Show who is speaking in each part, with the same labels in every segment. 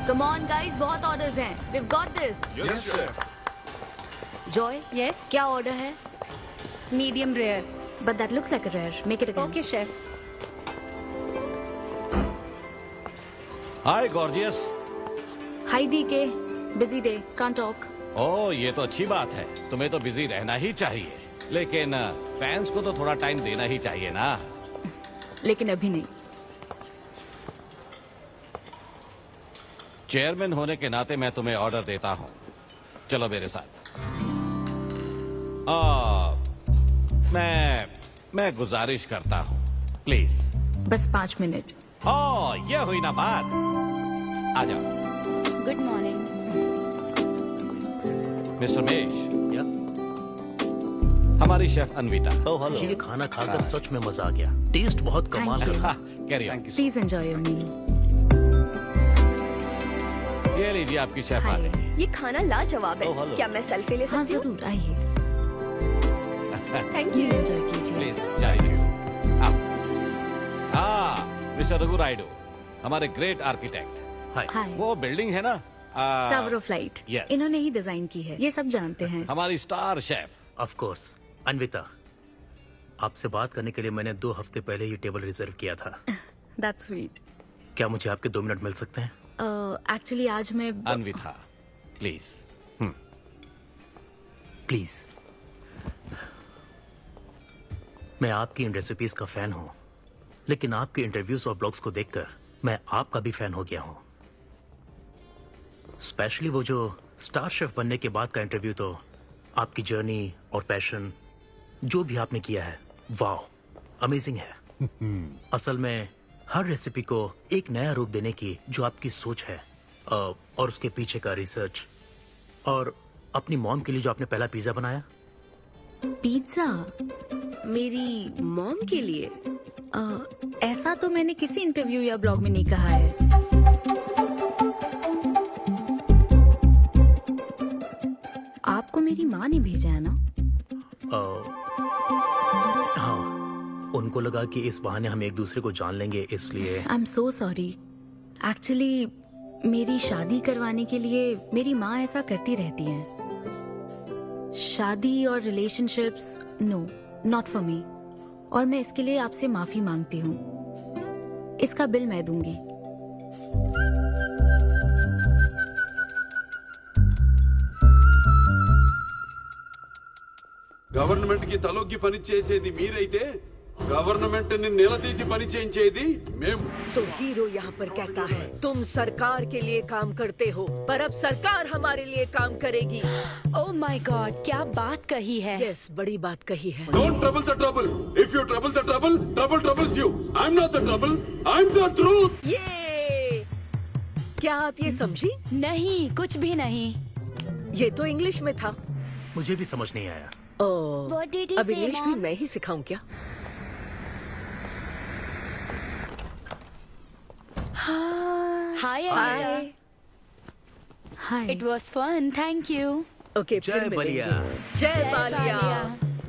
Speaker 1: Come on guys, बहुत orders हैं. We've got this.
Speaker 2: Yes, sir.
Speaker 1: Joy,
Speaker 3: Yes,
Speaker 1: क्या order है?
Speaker 3: medium rare.
Speaker 1: But that looks like a rare. Make it again.
Speaker 3: Okay, chef.
Speaker 4: Hi gorgeous.
Speaker 1: Hi DK. Busy day. Can't talk.
Speaker 4: ओह ये तो अच्छी बात है, तुम्हें तो बिजी रहना ही चाहिए, लेकिन फैंस को तो थोड़ा टाइम देना ही चाहिए ना।
Speaker 1: लेकिन अभी नहीं.
Speaker 4: चेयरमैन होने के नाते मैं तुम्हें ऑर्डर देता हूँ, चलो मेरे साथ। मैं गुजारिश करता हूँ, प्लीज।
Speaker 1: बस 5 मिनट.
Speaker 4: ओह ये हुई ना बात, आ जाओ।
Speaker 3: Good morning.
Speaker 4: मिस्टर मेश,
Speaker 5: या?
Speaker 4: हमारी शेफ अन्विता।
Speaker 5: Oh hello. ये खाना खाकर सच में मजा आ गया। टेस्ट बहुत कमाल
Speaker 1: Thank you.
Speaker 5: का।
Speaker 4: Carry on.
Speaker 1: Please enjoy your meal.
Speaker 4: ये लीजिए आपकी शेफ आ
Speaker 1: Hi.
Speaker 4: गई।
Speaker 6: ये खाना लाजवाब
Speaker 5: Oh,
Speaker 6: है।
Speaker 5: hello.
Speaker 6: क्या मैं सेल्फी ले
Speaker 1: हाँ
Speaker 6: सकती हूँ?
Speaker 1: जरूर आइए.
Speaker 6: Thank
Speaker 1: Meal
Speaker 6: you.
Speaker 1: enjoy कीजिए.
Speaker 4: प्लीज जाइए। मिस्टर रघु राइडू, हमारे ग्रेट आर्किटेक्ट।
Speaker 5: हाय।
Speaker 1: Hi.
Speaker 4: वो बिल्डिंग है ना,
Speaker 1: टावर ऑफ लाइट.
Speaker 4: yes.
Speaker 1: इन्होंने ही डिजाइन की है. ये सब जानते हैं.
Speaker 4: हमारी star chef.
Speaker 5: Of course. Anvita, आपसे बात करने के लिए मैंने 2 हफ्ते पहले ये टेबल रिजर्व किया था।
Speaker 1: That's sweet.
Speaker 5: क्या मुझे आपके 2 मिनट मिल सकते हैं?
Speaker 1: Actually आज मैं
Speaker 4: अन्विता प्लीज।
Speaker 5: प्लीज। मैं आपकी इन रेसिपीज का फैन हूँ, लेकिन आपके इंटरव्यूज और ब्लॉग्स को देखकर मैं आपका भी फैन हो गया हूँ। स्पेशली वो जो स्टार शेफ बनने के बाद का इंटरव्यू, तो आपकी जर्नी और पैशन जो भी आपने किया है, वाह अमेजिंग है। असल में हर रेसिपी को एक नया रूप देने की जो आपकी सोच है, और उसके पीछे का रिसर्च, और अपनी मॉम के लिए जो आपने पहला पिज्जा बनाया।
Speaker 1: पिज्जा.
Speaker 6: मेरी मॉम के लिए?
Speaker 1: ऐसा तो मैंने किसी इंटरव्यू या ब्लॉग में नहीं कहा है. आपको मेरी माँ ने भेजा है ना?
Speaker 5: हाँ, उनको लगा कि इस बहाने हम एक दूसरे को जान लेंगे, इसलिए।
Speaker 1: आई एम सो सॉरी. एक्चुअली मेरी शादी करवाने के लिए मेरी माँ ऐसा करती रहती हैं. शादी और relationships, no, not for me. और मैं इसके लिए आपसे माफी मांगती हूँ. इसका बिल मैं दूंगी.
Speaker 2: గవర్నమెంట్ కి తలొగ్గి పని చేసేది మీరైతే గవర్నమెంట్ ని నిలదీసి పని చేయించేది మేము.
Speaker 7: तो हीरो यहाँ पर कहता है तुम सरकार के लिए काम करते हो, पर अब सरकार हमारे लिए काम करेगी.
Speaker 3: Oh my God, क्या बात कही है.
Speaker 7: यस, बड़ी बात कही है.
Speaker 2: Don't trouble the trouble. If you trouble the trouble, trouble troubles you. I'm not the trouble. I'm the truth.
Speaker 7: ये क्या आप ये समझी?
Speaker 3: नहीं, कुछ भी नहीं.
Speaker 7: ये तो इंग्लिश में था.
Speaker 5: मुझे भी समझ नहीं आया।
Speaker 7: ओह,
Speaker 3: What did he
Speaker 7: अब
Speaker 3: say,
Speaker 7: इंग्लिश भी
Speaker 3: Mom?
Speaker 7: मैं ही सिखाऊं क्या?
Speaker 3: Hi, Anita.
Speaker 7: Hi.
Speaker 1: Hi.
Speaker 3: It was fun, thank you.
Speaker 7: Okay,
Speaker 5: जय
Speaker 7: फिर
Speaker 5: बलिया।
Speaker 7: मिलेंगे. जय बालिया.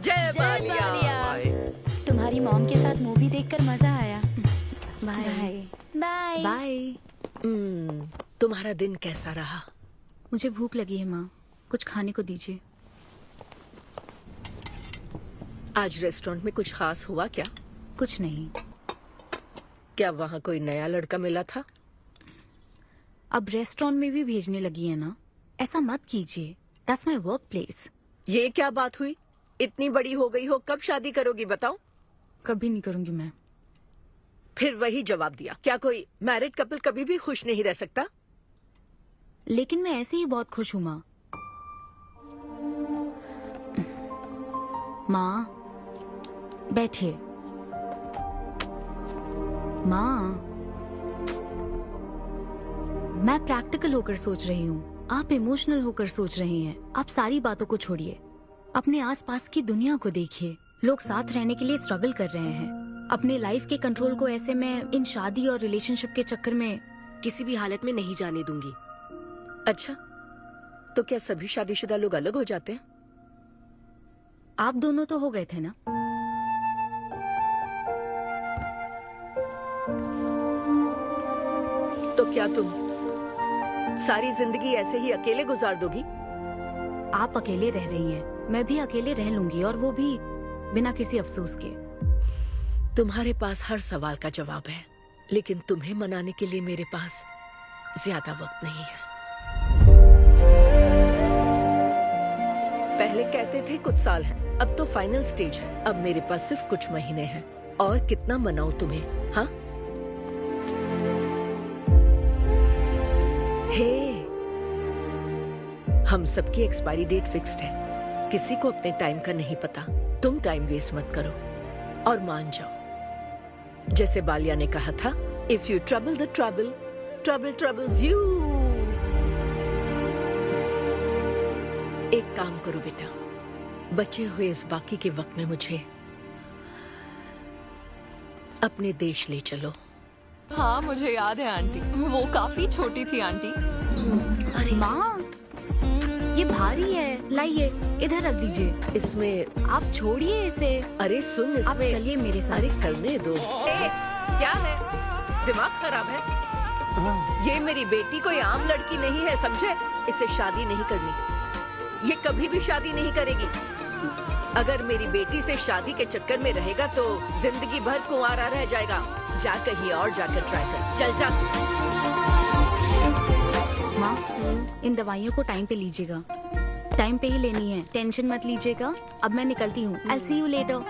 Speaker 7: जय बालिया.
Speaker 5: बाय।
Speaker 3: तुम्हारी मॉम के साथ मूवी देखकर मजा आया.
Speaker 1: बाय.
Speaker 3: बाय.
Speaker 1: बाय.
Speaker 7: तुम्हारा दिन कैसा रहा?
Speaker 1: मुझे भूख लगी है माँ. कुछ खाने को दीजिए.
Speaker 7: आज रेस्टोरेंट में कुछ खास हुआ क्या?
Speaker 1: कुछ नहीं.
Speaker 7: क्या वहाँ कोई नया लड़का मिला था?
Speaker 1: अब रेस्टोरेंट में भी भेजने लगी है ना. ऐसा मत कीजिए. That's my work place.
Speaker 7: ये क्या बात हुई? इतनी बड़ी हो गई हो, कब शादी करोगी बताओ?
Speaker 1: कभी नहीं करूंगी मैं.
Speaker 7: फिर वही जवाब दिया. क्या कोई मैरिड कपल कभी भी खुश नहीं रह सकता?
Speaker 1: लेकिन मैं ऐसे ही बहुत खुश हूँ माँ. माँ बैठिए. माँ, मैं प्रैक्टिकल होकर सोच रही हूँ. आप इमोशनल होकर सोच रही हैं. आप सारी बातों को छोड़िए. अपने आसपास की दुनिया को देखिए. लोग साथ रहने के लिए स्ट्रगल कर रहे हैं. अपने लाइफ के कंट्रोल को ऐसे मैं इन शादी और रिलेशनशिप के चक्कर में किसी भी हालत में नहीं जाने दूंगी.
Speaker 7: अच्छा, तो क्या सभी शादीशुदा लोग अलग हो जाते हैं?
Speaker 1: आप दोनों तो हो गए थे ना.
Speaker 7: तो क्या तुम सारी जिंदगी ऐसे ही अकेले गुजार दोगी?
Speaker 1: आप अकेले रह रही हैं, मैं भी अकेले रह लूंगी, और वो भी बिना किसी अफसोस के।
Speaker 7: तुम्हारे पास हर सवाल का जवाब है, लेकिन तुम्हें मनाने के लिए मेरे पास ज्यादा वक्त नहीं है। पहले कहते थे कुछ साल हैं, अब तो फाइनल स्टेज है। अब मेरे पास सिर्फ कुछ महीने हैं, और कितना मनाऊं तुम्हें? हाँ, हे, हम सबकी एक्सपायरी डेट फिक्स्ड है। किसी को अपने टाइम का नहीं पता। तुम टाइम वेस्ट मत करो और मान जाओ। जैसे बालिया ने कहा था, if you trouble the trouble, trouble troubles you. एक काम करो बेटा, बचे हुए इस बाकी के वक्त में मुझे अपने देश ले चलो।
Speaker 8: हाँ मुझे याद है आंटी, वो काफी छोटी थी आंटी।
Speaker 1: अरे माँ, ये भारी है, लाइए इधर रख दीजिए।
Speaker 7: इसमें
Speaker 1: आप छोड़िए इसे।
Speaker 7: अरे सुन,
Speaker 1: आप
Speaker 7: इसमें
Speaker 1: चलिए मेरे साथ।
Speaker 7: अरे करने दो। क्या है, दिमाग खराब है? ये मेरी बेटी कोई आम लड़की नहीं है, समझे? इसे शादी नहीं करनी, ये कभी भी शादी नहीं करेगी। अगर मेरी बेटी से शादी के चक्कर में रहेगा तो जिंदगी भर कुंवारा रह जाएगा। जा कहीं और जाकर ट्राई कर, चल जा।
Speaker 1: माँ, इन दवाइयों को टाइम पे लीजिएगा, टाइम पे ही लेनी है, टेंशन मत लीजिएगा। अब मैं निकलती हूँ। I'll see you later.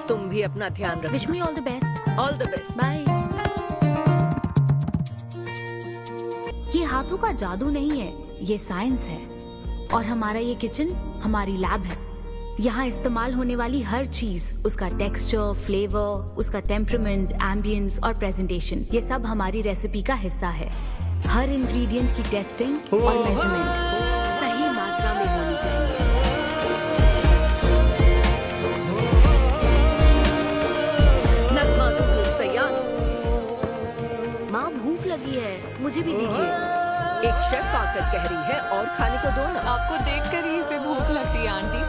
Speaker 7: तुम भी अपना ध्यान रखो।
Speaker 1: Wish me all the best.
Speaker 7: All the best.
Speaker 1: Bye. ये हाथों का जादू नहीं है, ये साइंस है। और हमारा ये किचन हमारी लैब है। यहाँ इस्तेमाल होने वाली हर चीज, उसका टेक्सचर, फ्लेवर, उसका टेम्परामेंट, एम्बियंस और प्रेजेंटेशन, ये सब हमारी रेसिपी का हिस्सा है। हर इंग्रेडिएंट की टेस्टिंग और मेजरमेंट सही मात्रा में होनी चाहिए।
Speaker 7: नगमा नूडल्स तैयार।
Speaker 1: माँ, भूख लगी है, मुझे भी दीजिए।
Speaker 7: एक शेफ आकर कह रही है और खाने को दो ना।
Speaker 8: आपको देखकर ही इसे भूख लगती है आंटी।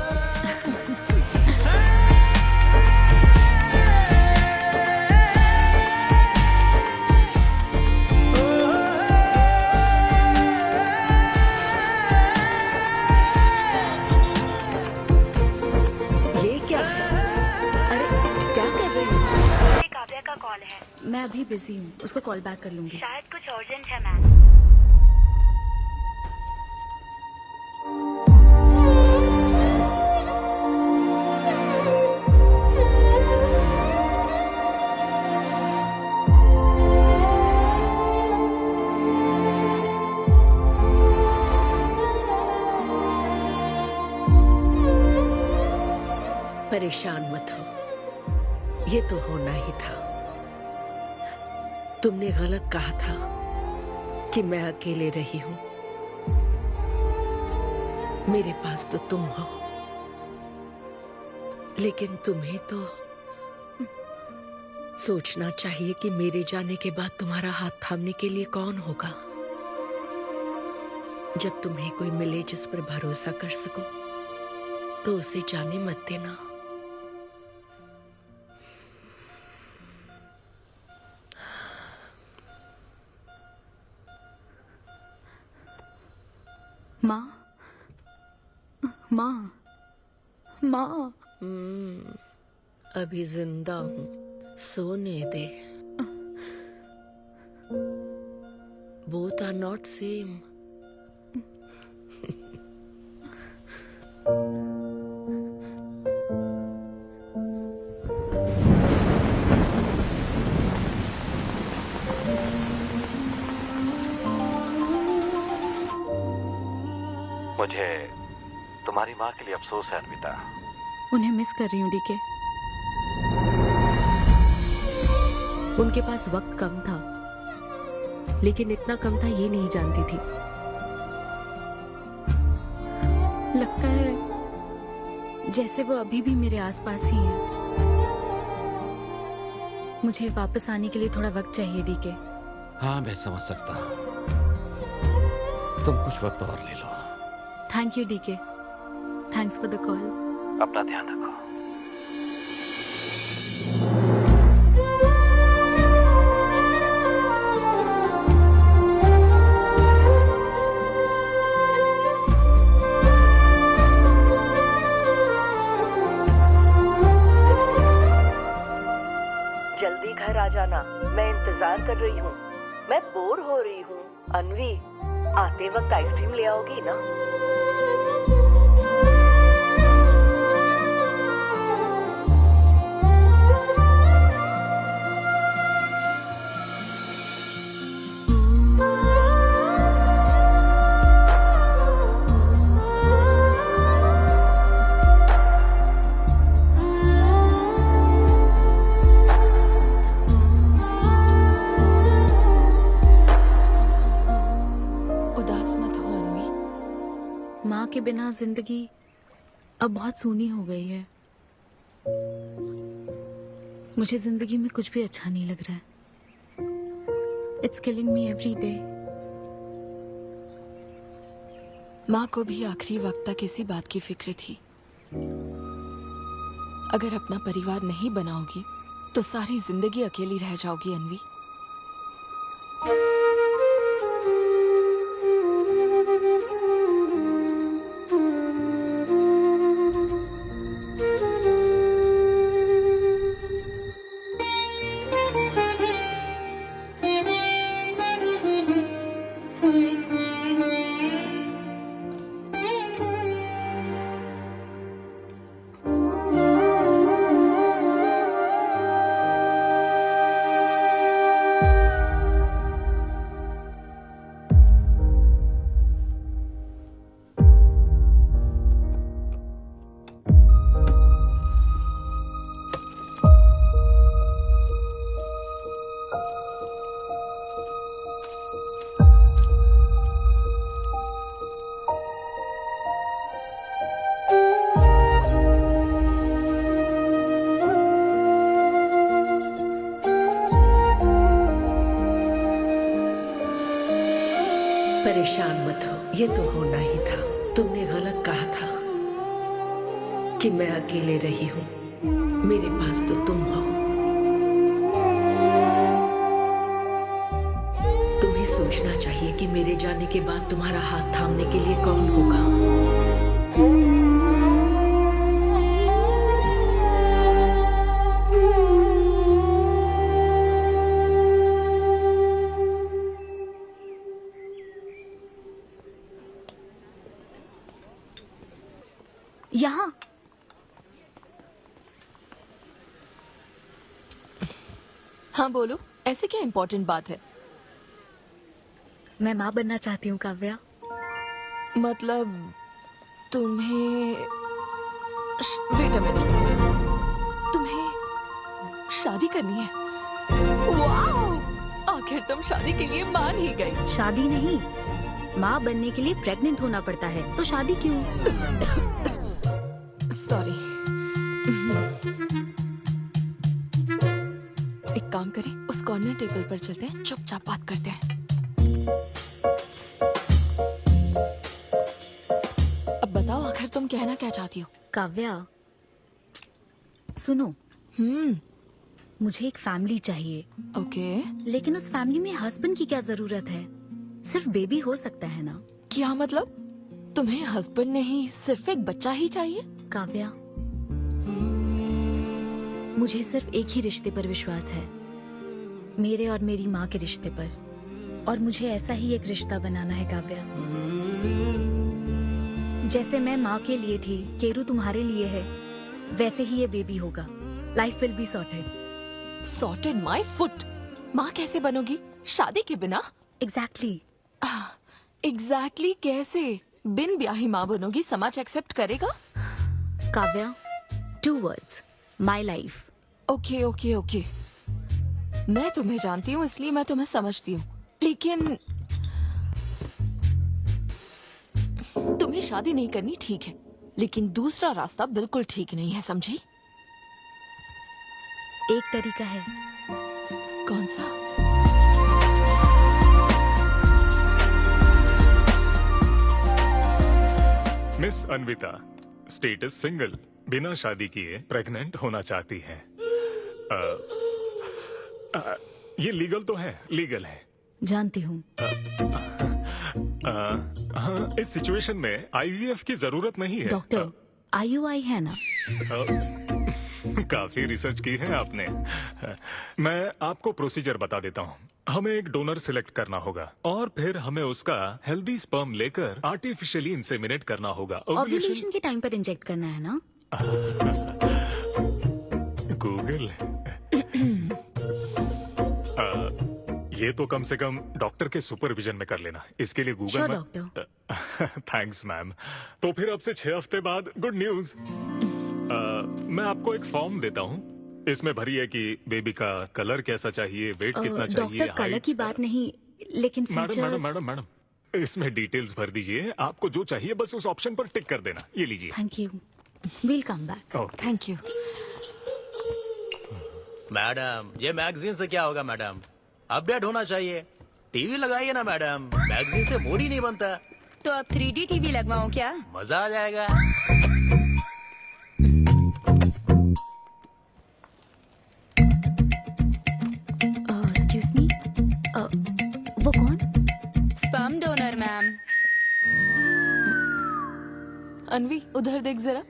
Speaker 7: ये क्या है? अरे क्या कर रही हो?
Speaker 3: काव्या का कॉल है,
Speaker 1: मैं अभी बिजी हूँ, उसको कॉल बैक कर लूंगी।
Speaker 3: शायद कुछ अर्जेंट है मैम।
Speaker 7: परेशान मत हो, ये तो होना ही था। तुमने गलत कहा था कि मैं अकेले रही हूं। मेरे पास तो तुम हो, लेकिन तुम्हें तो सोचना चाहिए कि मेरे जाने के बाद तुम्हारा हाथ थामने के लिए कौन होगा। जब तुम्हें कोई मिले जिस पर भरोसा कर सको, तो उसे जाने मत देना।
Speaker 1: माँ, माँ, माँ।
Speaker 7: अभी जिंदा हूँ, सोने दे। Both are not same.
Speaker 4: मुझे तुम्हारी माँ के लिए अफसोस है अनविता।
Speaker 1: उन्हें मिस कर रही हूँ डीके। उनके पास वक्त कम था, लेकिन इतना कम था ये नहीं जानती थी। लगता है जैसे वो अभी भी मेरे आसपास ही है। मुझे वापस आने के लिए थोड़ा वक्त चाहिए डीके।
Speaker 4: हाँ मैं समझ सकता हूँ, तुम कुछ वक्त और ले लो।
Speaker 1: Thank you DK, thanks for the call.
Speaker 4: अपना ध्यान रखो।
Speaker 7: बोर हो रही हूँ। अनवी, आते वक्त आइसक्रीम ले आओगी ना?
Speaker 8: उदास मत हो अनवी।
Speaker 1: माँ के बिना जिंदगी अब बहुत सूनी हो गई है। मुझे जिंदगी में कुछ भी अच्छा नहीं लग रहा है। It's killing me every day.
Speaker 8: माँ को भी आखिरी वक्त तक इसी बात की फिक्र थी। अगर अपना परिवार नहीं बनाओगी तो सारी जिंदगी अकेली रह जाओगी अनवी।
Speaker 7: परेशान मत हो, ये तो होना ही था। तुमने गलत कहा था कि मैं अकेले रही हूँ। मेरे पास तो तुम हो। तुम्हें सोचना चाहिए कि मेरे जाने के बाद तुम्हारा हाथ थामने के लिए कौन होगा।
Speaker 1: यहाँ
Speaker 8: हाँ बोलो, ऐसे क्या इम्पोर्टेंट बात है?
Speaker 1: मैं माँ बनना चाहती हूँ काव्या।
Speaker 8: मतलब तुम्हें वेट अ मिनट, तुम्हें शादी करनी है? वाओ! आखिर तुम शादी के लिए मान ही गई।
Speaker 1: शादी नहीं, माँ बनने के लिए प्रेग्नेंट होना पड़ता है, तो शादी क्यों?
Speaker 8: सॉरी। एक काम करें, उस कॉर्नर टेबल पर चलते हैं, चुपचाप बात करते हैं। अब बताओ आखिर तुम कहना क्या चाहती हो?
Speaker 1: काव्या सुनो, मुझे एक फैमिली चाहिए।
Speaker 8: ओके।
Speaker 1: लेकिन उस फैमिली में हस्बैंड की क्या जरूरत है? सिर्फ बेबी हो सकता है ना?
Speaker 8: क्या मतलब? तुम्हें हस्बैंड नहीं, सिर्फ एक बच्चा ही चाहिए?
Speaker 1: काव्या, मुझे सिर्फ एक ही रिश्ते पर विश्वास है, मेरे और मेरी माँ के रिश्ते पर। और मुझे ऐसा ही एक रिश्ता बनाना है काव्या। जैसे मैं माँ के लिए थी, केरू तुम्हारे लिए है, वैसे ही ये बेबी होगा। Life will be sorted.
Speaker 8: Sorted my foot. माँ कैसे बनोगी शादी के बिना?
Speaker 1: एग्जैक्टली।
Speaker 8: एग्जैक्टली कैसे? बिन ब्याही माँ बनोगी, समाज एक्सेप्ट करेगा?
Speaker 1: Kavya, 2 words, my life.
Speaker 8: Okay okay okay, मैं तुम्हें जानती हूँ इसलिए मैं तुम्हें समझती हूँ, लेकिन तुम्हें शादी नहीं करनी ठीक है, लेकिन दूसरा रास्ता बिल्कुल ठीक नहीं है, समझी?
Speaker 1: एक तरीका है।
Speaker 8: कौन सा?
Speaker 9: मिस अनविता, स्टेटस सिंगल, बिना शादी किए प्रेग्नेंट होना चाहती हैं। ये लीगल तो है, लीगल है।
Speaker 1: जानती हूँ।
Speaker 9: हाँ, इस सिचुएशन में आईवीएफ की जरूरत नहीं है।
Speaker 1: डॉक्टर, IUI है ना?
Speaker 9: काफी रिसर्च की है आपने। मैं आपको प्रोसीजर बता देता हूँ। हमें एक डोनर सिलेक्ट करना होगा और फिर हमें उसका हेल्दी स्पर्म लेकर आर्टिफिशियली इंसेमिनेट करना होगा।
Speaker 1: ओव्यूलेशन के टाइम पर इंजेक्ट करना है ना?
Speaker 9: गूगल ये तो कम से कम डॉक्टर के सुपरविजन में कर लेना, इसके लिए गूगल
Speaker 1: Sure,
Speaker 9: में
Speaker 1: डॉक्टर।
Speaker 9: Thanks ma'am. तो फिर अब से 6 हफ्ते बाद गुड न्यूज। मैं आपको एक फॉर्म देता हूँ, इसमें भरिए कि बेबी का कलर कैसा चाहिए, वेट कितना चाहिए,
Speaker 1: डॉक्टर कलर की बात नहीं, लेकिन
Speaker 9: madam madam
Speaker 1: features.
Speaker 9: Madam madam इसमें डिटेल्स भर दीजिए, आपको जो चाहिए बस उस ऑप्शन पर टिक कर देना। ये लीजिए।
Speaker 1: Thank you, will come back.
Speaker 9: Okay.
Speaker 8: Thank you.
Speaker 5: Madam ये मैगजीन से क्या होगा मैडम, अपडेट होना चाहिए। टीवी लगाइए ना मैडम, मैगजीन से मूड ही नहीं बनता।
Speaker 3: तो अब 3D टीवी लगवाऊं क्या?
Speaker 5: मजा आ जाएगा।
Speaker 1: एक्सक्यूज मी, वो कौन?
Speaker 3: Sperm donor ma'am.
Speaker 8: अनवी उधर देख जरा,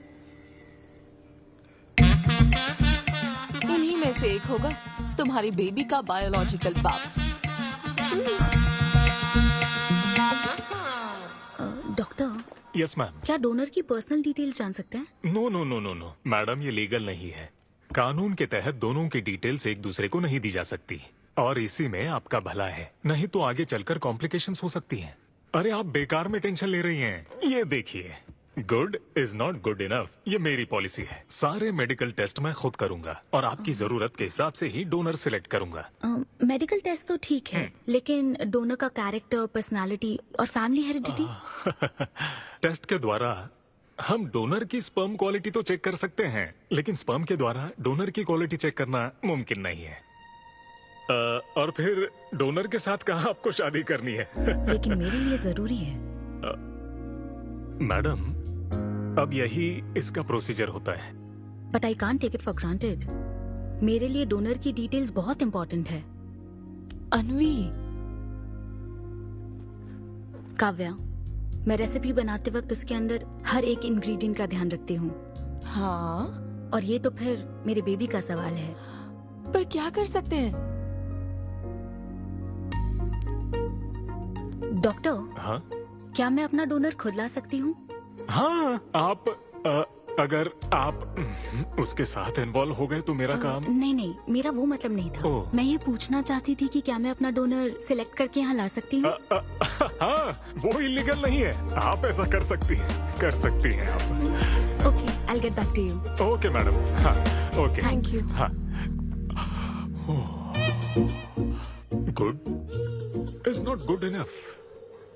Speaker 8: इन्हीं में से एक होगा तुम्हारी बेबी का बायोलॉजिकल बाप।
Speaker 1: Doctor,
Speaker 9: yes ma'am.
Speaker 1: क्या डोनर की पर्सनल डिटेल्स जान सकते हैं?
Speaker 9: No no no no no madam, ये लीगल नहीं है। कानून के तहत दोनों की डिटेल्स एक दूसरे को नहीं दी जा सकती, और इसी में आपका भला है, नहीं तो आगे चलकर कॉम्प्लिकेशंस हो सकती हैं। अरे आप बेकार में टेंशन ले रही हैं। ये देखिए, good is not good enough, ये मेरी पॉलिसी है। सारे मेडिकल टेस्ट मैं खुद करूंगा और आपकी जरूरत के हिसाब से ही डोनर सिलेक्ट करूंगा।
Speaker 1: मेडिकल टेस्ट तो ठीक है, लेकिन डोनर का कैरेक्टर, पर्सनालिटी और फैमिली हेरिडिटी?
Speaker 9: टेस्ट के द्वारा हम डोनर की स्पर्म क्वालिटी तो चेक कर सकते हैं, लेकिन स्पर्म के द्वारा डोनर की क्वालिटी चेक करना मुमकिन नहीं है। और फिर डोनर के साथ कहाँ आपको शादी करनी है?
Speaker 1: लेकिन मेरे लिए जरूरी है।
Speaker 9: मैडम, अब यही इसका प्रोसीजर होता है।
Speaker 1: But I can't take it for granted. मेरे लिए डोनर की डिटेल्स बहुत इंपॉर्टेंट है।
Speaker 8: अनवी,
Speaker 1: काव्या, मैं रेसिपी बनाते वक्त उसके अंदर हर एक इंग्रेडिएंट का ध्यान रखती हूँ,
Speaker 8: हाँ
Speaker 1: और ये तो फिर मेरे बेबी का सवाल है।
Speaker 8: पर क्या कर सकते हैं?
Speaker 9: हाँ
Speaker 1: डॉक्टर, क्या मैं अपना डोनर खुद ला सकती हूँ?
Speaker 9: हाँ, आप अगर आप उसके साथ इन्वॉल्व हो गए तो मेरा काम।
Speaker 1: नहीं नहीं, मेरा वो मतलब नहीं था।
Speaker 9: ओह।
Speaker 1: मैं ये पूछना चाहती थी कि क्या मैं अपना डोनर सिलेक्ट करके यहाँ ला सकती हूँ?
Speaker 9: हाँ, वो इलीगल नहीं है, आप ऐसा कर सकती हैं आप।
Speaker 1: Okay, I get back to you.
Speaker 9: Okay madam. हाँ ओके,
Speaker 8: थैंक यू।
Speaker 9: हाँ। Good is not good enough.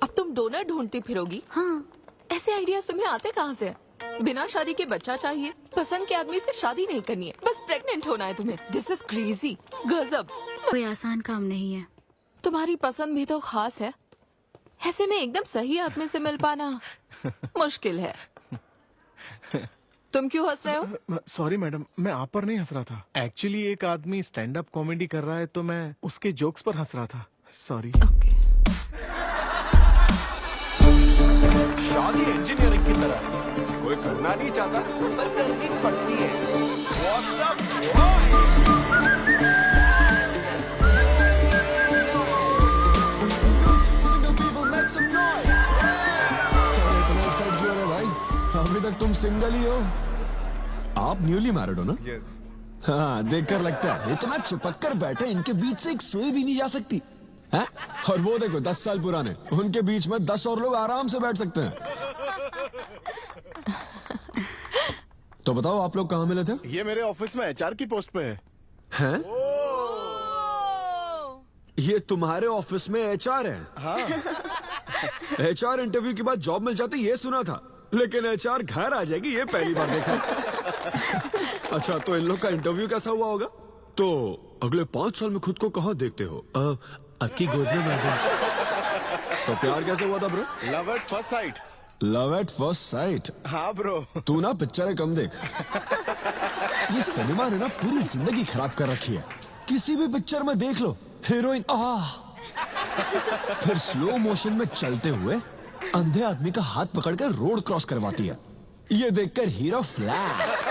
Speaker 8: अब तुम डोनर ढूंढती फिरोगी?
Speaker 1: हाँ,
Speaker 8: ऐसे आइडियाज तुम्हें आते कहाँ से? बिना शादी के बच्चा चाहिए, पसंद के आदमी से शादी नहीं करनी है, बस प्रेग्नेंट होना है तुम्हें। दिस इज क्रेजी, गजब।
Speaker 1: कोई आसान काम नहीं है।
Speaker 8: तुम्हारी पसंद भी तो खास है, ऐसे में एकदम सही आदमी से मिल पाना मुश्किल है। तुम क्यों हंस रहे हो?
Speaker 10: सॉरी मैडम, मैं आप पर नहीं हंस रहा था। एक्चुअली एक आदमी स्टैंड अप कॉमेडी कर रहा है तो मैं उसके जोक्स पर हंस रहा था। सॉरी।
Speaker 8: ओके।
Speaker 11: शादी इंजीनियरिंग की तरह है, कोई करना नहीं चाहता पर करनी पड़ती है। What's up,
Speaker 12: Single people make some noise. इतना एक्साइट क्यों हो रहे भाई? अभी तक तुम सिंगल ही हो। आप न्यूली मैरिड हो ना?
Speaker 11: Yes.
Speaker 12: हाँ, देखकर लगता है इतना चिपक कर बैठे, इनके बीच से एक सुई भी नहीं जा सकती है? और वो देखो 10 साल पुराने, उनके बीच में 10 और लोग आराम से बैठ सकते हैं। तो बताओ आप लोग कहाँ मिले थे?
Speaker 10: ये मेरे ऑफिस में एचआर की पोस्ट पे है।
Speaker 12: हैं? ये तुम्हारे ऑफिस में एचआर है?
Speaker 10: हाँ।
Speaker 12: एचआर इंटरव्यू के बाद जॉब मिल जाती ये सुना था, लेकिन एचआर घर आ जाएगी ये पहली बार देखा। अच्छा, तो इन लोग का इंटरव्यू कैसा हुआ होगा? तो अगले 5 साल में खुद को कहाँ देखते हो? आपकी गोद में मैडम। तो प्यार कैसे हुआ था bro?
Speaker 10: Love at first sight.
Speaker 12: Love at first sight?
Speaker 10: हाँ ब्रो।
Speaker 12: तू ना पिक्चर कम देख। ये सिनेमा ने ना पूरी जिंदगी खराब कर रखी है। किसी भी पिक्चर में देख लो, हीरोइन फिर स्लो मोशन में चलते हुए अंधे आदमी का हाथ पकड़कर रोड क्रॉस करवाती है। ये देखकर हीरो फ्लैट।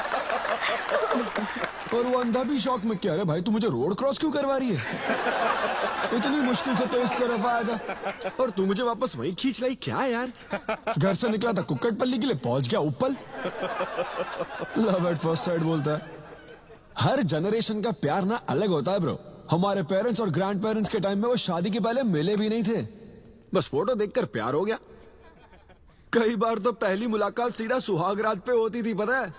Speaker 12: और वो अंधा भी शौक में, क्या रे भाई तू मुझे रोड क्रॉस क्यों करवा रही है? इतनी मुश्किल से तो इस तरफ आया था और तू मुझे वापस वहीं खींच लाई, क्या यार? घर से निकला था कुक्कटपल्ली के लिए, पहुंच गया उपल। लव एट फर्स्ट साइट बोलता है। हर जनरेशन का प्यार ना अलग होता है ब्रो। हमारे पेरेंट्स और ग्रैंड पेरेंट्स के टाइम में वो शादी के पहले मिले भी नहीं थे, बस फोटो देखकर प्यार हो गया। कई बार तो पहली मुलाकात सीधा सुहाग रात पे होती थी, पता है?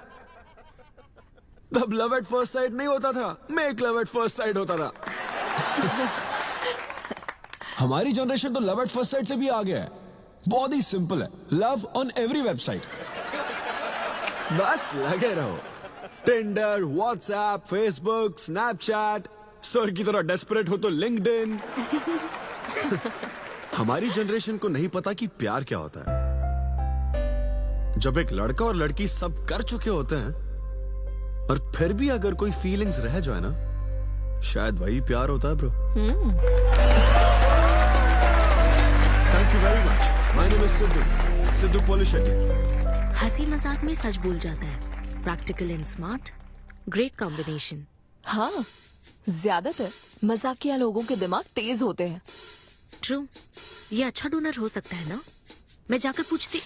Speaker 12: तब लव एट फर्स्ट साइट नहीं होता था, make love at first sight होता था। हमारी जनरेशन तो लव एट फर्स्ट साइट से भी आ गया है। बहुत ही सिंपल है, लव ऑन एवरी वेबसाइट। बस लगे रहो, Tinder, WhatsApp, Facebook, Snapchat, sir की तरह डेस्परेट हो तो लिंक्डइन। हमारी जनरेशन को नहीं पता कि प्यार क्या होता है। जब एक लड़का और लड़की सब कर चुके होते हैं और फिर भी अगर कोई फीलिंग्स रह जाए ना, शायद वही प्यार होता है bro. Thank you very much. My name is Siddhu Polishetty.
Speaker 1: हंसी मजाक में सच बोल जाता है। Practical and smart, great combination.
Speaker 8: हाँ, ज्यादातर मजाकिया लोगों के दिमाग तेज होते हैं।
Speaker 1: ट्रू, ये अच्छा डोनर हो सकता है ना? मैं जाकर पूछती।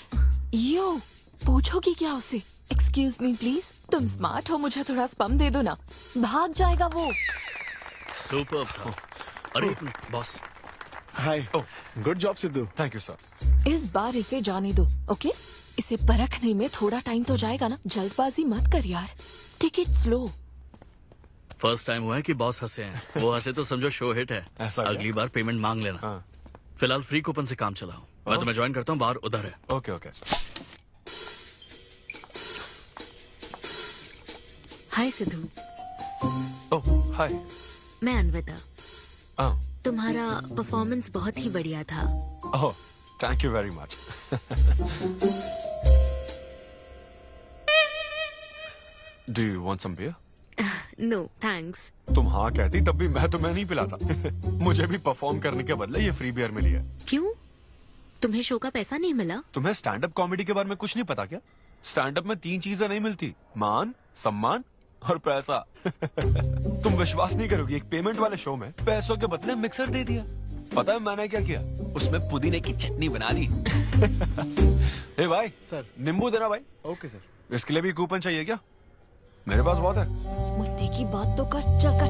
Speaker 8: यो, पूछोगी क्या उससे? एक्सक्यूज मी प्लीज, तुम स्मार्ट हो, मुझे थोड़ा स्पम दे दो ना। भाग जाएगा वो।
Speaker 5: सुपर था। अरे एक minute boss.
Speaker 10: Hi, good job Sidhu.
Speaker 11: Thank you sir.
Speaker 8: इस बार इसे जाने दो, ओके? इसे परखने में थोड़ा टाइम तो जाएगा ना, जल्दबाजी मत कर यार। Take it slow.
Speaker 5: First time हुआ है कि बॉस हंसे हैं। वो हंसे तो समझो शो हिट है।
Speaker 11: ऐसा क्या?
Speaker 5: अगली बार पेमेंट मांग लेना।
Speaker 11: हाँ।
Speaker 5: फिलहाल फ्री कूपन से काम चलाओ। मैं तुम्हें ज्वाइन करता हूँ, बाहर उधर है।
Speaker 11: Okay okay.
Speaker 1: Hi Siddhu.
Speaker 11: Oh hi.
Speaker 1: मैं अनविता।
Speaker 11: ओह
Speaker 1: तुम्हारा परफॉर्मेंस बहुत ही बढ़िया था।
Speaker 11: Oh thank you very much. Do you want some beer?
Speaker 1: No thanks.
Speaker 11: तुम हाँ कहती तब भी मैं तुम्हें नहीं पिलाता। मुझे भी परफॉर्म करने के बदले ये फ्री बियर मिली है।
Speaker 1: क्यों? तुम्हें शो का पैसा नहीं मिला?
Speaker 11: तुम्हें स्टैंड अप कॉमेडी के बारे में कुछ नहीं पता क्या? स्टैंड अप में 3 चीजें नहीं मिलती, मान, सम्मान और पैसा। तुम विश्वास नहीं करोगी, एक पेमेंट वाले शो में पैसों के बदले मिक्सर दे दिया। पता है मैंने क्या किया? उसमें पुदीने की चटनी बना दी। ए भाई
Speaker 10: सर।
Speaker 11: नींबू देना भाई।
Speaker 10: Okay sir.
Speaker 11: इसके लिए भी कूपन चाहिए क्या? मेरे पास बहुत है।
Speaker 8: मुद्दे की बात तो कर, चल कर।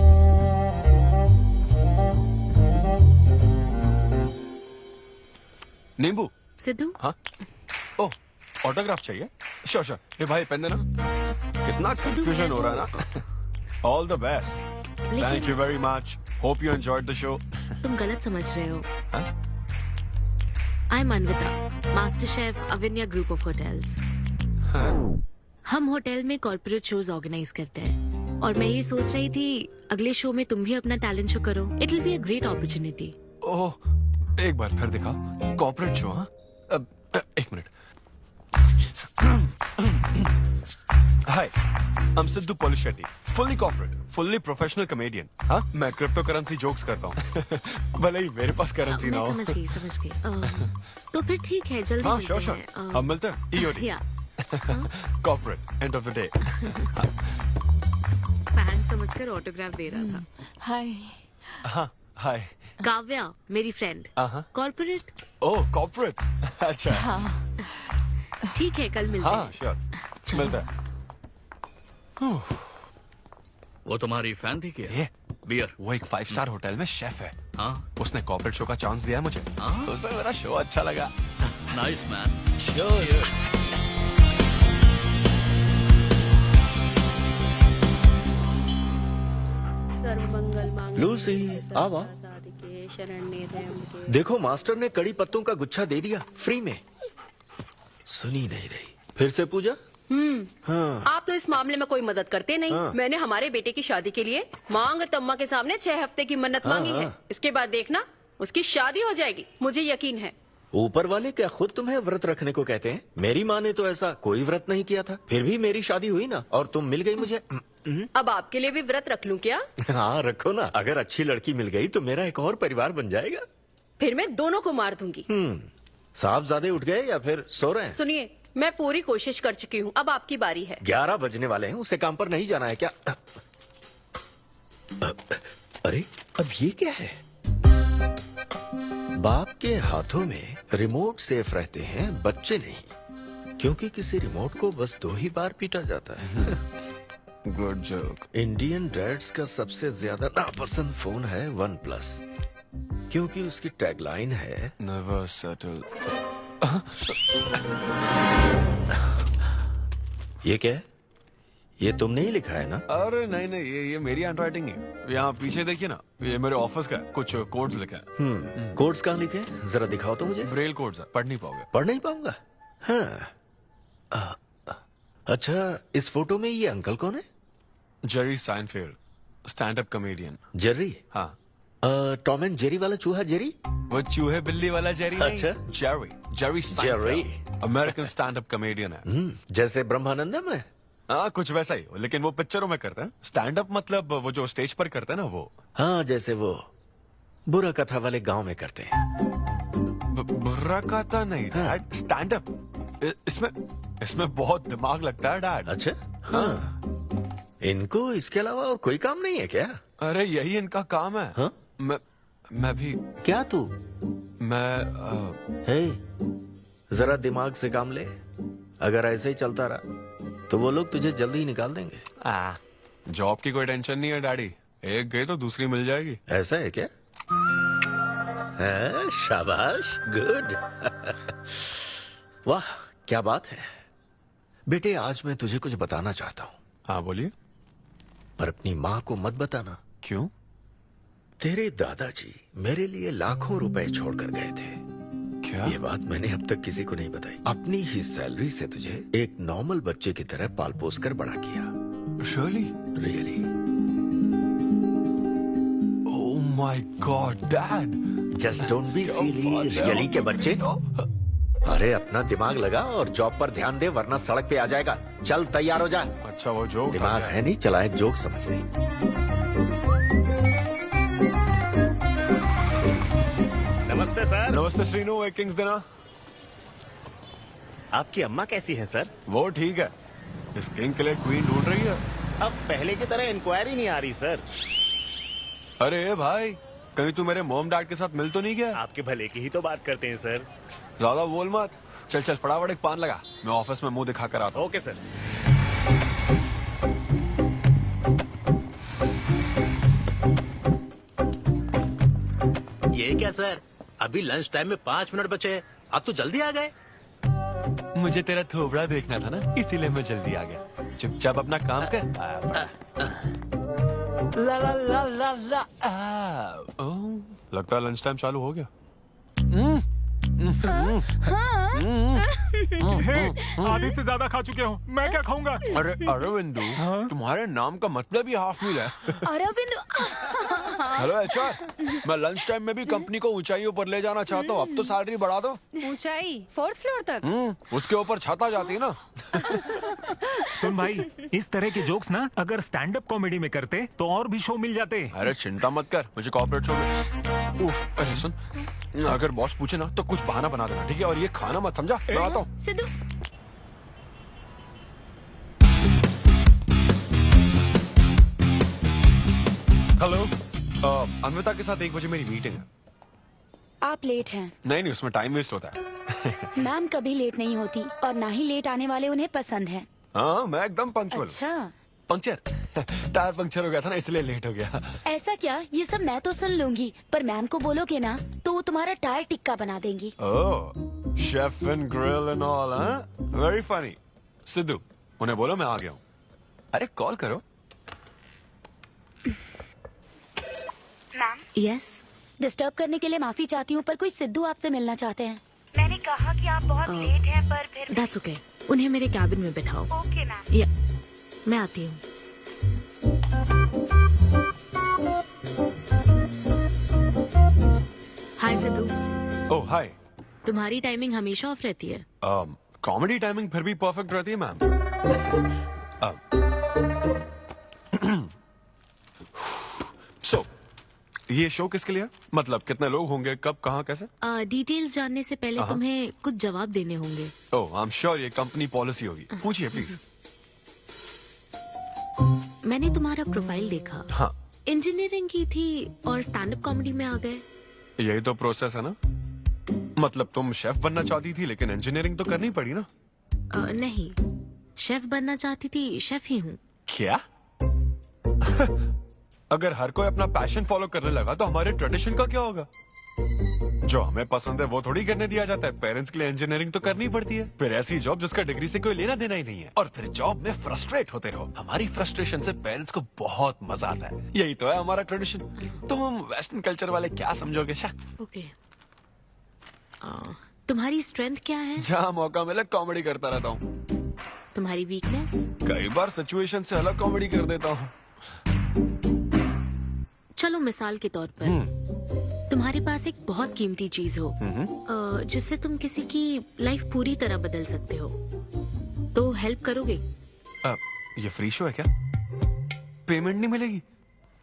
Speaker 11: नींबू।
Speaker 1: सिद्धू।
Speaker 11: हाँ। ओह ऑटोग्राफ चाहिए? Sure sure. ए भाई पेन देना। कितना कंफ्यूजन हो रहा है ना। All the best. Thank you very much. Hope you enjoyed the show.
Speaker 1: तुम गलत समझ रहे हो। I am Anvita, master chef Avinya group of hotels. हम होटल में कॉर्पोरेट शोज ऑर्गेनाइज करते हैं और मैं ये सोच रही थी अगले शो में तुम भी अपना टैलेंट शो करो। It will be a great opportunity.
Speaker 11: Oh एक बार फिर दिखा। Corporate show? हाँ एक minute. Hi I am Siddhu Polishetty, fully corporate, fully professional comedian. हाँ मैं क्रिप्टो करेंसी जोक्स करता हूँ। भले ही मेरे पास करेंसी ना हो।
Speaker 1: समझ गई समझ गई। तो फिर ठीक है, जल्दी
Speaker 11: हाँ
Speaker 1: मिलते
Speaker 11: श्योर श्योर।
Speaker 1: हैं।
Speaker 11: हम मिलते हैं EOD।
Speaker 1: या
Speaker 11: corporate end of the day.
Speaker 1: Fan समझकर ऑटोग्राफ दे रहा था।
Speaker 8: हाय।
Speaker 11: हाँ हाय।
Speaker 1: काव्या मेरी फ्रेंड। कॉर्पोरेट।
Speaker 11: ओह कॉर्पोरेट। अच्छा
Speaker 8: हाँ।
Speaker 1: ठीक है, कल मिलते
Speaker 11: हाँ
Speaker 1: हैं।
Speaker 11: श्योर मिलते हैं।
Speaker 5: वो तुम्हारी फैन थी क्या?
Speaker 11: ये बियर, वो एक 5 स्टार होटल में शेफ है।
Speaker 5: हाँ
Speaker 11: उसने कॉर्पोरेट शो का चांस दिया है मुझे। उसे मेरा शो अच्छा लगा।
Speaker 5: Nice man.
Speaker 13: लूसी आवा। देखो मास्टर ने कड़ी पत्तों का गुच्छा दे दिया फ्री में। सुनी नहीं रही। फिर से पूजा।
Speaker 7: हाँ। आप तो इस मामले में कोई मदद करते नहीं।
Speaker 13: हाँ।
Speaker 7: मैंने हमारे बेटे की शादी के लिए मांग तम्मा के सामने 6 हफ्ते की मन्नत मांगी है। इसके बाद देखना उसकी शादी हो जाएगी, मुझे यकीन है।
Speaker 13: ऊपर वाले क्या खुद तुम्हें व्रत रखने को कहते हैं? मेरी माँ ने तो ऐसा कोई व्रत नहीं किया था, फिर भी मेरी शादी हुई ना, और तुम मिल गई मुझे।
Speaker 7: अब आपके लिए भी व्रत रख लूं क्या?
Speaker 13: हाँ रखो ना, अगर अच्छी लड़की मिल गई तो मेरा एक और परिवार बन जाएगा।
Speaker 7: फिर मैं दोनों को मार दूंगी।
Speaker 13: साहबजादे उठ गए या फिर सो रहे हैं?
Speaker 7: सुनिए,
Speaker 6: मैं पूरी कोशिश कर चुकी हूँ, अब आपकी बारी है।
Speaker 13: 11 बजने वाले हैं, उसे काम पर नहीं जाना है क्या? अरे अब ये क्या है? बाप के हाथों में रिमोट सेफ रहते हैं, बच्चे नहीं, क्योंकि किसी रिमोट को बस 2 ही बार पीटा जाता है।
Speaker 11: Good joke.
Speaker 13: इंडियन डैड्स का सबसे ज्यादा नापसंद फोन है OnePlus, क्योंकि उसकी टैगलाइन है
Speaker 11: नेवर सेटल।
Speaker 13: ये क्या है? ये तुमने ही लिखा है ना?
Speaker 11: अरे नहीं नहीं, ये मेरी हैंडराइटिंग है। यहाँ पीछे देखिए ना, ये मेरे ऑफिस का है। कुछ कोड्स लिखा है।
Speaker 13: कोड्स कहाँ लिखे हैं? जरा दिखाओ तो मुझे।
Speaker 11: ब्रेल कोड्स है, पढ़ नहीं पाओगे।
Speaker 13: पढ़ नहीं पाऊंगा? हाँ। अच्छा, इस फोटो में ये अंकल कौन है?
Speaker 11: Jerry Seinfeld, stand up comedian.
Speaker 13: Jerry?
Speaker 11: हाँ।
Speaker 13: टॉम एंड जेरी वाला चूहा जेरी?
Speaker 11: वो चूहे बिल्ली वाला जेरी नहीं।
Speaker 13: अच्छा।
Speaker 11: Jerry
Speaker 13: Jerry
Speaker 11: American stand up comedian है।
Speaker 13: जैसे ब्रह्मानंदम है?
Speaker 11: हाँ, कुछ वैसा ही, लेकिन वो पिक्चरों में करते हैं। स्टैंड अप मतलब वो जो स्टेज पर करते हैं ना, वो।
Speaker 13: हाँ, जैसे वो बुरा कथा वाले गांव में करते हैं।
Speaker 11: बुरा कथा नहीं डैड, स्टैंड अप। इसमें बहुत दिमाग लगता है डैड।
Speaker 13: अच्छा। हाँ। इनको इसके अलावा और कोई काम नहीं है क्या?
Speaker 11: अरे यही इनका काम है।
Speaker 13: हाँ?
Speaker 11: मैं भी।
Speaker 13: क्या तू?
Speaker 11: मैं
Speaker 13: हे, जरा दिमाग से काम ले। अगर ऐसे ही चलता रहा तो वो लोग तुझे जल्दी ही निकाल देंगे।
Speaker 11: जॉब की कोई टेंशन नहीं है डैडी, एक गई तो दूसरी मिल जाएगी।
Speaker 13: ऐसा है क्या? शाबाश, गुड। वाह, क्या बात है बेटे। आज मैं तुझे कुछ बताना चाहता हूँ।
Speaker 11: हाँ बोलिए।
Speaker 13: पर अपनी माँ को मत बताना।
Speaker 11: क्यों?
Speaker 13: तेरे दादाजी मेरे लिए लाखों रुपए छोड़कर गए थे।
Speaker 11: क्या?
Speaker 13: ये बात मैंने अब तक किसी को नहीं बताई। अपनी ही सैलरी से तुझे एक नॉर्मल बच्चे की तरह पाल पोस कर बड़ा किया। Really?
Speaker 11: Oh my God dad,
Speaker 13: just don't be silly. Really के बच्चे? अरे अपना दिमाग लगा और जॉब पर ध्यान दे, वरना सड़क पे आ जाएगा। चल तैयार हो जा।
Speaker 11: अच्छा, वो जोक
Speaker 13: दिमाग है नहीं, चला है जोक समझ नहीं।
Speaker 14: नमस्ते सर।
Speaker 11: नमस्ते श्रीनु, एक किंग्स देना।
Speaker 14: आपकी अम्मा कैसी है सर?
Speaker 11: वो ठीक है। इस किंग के लिए क्वीन ढूंढ रही है।
Speaker 14: अब पहले की तरह इंक्वायरी नहीं आ रही सर।
Speaker 11: अरे भाई, कहीं तू मेरे मॉम डैड के साथ मिल तो नहीं गया?
Speaker 14: आपके भले की ही तो बात करते हैं सर।
Speaker 11: ज्यादा बोल मत। चल चल फटाफट एक पान लगा, मैं ऑफिस में मुंह दिखा कर आता हूँ।
Speaker 14: Okay sir.
Speaker 5: ये क्या सर, अभी लंच टाइम में 5 मिनट बचे हैं, आप तो जल्दी आ गए।
Speaker 11: मुझे तेरा थोबड़ा देखना था ना, इसीलिए मैं जल्दी आ गया। चुपचाप अपना काम कर। ला ला ला ला ला। लगता है लंच टाइम चालू हो गया।
Speaker 9: आधे से ज्यादा खा चुके हो, मैं क्या खाऊंगा?
Speaker 11: अरे अरविंदु, तुम्हारे नाम का मतलब ही हाफ मील है।
Speaker 3: अरविंद।
Speaker 11: हेलो एचआर, मैं लंच टाइम में भी कंपनी को ऊंचाइयों पर ले जाना चाहता हूँ। अब तो सैलरी बढ़ा दो।
Speaker 8: ऊंचाई 4th फ्लोर तक?
Speaker 11: उसके ऊपर छत आ जाती है ना।
Speaker 9: सुन भाई, इस तरह के जोक्स ना अगर स्टैंड अप कॉमेडी में करते तो और भी शो मिल जाते।
Speaker 11: अरे चिंता मत कर, मुझे कॉर्पोरेट शो में। अरे सुन, अगर बॉस पूछे ना तो कुछ बहाना बना देना, ठीक है? और ये खाना मत, समझा? मैं आता हूँ।
Speaker 3: सिद्धू।
Speaker 11: हेलो, अन्विता के साथ 1 बजे मेरी मीटिंग है।
Speaker 3: आप लेट हैं।
Speaker 11: नहीं नहीं, उसमें टाइम वेस्ट होता है।
Speaker 3: मैम कभी लेट नहीं होती और ना ही लेट आने वाले उन्हें पसंद है।
Speaker 11: हाँ, मैं एकदम पंक्चुअल।
Speaker 3: अच्छा।
Speaker 11: पंक्चर टायर पंक्चर हो गया था ना, इसलिए लेट हो गया।
Speaker 3: ऐसा क्या? ये सब मैं तो सुन लूंगी, पर मैम को बोलोगे ना तो वो तुम्हारा टायर टिक्का बना देंगी।
Speaker 11: Oh, chef and grill and all, हाँ? Very funny. सिद्धू, उन्हें बोलो मैं आ गया हूँ। अरे कॉल करो।
Speaker 3: मैम।
Speaker 1: यस।
Speaker 3: डिस्टर्ब करने के लिए माफी चाहती हूँ, पर कोई सिद्धू आपसे मिलना चाहते हैं।
Speaker 15: मैंने कहा कि आप बहुत लेट हैं, पर फिर
Speaker 1: दैट्स ओके। उन्हें मेरे कैबिन में बिठाओ।
Speaker 15: Okay ma'am.
Speaker 1: या, मैं आती हूँ। हाय सिद्धू।
Speaker 11: ओह हाय।
Speaker 1: तुम्हारी टाइमिंग हमेशा ऑफ रहती है?
Speaker 11: कॉमेडी टाइमिंग फिर भी परफेक्ट रहती है मैम। सो ये शो किसके लिए है? मतलब कितने लोग होंगे, कब, कहाँ, कैसे?
Speaker 1: डिटेल्स जानने से पहले तुम्हें कुछ जवाब देने होंगे।
Speaker 11: ओह आई एम श्योर ये कंपनी पॉलिसी होगी। पूछिए प्लीज।
Speaker 1: मैंने तुम्हारा प्रोफाइल देखा।
Speaker 11: हाँ,
Speaker 1: इंजीनियरिंग की थी और स्टैंड अप कॉमेडी में आ गए।
Speaker 11: यही तो प्रोसेस है ना। मतलब तुम शेफ बनना चाहती थी लेकिन इंजीनियरिंग तो करनी पड़ी ना।
Speaker 1: नहीं, शेफ बनना चाहती थी, शेफ ही हूँ।
Speaker 11: क्या? अगर हर कोई अपना पैशन फॉलो करने लगा तो हमारे ट्रेडिशन का क्या होगा? जो हमें पसंद है वो थोड़ी करने दिया जाता है। पेरेंट्स के लिए इंजीनियरिंग तो करनी पड़ती है, फिर ऐसी जॉब जिसका डिग्री से कोई लेना देना ही नहीं है, और फिर जॉब में फ्रस्ट्रेट होते रहो। हमारी फ्रस्ट्रेशन से पेरेंट्स को बहुत मजा आता है। यही तो है हमारा ट्रेडिशन। तुम वेस्टर्न कल्चर वाले क्या समझोगे?
Speaker 1: ओके, तुम्हारी स्ट्रेंथ क्या है?
Speaker 11: जहाँ मौका मिले कॉमेडी करता रहता हूँ।
Speaker 1: तुम्हारी वीकनेस?
Speaker 11: कई बार सिचुएशन से अलग कॉमेडी कर देता हूँ।
Speaker 1: चलो मिसाल के तौर पर तुम्हारे पास एक बहुत कीमती चीज हो जिससे तुम किसी की लाइफ पूरी तरह बदल सकते हो, तो हेल्प करोगे?
Speaker 11: ये फ्री शो है क्या? पेमेंट नहीं मिलेगी?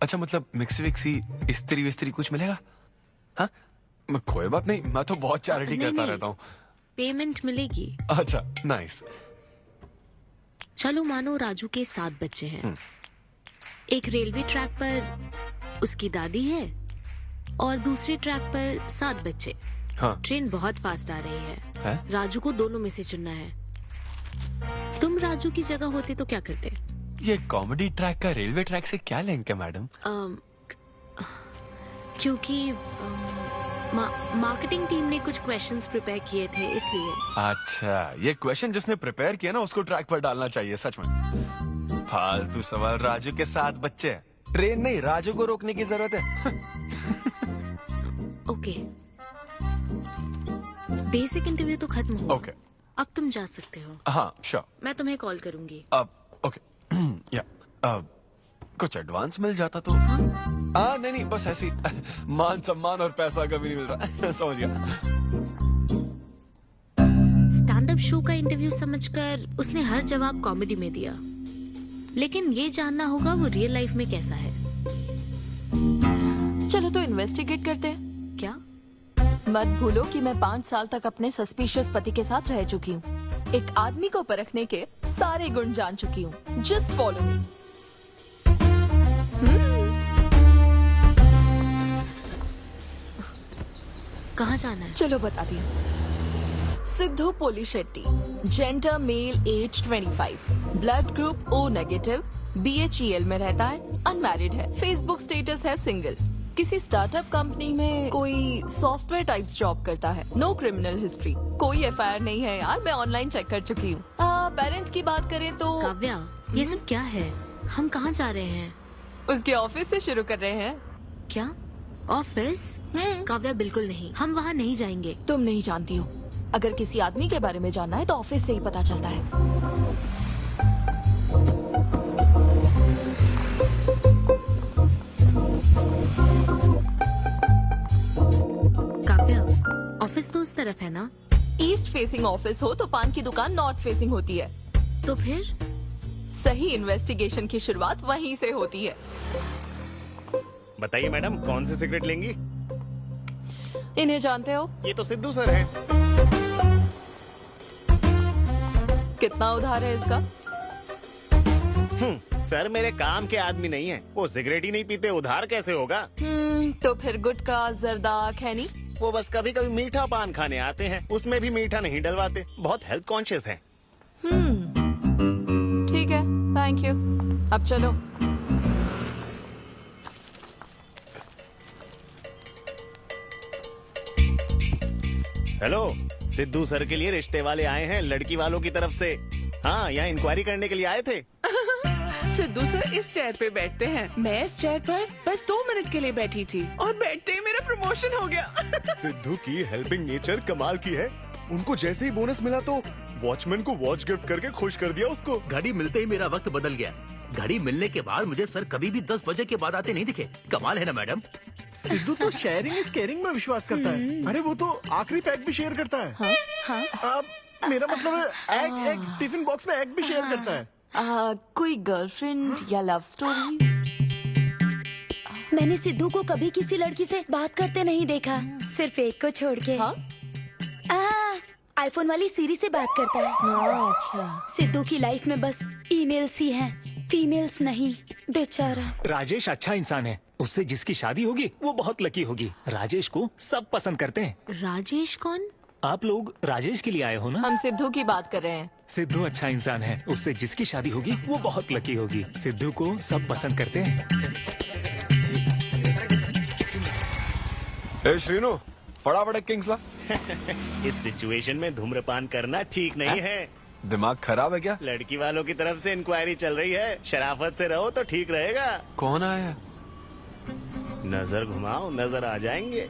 Speaker 11: अच्छा, मतलब मिक्सी विक्सी इस्त्री विस्त्री कुछ मिलेगा? हाँ, कोई बात नहीं, मैं तो बहुत चैरिटी करता रहता हूँ।
Speaker 1: पेमेंट मिलेगी।
Speaker 11: अच्छा, नाइस।
Speaker 1: चलो मानो राजू के 7 बच्चे हैं। एक रेलवे ट्रैक पर उसकी दादी है और दूसरे ट्रैक पर 7 बच्चे।
Speaker 11: हाँ।
Speaker 1: ट्रेन बहुत फास्ट आ रही है। राजू को दोनों में से चुनना है। तुम राजू की जगह होते तो क्या करते?
Speaker 11: ये कॉमेडी ट्रैक का रेलवे ट्रैक से क्या लिंक है मैडम?
Speaker 1: क्योंकि मार्केटिंग टीम ने कुछ क्वेश्चंस प्रिपेयर किए थे, इसलिए।
Speaker 11: अच्छा, ये क्वेश्चन जिसने प्रिपेयर किया ना उसको ट्रैक पर डालना चाहिए। सच में फालतू सवाल। राजू के 7 बच्चे, ट्रेन नहीं, राजू को रोकने की जरूरत है।
Speaker 1: ओके, बेसिक इंटरव्यू तो खत्म हो।
Speaker 11: ओके,
Speaker 1: अब तुम जा सकते हो।
Speaker 11: हाँ श्योर।
Speaker 1: मैं तुम्हें कॉल करूंगी।
Speaker 11: अब ओके या कुछ एडवांस मिल जाता तो। हाँ नहीं, बस ऐसी मान सम्मान और पैसा कभी नहीं मिलता। समझ गया।
Speaker 1: स्टैंड अप शो का इंटरव्यू समझकर उसने हर जवाब कॉमेडी में दिया, लेकिन ये जानना होगा वो रियल लाइफ में कैसा है।
Speaker 8: चलो तो इन्वेस्टिगेट करते हैं।
Speaker 1: क्या?
Speaker 8: मत भूलो कि मैं 5 साल तक अपने सस्पिशियस पति के साथ रह चुकी हूँ। एक आदमी को परखने के सारे गुण जान चुकी हूँ। Just follow me.
Speaker 1: कहाँ जाना है?
Speaker 8: चलो बताती हूँ। Siddhu Polishetty, gender male, age 25, blood group O negative, BHEL में रहता है, अनमैरिड है, फेसबुक स्टेटस है सिंगल, किसी स्टार्टअप कंपनी में कोई सॉफ्टवेयर टाइप्स जॉब करता है, नो क्रिमिनल हिस्ट्री, कोई FIR नहीं है यार, मैं ऑनलाइन चेक कर चुकी हूँ। पेरेंट्स की बात करें तो
Speaker 1: काव्या, ये सब क्या है? हम कहाँ जा रहे हैं?
Speaker 8: उसके ऑफिस से शुरू कर रहे हैं।
Speaker 1: क्या ऑफिस? काव्या बिल्कुल नहीं, हम वहाँ नहीं जाएंगे।
Speaker 8: तुम नहीं जानती हो, अगर किसी आदमी के बारे में जानना है तो ऑफिस से ही पता चलता है।
Speaker 1: काव्या, ऑफिस तो उस तरफ है ना?
Speaker 8: ईस्ट फेसिंग ऑफिस हो तो पान की दुकान नॉर्थ फेसिंग होती है।
Speaker 1: तो फिर
Speaker 8: सही इन्वेस्टिगेशन की शुरुआत वहीं से होती है।
Speaker 14: बताइए मैडम, कौन सी सिगरेट लेंगी?
Speaker 8: इन्हें जानते हो?
Speaker 14: ये तो सिद्धू सर हैं।
Speaker 8: कितना उधार है इसका?
Speaker 14: सर मेरे काम के आदमी नहीं है, वो सिगरेट ही नहीं पीते, उधार कैसे होगा?
Speaker 8: तो फिर गुटखा, जर्दा, खैनी?
Speaker 14: वो बस कभी कभी मीठा पान खाने आते हैं, उसमें भी मीठा नहीं डलवाते, बहुत हेल्थ कॉन्शियस हैं।
Speaker 8: ठीक है, थैंक यू। अब चलो।
Speaker 14: हेलो, सिद्धू सर के लिए रिश्ते वाले आए हैं लड़की वालों की तरफ से। हाँ, यहाँ इंक्वायरी करने के लिए आए थे।
Speaker 16: सिद्धू सर इस चेयर पे बैठते हैं, मैं इस चेयर पर बस 2 मिनट के लिए बैठी थी और बैठते ही मेरा प्रमोशन हो गया।
Speaker 9: सिद्धू की हेल्पिंग नेचर कमाल की है। उनको जैसे ही बोनस मिला तो वॉचमैन को वॉच गिफ्ट करके खुश कर दिया उसको।
Speaker 5: घड़ी मिलते ही मेरा वक्त बदल गया। घड़ी मिलने के बाद मुझे सर कभी भी 10 बजे के बाद आते नहीं दिखे। कमाल है ना मैडम?
Speaker 10: सिद्धू तो शेयरिंग इज केयरिंग में विश्वास करता है। अरे वो तो आखिरी पैक भी शेयर करता है। हाँ? मेरा मतलब है एग टिफिन बॉक्स में एग भी शेयर करता है।
Speaker 8: कोई गर्लफ्रेंड या लव स्टोरी?
Speaker 3: मैंने सिद्धू को कभी किसी लड़की से बात करते नहीं देखा, सिर्फ एक को छोड़ के।
Speaker 8: हाँ?
Speaker 3: आईफोन वाली सीरी से बात करता है।
Speaker 8: अच्छा।
Speaker 3: सिद्धू की लाइफ में बस ईमेल्स ही हैं, फीमेल्स नहीं, बेचारा।
Speaker 9: राजेश अच्छा इंसान है, उससे जिसकी शादी होगी वो बहुत लकी होगी। राजेश को सब पसंद करते हैं।
Speaker 1: राजेश कौन?
Speaker 9: आप लोग राजेश के लिए आए हो ना?
Speaker 8: हम सिद्धू की बात कर रहे हैं।
Speaker 9: सिद्धू अच्छा इंसान है, उससे जिसकी शादी होगी वो बहुत लकी होगी। सिद्धू को सब पसंद करते हैं।
Speaker 11: ए श्रीनु, फटाफट एक किंग्स ला।
Speaker 14: इस सिचुएशन में धूम्रपान करना ठीक नहीं है।
Speaker 11: दिमाग खराब है क्या?
Speaker 14: लड़की वालों की तरफ से इंक्वायरी चल रही है, शराफत से रहो तो ठीक रहेगा।
Speaker 11: कौन आया?
Speaker 14: नजर घुमाओ, नजर आ जाएंगे।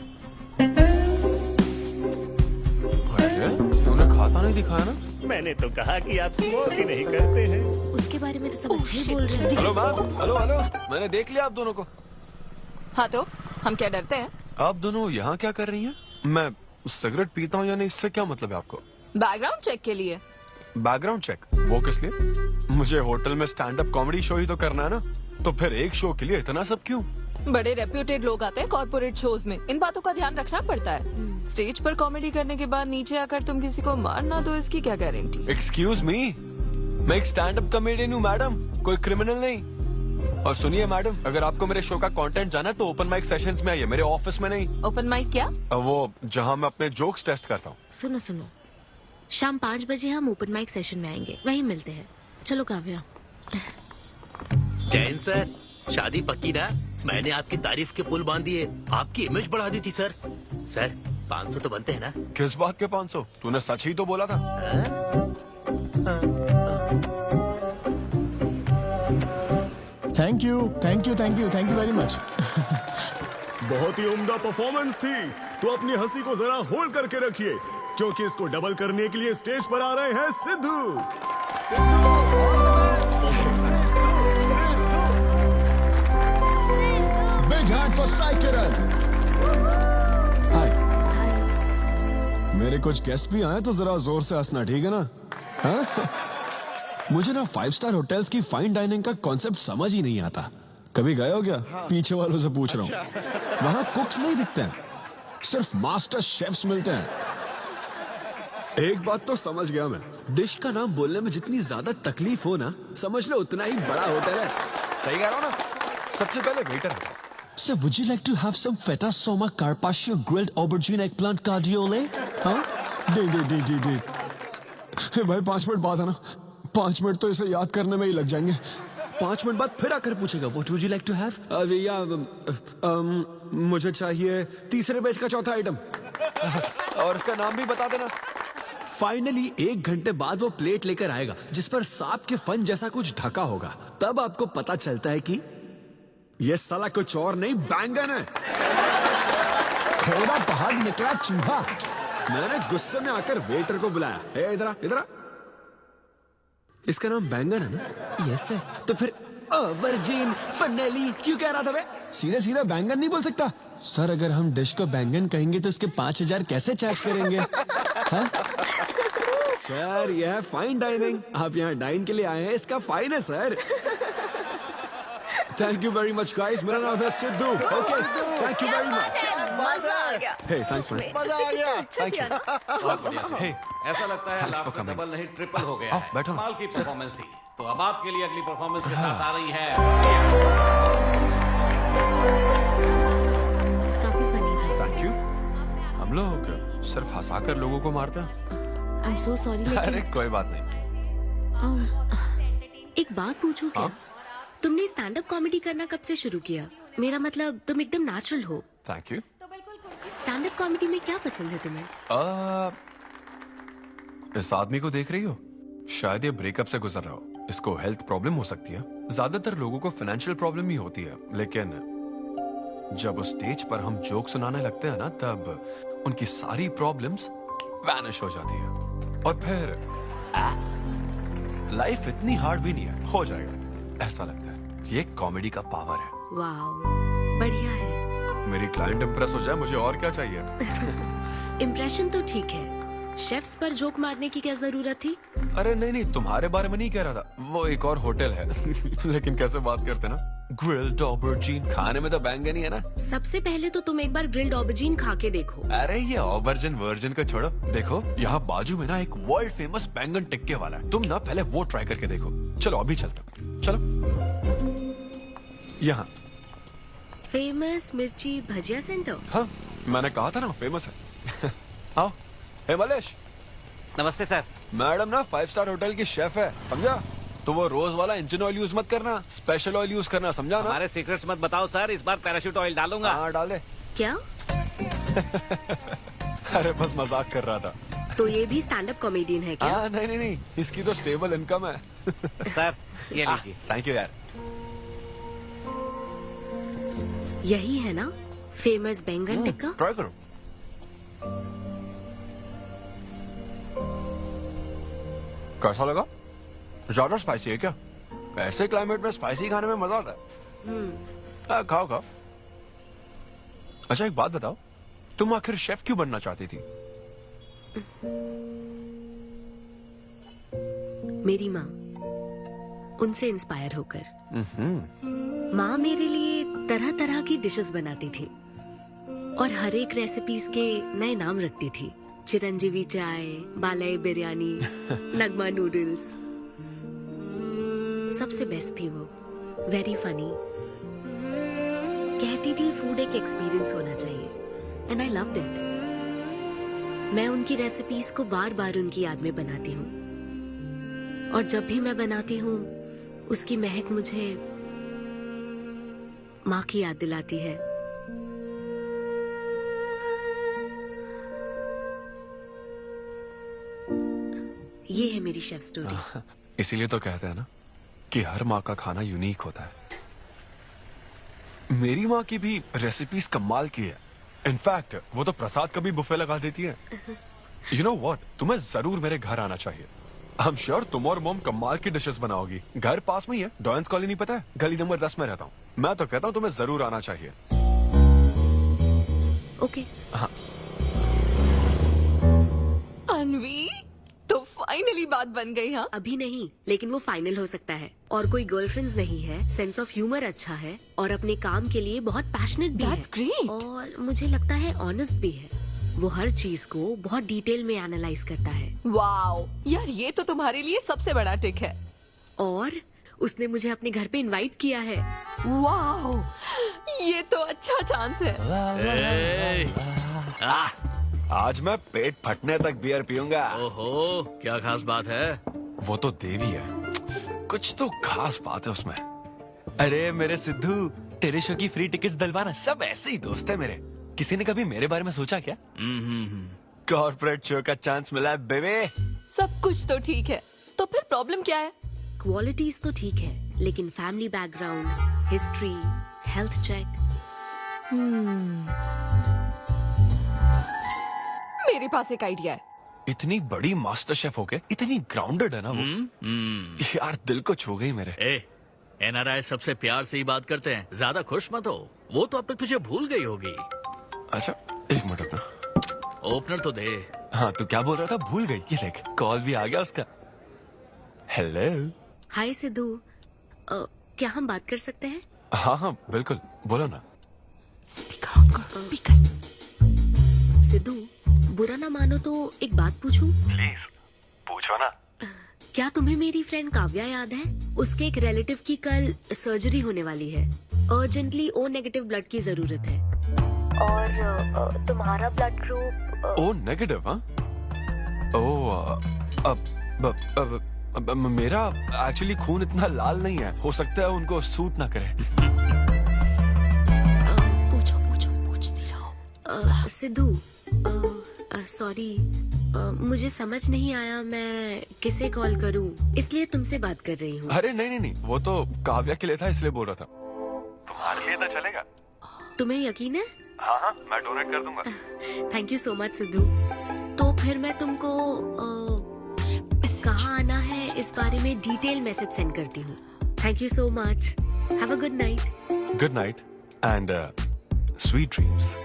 Speaker 11: अरे तूने खाता नहीं दिखाया ना?
Speaker 14: मैंने तो कहा कि आप स्मोक ही नहीं करते हैं।
Speaker 1: उसके बारे में तो सब अच्छे ही बोल रहे हैं।
Speaker 11: हेलो मैम, हेलो हेलो, मैंने देख लिया आप दोनों को।
Speaker 8: हाँ तो हम क्या डरते हैं?
Speaker 11: आप दोनों यहाँ क्या कर रही हैं? मैं सिगरेट पीता हूँ या नहीं, इससे क्या मतलब है आपको?
Speaker 8: बैकग्राउंड चेक के लिए।
Speaker 11: Background check? वो किस लिए? मुझे होटल में स्टैंड अप कॉमेडी शो ही तो करना है ना, तो फिर एक शो के लिए इतना सब क्यों?
Speaker 8: बड़े रेप्यूटेड लोग आते हैं कॉर्पोरेट शोज में, इन बातों का ध्यान रखना पड़ता है। स्टेज पर कॉमेडी करने के बाद नीचे आकर तुम किसी को मार ना दो, इसकी क्या गारंटी?
Speaker 11: एक्सक्यूज मी, मैं एक स्टैंड अप कॉमेडियन हूँ मैडम, कोई क्रिमिनल नहीं। और सुनिए मैडम, अगर आपको मेरे शो का कंटेंट जाना है तो ओपन माइक सेशंस में आइए, मेरे ऑफिस में नहीं।
Speaker 8: ओपन माइक क्या?
Speaker 11: वो जहाँ मैं अपने जोक्स टेस्ट करता हूँ।
Speaker 1: सुनो सुनो, शाम 5 बजे हम ओपन माइक सेशन में आएंगे, वहीं मिलते हैं। चलो काव्या।
Speaker 5: जैन सर, शादी पक्की ना? मैंने आपकी तारीफ के पुल बांध दिए, आपकी इमेज बढ़ा दी थी सर। सर 500 तो बनते हैं ना?
Speaker 11: किस बात के 500? तूने सच ही तो बोला था।
Speaker 10: Thank you thank you thank you thank you very much.
Speaker 12: बहुत ही उम्दा परफॉर्मेंस थी, तो अपनी हंसी को जरा होल्ड करके रखिए, क्योंकि इसको डबल करने के लिए स्टेज पर आ रहे हैं Siddhu. Big hand for Sai Kiran. Hi. मेरे कुछ गेस्ट भी आए तो जरा जोर से हंसना, ठीक है ना? हाँ? मुझे ना 5 स्टार होटल्स की फाइन डाइनिंग का कॉन्सेप्ट समझ ही नहीं आता। कभी गए हो क्या? पीछे वालों से पूछ रहा हूँ। वहाँ कुक्स नहीं दिखते हैं, सिर्फ मास्टर शेफ्स मिलते हैं। एक बात तो समझ गया मैं, डिश का नाम बोलने में जितनी ज्यादा तकलीफ हो ना, समझ लो उतना ही बड़ा होटल है।
Speaker 11: सही कह रहा हूँ ना? सबसे पहले वेटर है।
Speaker 12: So would you like to have some feta soma carpaccio grilled aubergine eggplant cardiole? हाँ? दे। भाई 5 मिनट बाद है ना, 5 मिनट तो इसे याद करने में ही लग जाएंगे। 5 मिनट बाद फिर आकर पूछेगा What would you like to have? मुझे चाहिए तीसरे पेज का चौथा आइटम।
Speaker 11: और इसका नाम भी बता देना।
Speaker 12: फाइनली 1 घंटे बाद वो प्लेट लेकर आएगा जिस पर सांप के फन जैसा कुछ ढका होगा। तब आपको पता चलता है कि ये साला कुछ और नहीं, बैंगन है। थोड़ा बाहर निकला चूहा। मैंने गुस्से में आकर वेटर को बुलाया, ए इधर आ, इधर आ। इसका नाम बैंगन है ना? Yes sir. तो फिर ऑबरजीन फनेली क्यों कह रहा था बे? सीधे सीधे बैंगन नहीं बोल सकता? सर अगर हम डिश को बैंगन कहेंगे तो इसके 5000 कैसे चार्ज करेंगे? हाँ? सर यह है फाइन डाइनिंग, आप यहाँ डाइन के लिए आए हैं, इसका फाइन है sir. Thank you very much guys, मेरा नाम है Sidhu. Okay, thank you very much.
Speaker 7: मजा आ गया।
Speaker 12: हे थैंक्स मैन।
Speaker 14: मजा आ गया।
Speaker 11: Thank you.
Speaker 4: बहुत बढ़िया।
Speaker 11: हे,
Speaker 4: ऐसा लगता है
Speaker 11: Thanks for
Speaker 4: लाभ
Speaker 11: coming.
Speaker 4: डबल नहीं ट्रिपल हो गया है।
Speaker 11: बैठो ना।
Speaker 4: कमाल की परफॉर्मेंस थी। तो अब आपके लिए अगली परफॉर्मेंस के साथ आ रही है।
Speaker 1: काफी फनी था।
Speaker 11: Thank you. हम लोग सिर्फ हंसाकर लोगों को मारते हैं।
Speaker 1: आई एम सो सॉरी
Speaker 11: अरे
Speaker 1: लेकिन
Speaker 11: कोई बात नहीं।
Speaker 1: एक बात पूछूं क्या? तुमने स्टैंड अप कॉमेडी करना कब से शुरू किया? मेरा मतलब तुम एकदम नेचुरल हो।
Speaker 11: Thank you.
Speaker 1: Stand up comedy में क्या पसंद है तुम्हें?
Speaker 11: इस आदमी को देख रही हो? शायद ये ब्रेकअप से गुजर रहा हो। इसको हेल्थ प्रॉब्लम हो सकती है। ज्यादातर लोगों को फाइनेंशियल प्रॉब्लम ही होती है, लेकिन जब उस स्टेज पर हम जोक सुनाने लगते हैं ना, तब उनकी सारी प्रॉब्लम्स वैनिश हो जाती है। और फिर लाइफ इतनी हार्ड भी नहीं है, हो जाएगा ऐसा लगता है। ये कॉमेडी का पावर है।
Speaker 1: वाओ, बढ़िया है।
Speaker 11: मेरी क्लाइंट इंप्रेस हो जाए, मुझे और क्या चाहिए?
Speaker 1: इम्प्रेशन तो ठीक है, शेफ्स पर जोक मारने की क्या जरूरत थी?
Speaker 11: अरे नहीं नहीं, तुम्हारे बारे में नहीं कह रहा था, वो एक और होटल है। लेकिन कैसे बात करते ना, ग्रिल्ड ऑबरजीन खाने में तो बैंगन ही है ना।
Speaker 1: सबसे पहले तो तुम एक बार ग्रिल्ड ऑबरजीन खा के देखो।
Speaker 11: अरे ये ऑबरजन वर्जन को छोड़ो, देखो यहाँ बाजू में ना एक वर्ल्ड फेमस बैंगन टिक्के वाला है, तुम ना पहले वो ट्राई करके देखो। चलो अभी चलते हैं, चलो। यहाँ
Speaker 1: फेमस मिर्ची भजिया सेंटर।
Speaker 11: हाँ मैंने कहा था ना फेमस है। आओ। हे मलेश।
Speaker 4: नमस्ते सर।
Speaker 11: मैडम ना 5 स्टार होटल की शेफ है, समझा? तो वो रोज वाला इंजन ऑयल यूज मत करना, स्पेशल ऑयल यूज करना, समझा ना?
Speaker 4: हमारे सीक्रेट्स मत बताओ सर, इस बार पैराशूट ऑयल डालूंगा।
Speaker 11: हाँ डाल दे।
Speaker 1: क्या?
Speaker 11: अरे बस मजाक कर रहा था।
Speaker 1: तो ये भी स्टैंड अप कॉमेडियन है क्या?
Speaker 11: हाँ नहीं नहीं नहीं, इसकी तो स्टेबल इनकम है।
Speaker 4: सर ये लीजिए।
Speaker 11: थैंक यू यार।
Speaker 1: यही है ना फेमस बैंगन टिक्का?
Speaker 11: ट्राई करो। कैसा लगा? ज्यादा स्पाइसी है क्या? ऐसे क्लाइमेट में स्पाइसी खाने में मजा आता है। खाओ खाओ। अच्छा एक बात बताओ, तुम आखिर शेफ क्यों बनना चाहती थी?
Speaker 1: मेरी माँ, उनसे इंस्पायर होकर। माँ मेरे लिए तरह तरह की डिशेस बनाती थी और हर एक रेसिपीज के नए नाम रखती थी। चिरंजीवी चाय, बालाई बिरयानी, नगमा नूडल्स। सबसे बेस्ट थी वो, वेरी फनी। कहती थी फूड एक एक्सपीरियंस होना चाहिए, एंड आई लव्ड इट। मैं उनकी रेसिपीज को बार बार उनकी याद में बनाती हूँ, और जब भी मैं बनाती हूँ उसकी महक मुझे माँ की याद दिलाती है। ये है मेरी शेफ स्टोरी।
Speaker 11: इसीलिए तो कहते हैं ना कि हर माँ का खाना यूनिक होता है। मेरी माँ की भी रेसिपीज कमाल की है। इनफैक्ट वो तो प्रसाद का भी बुफे लगा देती है। यू नो व्हाट, तुम्हें जरूर मेरे घर आना चाहिए। आई एम श्योर तुम और मॉम कमाल की डिशेस बनाओगी। घर पास में ही है, डॉयंस कॉलोनी पता है, गली नंबर 10 में रहता हूँ। मैं तो कहता हूँ तुम्हें जरूर आना चाहिए।
Speaker 1: ओके।
Speaker 11: हाँ।
Speaker 8: अनवी, तो फाइनली बात बन गई। हाँ
Speaker 1: अभी नहीं, लेकिन वो फाइनल हो सकता है। और कोई गर्लफ्रेंड्स नहीं है, सेंस ऑफ ह्यूमर अच्छा है, और अपने काम के लिए बहुत पैशनेट भी है।
Speaker 8: ग्रेट।
Speaker 1: और मुझे लगता है ऑनेस्ट भी है। वो हर चीज को बहुत डिटेल में एनालाइज करता है।
Speaker 8: वाओ यार, ये तो तुम्हारे लिए सबसे बड़ा टिक है।
Speaker 1: और उसने मुझे अपने घर पे इनवाइट किया है।
Speaker 8: वाओ, ये तो अच्छा चांस है।
Speaker 11: आज मैं पेट फटने तक बियर पीऊंगा।
Speaker 13: ओहो, क्या खास बात है?
Speaker 11: वो तो देवी है, कुछ तो खास बात है उसमें। अरे मेरे सिद्धू, तेरे शो की फ्री टिकट्स दिलवाना, सब ऐसे ही दोस्त है मेरे। किसी ने कभी मेरे बारे में सोचा क्या? कॉर्पोरेट शो का चांस मिला है बेबे।
Speaker 8: सब कुछ तो ठीक है, तो फिर प्रॉब्लम क्या है?
Speaker 1: क्वालिटीज तो ठीक है, लेकिन family background, history, health check.
Speaker 8: मेरे पास एक आइडिया है।
Speaker 11: इतनी बड़ी मास्टर शेफ होके इतनी ग्राउंडेड है ना वो। यार दिल को छू गई मेरे।
Speaker 13: एनआरआई सबसे प्यार से ही बात करते हैं, ज्यादा खुश मत हो। वो तो अब तक तुझे भूल गई होगी।
Speaker 11: अच्छा एक मिनट रुकना।
Speaker 13: ओपनर तो दे।
Speaker 11: हाँ तू क्या बोल रहा था? भूल गई? ये देख, कॉल भी आ गया उसका। हेलो।
Speaker 1: हाय सिद्धू, क्या हम बात कर सकते हैं?
Speaker 11: हाँ हाँ बिल्कुल, बोलो ना।
Speaker 8: स्पीकर ऑन करो, स्पीकर।
Speaker 1: सिद्धू, बुरा ना मानो तो एक बात पूछूं?
Speaker 11: प्लीज पूछो ना।
Speaker 1: क्या तुम्हें मेरी फ्रेंड काव्या याद है? उसके एक रिलेटिव की कल सर्जरी होने वाली है। अर्जेंटली O नेगेटिव ब्लड की जरूरत है।
Speaker 15: और तुम्हारा ब्लड ग्रुप?
Speaker 11: O negative? हाँ। ओ मेरा एक्चुअली खून इतना लाल नहीं है, हो सकता है उनको सूट ना करे।
Speaker 1: पूछती रहो। सिद्धू, सॉरी, मुझे समझ नहीं आया मैं किसे कॉल करूं, इसलिए तुमसे बात कर रही हूँ।
Speaker 11: अरे नहीं नहीं नहीं, वो तो काव्या के लिए था, इसलिए बोल रहा था। तुम्हारे लिए तो चलेगा?
Speaker 1: तुम्हें यकीन है?
Speaker 11: हाँ हाँ, मैं डोनेट कर दूंगा।
Speaker 1: Thank you so much Sidhu. तो फिर मैं तुमको कहाँ आना है इस बारे में डिटेल मैसेज सेंड करती हूँ। Thank you so much. Have a good night.
Speaker 11: Good night and sweet dreams.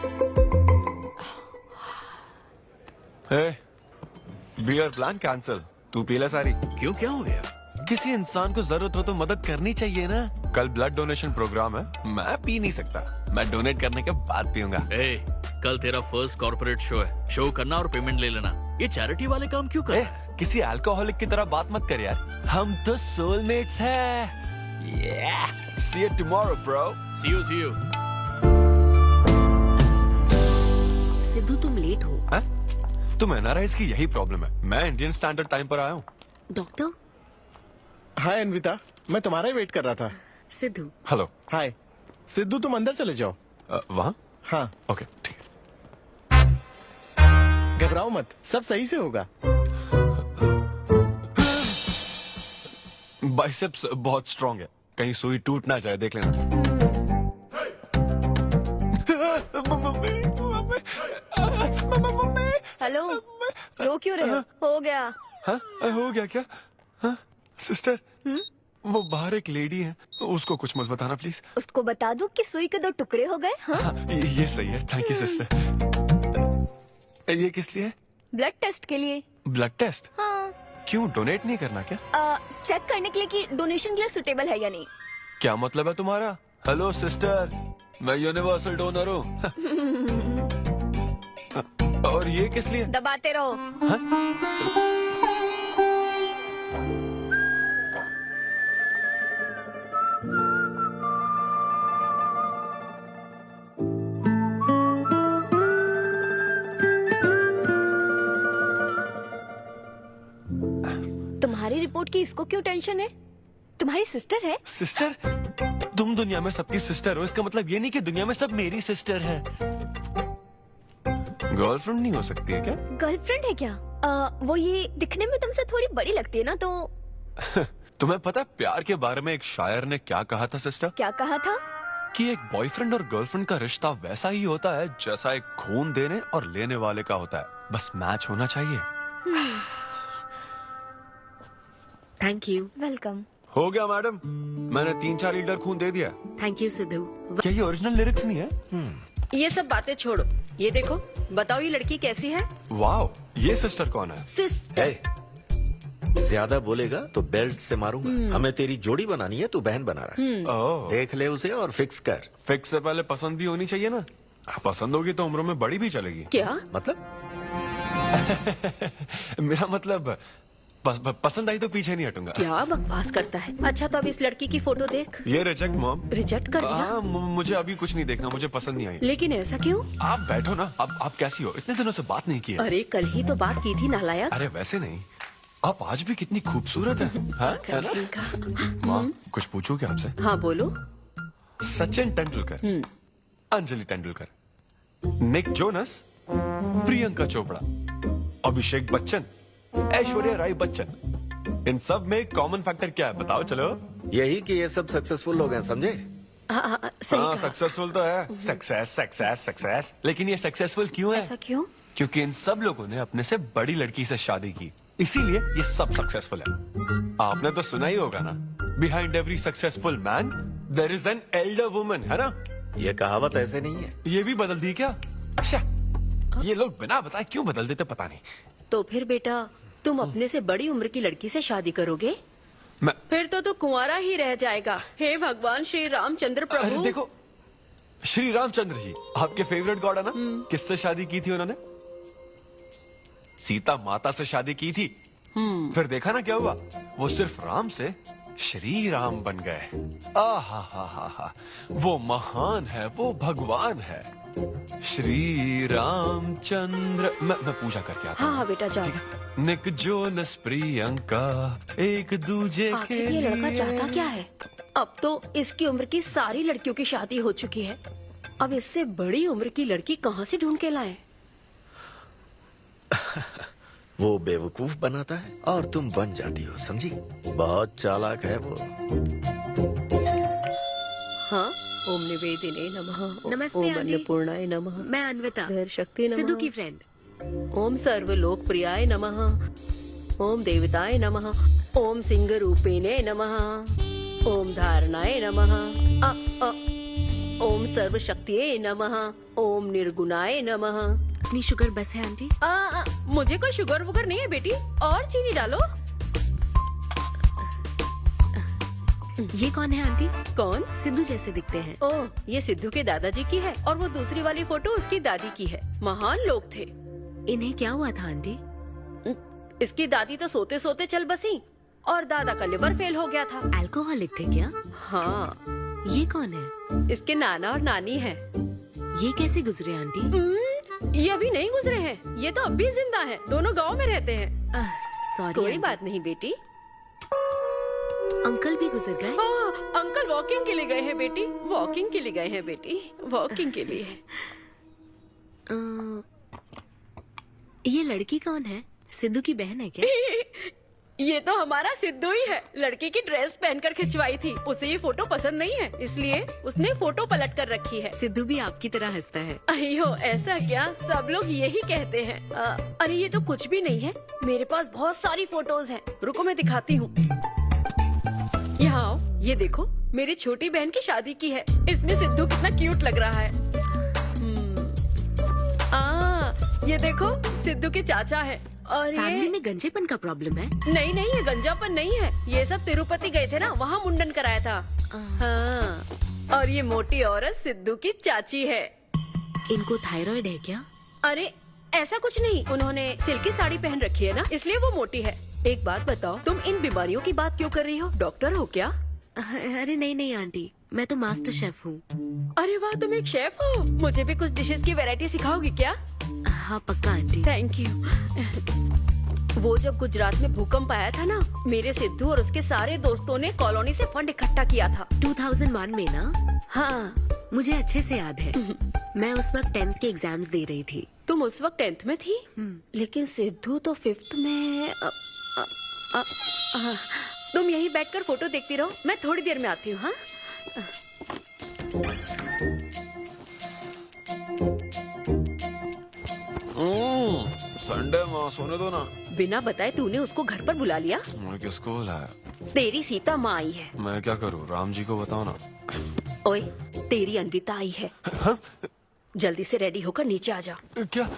Speaker 11: Beer plan cancel. तू पी ले सारी।
Speaker 13: क्यों, क्या हो गया?
Speaker 11: किसी इंसान को जरूरत हो तो मदद करनी चाहिए ना। कल ब्लड डोनेशन प्रोग्राम है, मैं पी नहीं सकता। मैं डोनेट करने के बाद पीऊंगा।
Speaker 17: कल तेरा फर्स्ट कॉर्पोरेट शो है, शो करना और पेमेंट ले लेना। ये चैरिटी वाले काम क्यों कर रहा है?
Speaker 11: किसी अल्कोहलिक की तरह बात मत कर यार, हम तो सोलमेट्स हैं। See you tomorrow, bro.
Speaker 17: See you.
Speaker 7: Sidhu तुम लेट हो।
Speaker 11: हाँ? तुम NRIs की यही प्रॉब्लम है। मैं इंडियन स्टैंडर्ड टाइम पर आया हूँ।
Speaker 7: डॉक्टर।
Speaker 10: हाय अनविता, मैं तुम्हारा ही वेट कर रहा था।
Speaker 7: सिद्धू।
Speaker 11: हेलो।
Speaker 10: हाय सिद्धू, तुम अंदर चले जाओ।
Speaker 11: वहाँ?
Speaker 10: हाँ।
Speaker 11: ओके ठीक है।
Speaker 10: घबराओ मत, सब सही से होगा।
Speaker 11: बाइसेप्स बहुत स्ट्रांग है, कहीं सुई टूट ना जाए, देख लेना।
Speaker 3: हेलो, रो क्यों रहे हो गया?
Speaker 11: हाँ? हो गया क्या? हाँ? सिस्टर, वो बाहर एक लेडी है, उसको कुछ मत बताना प्लीज।
Speaker 3: उसको बता दूं कि सुई के 2 टुकड़े हो गए। हाँ?
Speaker 11: ये सही है, थैंक यू सिस्टर। ये किस लिए?
Speaker 3: ब्लड टेस्ट के लिए।
Speaker 11: Blood test?
Speaker 3: हाँ।
Speaker 11: क्यों, डोनेट नहीं करना क्या?
Speaker 3: चेक करने के लिए कि डोनेशन के लिए सुटेबल है या नहीं।
Speaker 11: क्या मतलब है तुम्हारा? हेलो सिस्टर, मैं यूनिवर्सल डोनर हूँ। और ये किस लिए?
Speaker 3: दबाते रहो। तुम्हारी रिपोर्ट की इसको क्यों टेंशन है? तुम्हारी सिस्टर है।
Speaker 11: सिस्टर? तुम दुनिया में सबकी सिस्टर हो, इसका मतलब ये नहीं कि दुनिया में सब मेरी सिस्टर है। गर्लफ्रेंड नहीं हो सकती है क्या?
Speaker 3: गर्लफ्रेंड है क्या? वो ये दिखने में तुमसे थोड़ी बड़ी लगती है ना, तो
Speaker 11: तुम्हें पता है प्यार के बारे में एक शायर ने क्या कहा था सिस्टर?
Speaker 3: क्या कहा था?
Speaker 11: कि एक बॉयफ्रेंड और गर्लफ्रेंड का रिश्ता वैसा ही होता है जैसा एक खून देने और लेने वाले का होता है, बस मैच होना चाहिए।
Speaker 7: Thank you.
Speaker 3: वेलकम।
Speaker 11: हो गया मैडम, मैंने 3-4 लीटर खून दे दिया।
Speaker 7: Thank you Sidhu.
Speaker 11: क्या ये ओरिजिनल लिरिक्स नहीं है?
Speaker 6: ये सब बातें छोड़ो, ये देखो, बताओ ये लड़की कैसी है?
Speaker 11: वाओ, ये सिस्टर कौन है?
Speaker 6: सिस्टर।
Speaker 13: ज्यादा बोलेगा तो बेल्ट से मारूंगा। हमें तेरी जोड़ी बनानी है, तू बहन बना रहा है। देख ले उसे और फिक्स कर।
Speaker 11: फिक्स से पहले पसंद भी होनी चाहिए ना। पसंद होगी तो उम्र में बड़ी भी चलेगी।
Speaker 6: क्या
Speaker 13: मतलब?
Speaker 11: मेरा मतलब पसंद आई तो पीछे नहीं हटूंगा।
Speaker 6: क्या बकवास करता है। अच्छा तो अब इस लड़की की फोटो देख।
Speaker 11: ये रिजेक्ट मॉम।
Speaker 6: रिजेक्ट कर दिया?
Speaker 11: हाँ, मुझे अभी कुछ नहीं देखना, मुझे पसंद नहीं आई।
Speaker 6: लेकिन ऐसा क्यों?
Speaker 11: आप बैठो ना। अब आप कैसी हो? इतने दिनों से बात नहीं की है।
Speaker 6: अरे कल ही तो बात की थी नालायक।
Speaker 11: अरे वैसे नहीं, आप आज भी कितनी खूबसूरत है, हाँ? है ना? माँ, कुछ पूछूं क्या आपसे?
Speaker 6: हाँ बोलो।
Speaker 11: सचिन तेंदुलकर, अंजलि तेंदुलकर, निक जोनस, प्रियंका चोपड़ा, अभिषेक बच्चन, ऐश्वर्या राय बच्चन, इन सब में कॉमन फैक्टर क्या है बताओ? चलो।
Speaker 13: यही कि ये सब सक्सेसफुल लोग हैं, समझे?
Speaker 6: हाँ,
Speaker 11: सक्सेसफुल तो है। सक्सेस, लेकिन ये सक्सेसफुल क्यों है?
Speaker 6: ऐसा क्यों?
Speaker 11: क्योंकि इन सब लोगों ने अपने से बड़ी लड़की से शादी की, इसीलिए ये सब सक्सेसफुल है। आपने तो सुना ही होगा ना, behind every successful man there is an elder woman, है ना?
Speaker 13: ये कहावत ऐसे नहीं है।
Speaker 11: ये भी बदल दी क्या? अच्छा, ये लोग बिना बताए क्यों बदल देते पता नहीं।
Speaker 6: तो फिर बेटा तुम अपने से बड़ी उम्र की लड़की से शादी करोगे? फिर तो तू कुंवारा ही रह जाएगा। हे भगवान श्री रामचंद्र प्रभु।
Speaker 11: अरे देखो, श्री रामचंद्र जी आपके फेवरेट गॉड है ना? किससे शादी की थी उन्होंने? सीता माता से शादी की थी। फिर देखा ना क्या हुआ, वो सिर्फ राम से श्री राम बन गए। हा, वो महान है, वो भगवान है, श्री रामचंद्र। मैं पूजा करके आता हूँ।
Speaker 6: हाँ बेटा जाओ।
Speaker 11: निक जोनस प्रियंका एक दूजे के
Speaker 6: आखिर ये लड़का चाहता क्या है? अब तो इसकी उम्र की सारी लड़कियों की शादी हो चुकी है, अब इससे बड़ी उम्र की लड़की कहाँ से ढूंढ के लाए?
Speaker 13: वो बेवकूफ बनाता है और तुम बन जाती हो, समझी? बहुत चालाक है वो।
Speaker 6: हाँ, ओम निवेदिने नमः।
Speaker 1: नमस्ते
Speaker 6: ओम
Speaker 1: आंटी।
Speaker 6: अन्नपूर्णाय नमः।
Speaker 1: मैं अन्विता,
Speaker 6: धैर्य शक्ति नमः।
Speaker 1: सिद्धू की फ्रेंड।
Speaker 6: ओम सर्वलोकप्रियाय नमः। ओम देवताय नमः। ओम सिंह रूपेणे नमः। ओम धारणाय नमः। ओम सर्वशक्तिये नमः। ओम निर्गुणाय नमः।
Speaker 1: इतनी शुगर बस है आंटी?
Speaker 6: मुझे कोई शुगर वुगर नहीं है बेटी, और चीनी डालो।
Speaker 1: ये कौन है आंटी?
Speaker 6: कौन?
Speaker 1: सिद्धू जैसे दिखते हैं।
Speaker 6: ओह, ये सिद्धू के दादाजी की है और वो दूसरी वाली फोटो उसकी दादी की है। महान लोग थे।
Speaker 1: इन्हें क्या हुआ था आंटी?
Speaker 6: इसकी दादी तो सोते सोते चल बसी और दादा का लिवर फेल हो गया था।
Speaker 1: अल्कोहलिक थे क्या?
Speaker 6: हाँ।
Speaker 1: ये कौन है?
Speaker 6: इसके नाना और नानी है।
Speaker 1: ये कैसे गुजरे आंटी?
Speaker 6: ये अभी नहीं गुजरे हैं, ये तो अब भी जिंदा है। दोनों गांव में रहते हैं।
Speaker 1: सॉरी।
Speaker 6: कोई बात नहीं बेटी।
Speaker 1: अंकल भी गुजर गए?
Speaker 6: हाँ, अंकल वॉकिंग के लिए गए हैं बेटी, वॉकिंग के लिए गए हैं बेटी, वॉकिंग के लिए।
Speaker 1: ये लड़की कौन है? सिद्धू की बहन है क्या?
Speaker 6: ये तो हमारा सिद्धू ही है। लड़की की ड्रेस पहनकर खिंचवाई थी, उसे ये फोटो पसंद नहीं है, इसलिए उसने फोटो पलट कर रखी है।
Speaker 1: सिद्धू भी आपकी तरह हंसता है।
Speaker 6: अयो, ऐसा क्या? सब लोग यही कहते हैं। अरे ये तो कुछ भी नहीं है, मेरे पास बहुत सारी फोटोज हैं। रुको मैं दिखाती हूँ। यहाँ आओ, ये देखो, मेरी छोटी बहन की शादी की है। इसमें सिद्धू कितना क्यूट लग रहा है। ये देखो, सिद्धू के चाचा है। और
Speaker 1: फैमिली में गंजेपन का प्रॉब्लम है?
Speaker 6: नहीं नहीं, ये गंजापन नहीं है। ये सब तिरुपति गए थे ना, वहाँ मुंडन कराया था। हाँ। और ये मोटी औरत सिद्धू की चाची है।
Speaker 1: इनको थायराइड है क्या?
Speaker 6: अरे ऐसा कुछ नहीं, उन्होंने सिल्की साड़ी पहन रखी है ना, इसलिए वो मोटी है। एक बात बताओ, तुम इन बीमारियों की बात क्यों कर रही हो? डॉक्टर हो क्या?
Speaker 1: अरे नहीं नहीं आंटी, मैं तो मास्टर शेफ हूँ।
Speaker 6: अरे वाह, तुम एक शेफ हो। मुझे भी कुछ डिशेस की वैरायटी सिखाओगी क्या?
Speaker 1: हाँ पक्का आंटी।
Speaker 6: Thank you. वो जब गुजरात में भूकंप आया था ना, मेरे सिद्धू और उसके सारे दोस्तों ने कॉलोनी से फंड इकट्ठा किया था।
Speaker 1: 2001 में ना?
Speaker 6: हाँ,
Speaker 1: मुझे अच्छे से याद है। मैं उस वक्त 10th के एग्जाम्स दे रही थी।
Speaker 6: तुम उस वक्त 10th में थी? लेकिन सिद्धू तो 5th में। तुम यहीं बैठकर फोटो देखती रहो, मैं थोड़ी देर में आती हूँ। हाँ,
Speaker 11: संडे माँ, सोने दो ना।
Speaker 6: बिना बताए तूने उसको घर पर बुला लिया?
Speaker 11: मैं किसको बुलाया?
Speaker 6: तेरी सीता माँ आई है।
Speaker 11: मैं क्या करूँ? राम जी को बताओ ना।
Speaker 6: ओए, तेरी अन्विता आई है।
Speaker 11: हाँ?
Speaker 6: जल्दी से रेडी होकर नीचे आ जा।
Speaker 11: क्या?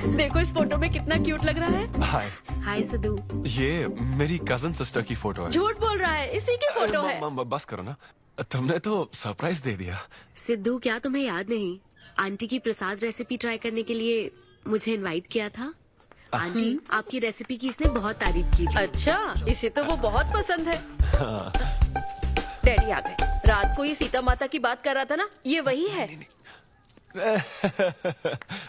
Speaker 6: देखो इस फोटो में कितना क्यूट लग रहा है।
Speaker 11: हाय।
Speaker 1: हाय सिद्धू।
Speaker 11: ये मेरी कजन सिस्टर की फोटो है।
Speaker 6: झूठ बोल रहा है, इसी की फोटो है।
Speaker 11: बस करो ना, तुमने तो सरप्राइज दे दिया।
Speaker 1: सिद्धू, क्या तुम्हें याद नहीं, आंटी की प्रसाद रेसिपी ट्राई करने के लिए मुझे इनवाइट किया था? आंटी, आपकी रेसिपी की इसने बहुत तारीफ की थी।
Speaker 6: अच्छा, इसे तो वो बहुत पसंद है। डैडी आ गए। रात को ये सीता माता की बात कर रहा था ना, ये वही है।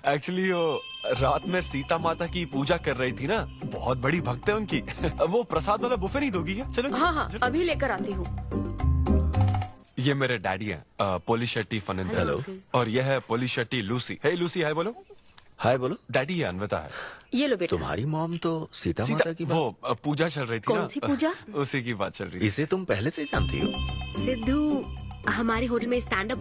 Speaker 11: एक्चुअली वो रात में सीता माता की पूजा कर रही थी ना, बहुत बड़ी भक्त है उनकी। वो प्रसाद वाला बुफे नहीं दोगी क्या? चलो।
Speaker 6: हाँ हाँ, अभी लेकर आती हूँ।
Speaker 11: ये मेरे डैडी हैं, पोली शेट्टी फनिंदर।
Speaker 13: हेलो।
Speaker 11: और ये है पोली शेट्टी लूसी। हे लूसी, हाय बोलो।
Speaker 13: हाय बोलो।
Speaker 11: डैडी ये अन्विता है।
Speaker 6: ये लो बेटा।
Speaker 13: तुम्हारी मॉम तो सीता माता की बात।
Speaker 11: वो पूजा चल रही थी ना।
Speaker 6: कौन सी पूजा?
Speaker 11: उसी की बात चल रही थी।
Speaker 13: इसे तुम पहले से जानती हो?
Speaker 1: सिद्धू, हमारे होटल में स्टैंड अप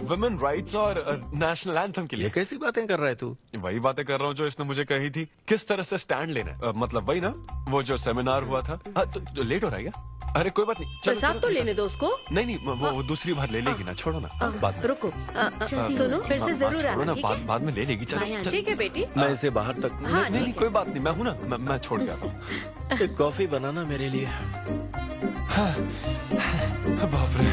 Speaker 11: वुमेन राइट्स और नेशनल एंथम के लिए।
Speaker 13: ये कैसी बातें कर रहा है तू?
Speaker 11: वही बातें कर रहा हूँ जो इसने मुझे कही थी, किस तरह से स्टैंड लेना है। मतलब वही ना, वो जो सेमिनार हुआ था। तो लेट हो रहा है क्या? अरे कोई बात नहीं,
Speaker 6: प्रसाद तो लेने दो उसको।
Speaker 11: नहीं, वो दूसरी बार ले लेगी ना, छोड़ो ना। बात
Speaker 6: रुको, सुनो, फिर से जरूर आना, ठीक है?
Speaker 11: बाद में ले लेगी। चलो
Speaker 6: ठीक है बेटी।
Speaker 13: मैं इसे बाहर तक।
Speaker 11: नहीं, कोई बात नहीं, मैं हूँ ना, मैं छोड़ के आता हूँ।
Speaker 13: एक कॉफी बनाना मेरे लिए।
Speaker 11: बाप रे,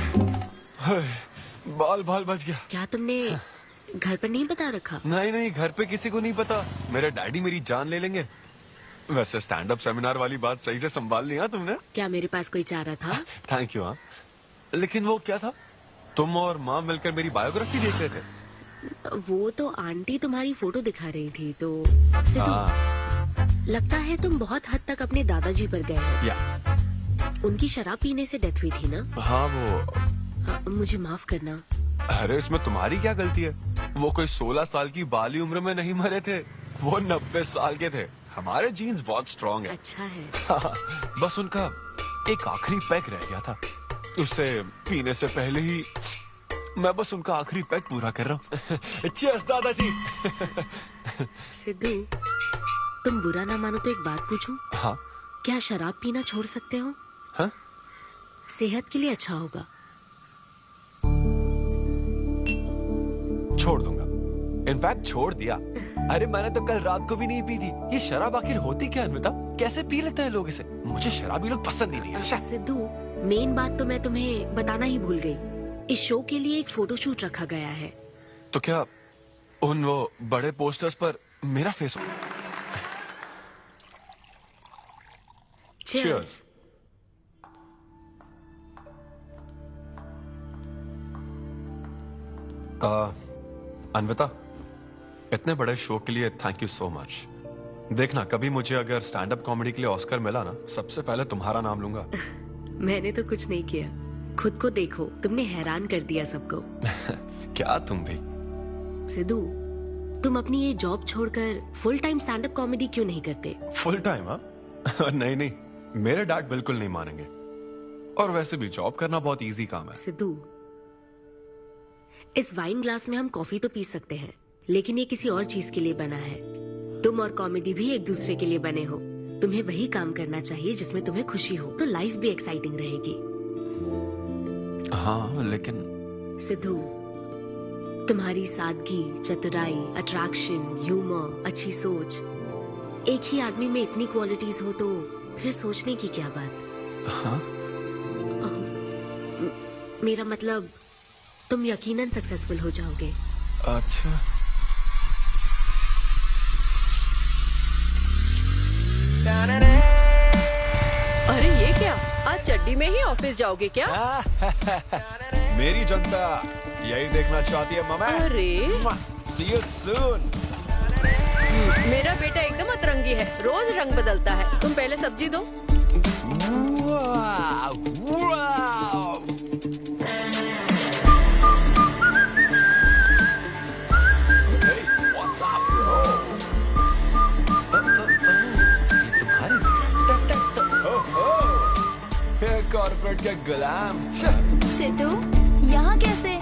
Speaker 11: बाल बच गया।
Speaker 1: क्या तुमने घर पर नहीं बता रखा?
Speaker 11: नहीं, घर पे किसी को नहीं पता। मेरे डैडी मेरी जान ले लेंगे। वैसे स्टैंड अप सेमिनार वाली बात सही से संभाल लिया तुमने।
Speaker 1: क्या मेरे पास कोई चारा था?
Speaker 11: Thank you. हाँ, लेकिन वो क्या था? तुम और माँ मिलकर मेरी बायोग्राफी देख रहे थे।
Speaker 1: वो तो आंटी तुम्हारी फोटो दिखा रही थी। तो सिद्धू, लगता है तुम बहुत हद तक अपने दादाजी पर गए हो।
Speaker 11: या
Speaker 1: उनकी शराब पीने से डेथ हुई थी ना?
Speaker 11: हाँ, वो।
Speaker 1: मुझे माफ करना।
Speaker 11: अरे इसमें तुम्हारी क्या गलती है? वो कोई 16 साल की बाली उम्र में नहीं मरे थे, वो 90 साल के थे। हमारे जीन्स बहुत स्ट्रॉन्ग है।
Speaker 1: अच्छा है।
Speaker 11: बस उनका एक आखिरी पैक रह गया था, उसे पीने से पहले ही मैं बस उनका आखिरी पैक पूरा कर रहा हूँ। चीयर्स दादाजी।
Speaker 1: सिद्धू, तुम बुरा ना मानो तो एक बात पूछूं?
Speaker 11: हाँ।
Speaker 1: क्या शराब पीना छोड़ सकते हो?
Speaker 11: हाँ?
Speaker 1: सेहत के लिए अच्छा होगा।
Speaker 11: छोड़ दूंगा, इनफैक्ट छोड़ दिया। अरे मैंने तो कल रात को भी नहीं पी थी। ये शराब आखिर होती क्या है अन्विता? कैसे पी लेते हैं लोग इसे? मुझे शराबी लोग पसंद ही नहीं है।
Speaker 1: सिद्धू, मेन बात तो मैं तुम्हें बताना ही भूल गई। इस शो के लिए एक फोटोशूट रखा गया है।
Speaker 11: तो क्या उन वो बड़े पोस्टर्स पर मेरा फेस हो?
Speaker 1: Cheers.
Speaker 11: अन्विता, इतने बड़े शो के लिए थैंक यू सो मच। देखना, कभी मुझे अगर स्टैंड अप कॉमेडी के लिए ऑस्कर मिला ना, सबसे पहले तुम्हारा नाम लूंगा।
Speaker 1: मैंने तो कुछ नहीं किया, खुद को देखो, तुमने हैरान कर दिया सबको।
Speaker 11: क्या तुम भी?
Speaker 1: सिद्धू, तुम अपनी ये जॉब छोड़कर full time stand up comedy क्यों नहीं करते?
Speaker 11: Full time? हाँ नहीं नहीं, मेरे डैड बिल्कुल नहीं मानेंगे। और वैसे भी जॉब करना बहुत इजी काम है।
Speaker 1: सिद्धू, इस वाइन ग्लास में हम कॉफी तो पी सकते हैं, लेकिन ये किसी और चीज के लिए बना है। तुम और कॉमेडी भी एक दूसरे के लिए बने हो। तुम्हें वही काम करना चाहिए जिसमें तुम्हें खुशी हो, तो लाइफ भी एक्साइटिंग रहेगी।
Speaker 11: हाँ लेकिन
Speaker 1: सिद्धू, तुम्हारी सादगी, चतुराई, अट्रैक्शन, ह्यूमर, अच्छी सोच, एक ही आदमी में इतनी क्वालिटीज हो तो फिर सोचने की क्या बात?
Speaker 11: हाँ?
Speaker 1: मेरा मतलब, तुम यकीनन सक्सेसफुल हो जाओगे।
Speaker 11: अच्छा,
Speaker 6: अरे ये क्या, आज चड्डी में ही ऑफिस जाओगे क्या?
Speaker 11: मेरी जनता यही देखना चाहती है मामा।
Speaker 6: अरे
Speaker 11: See you soon।
Speaker 6: मेरा बेटा एकदम अतरंगी है, रोज रंग बदलता है। तुम पहले सब्जी दो।
Speaker 11: कॉर्पोरेट के गुलाम।
Speaker 3: सिद्धू, यहाँ कैसे?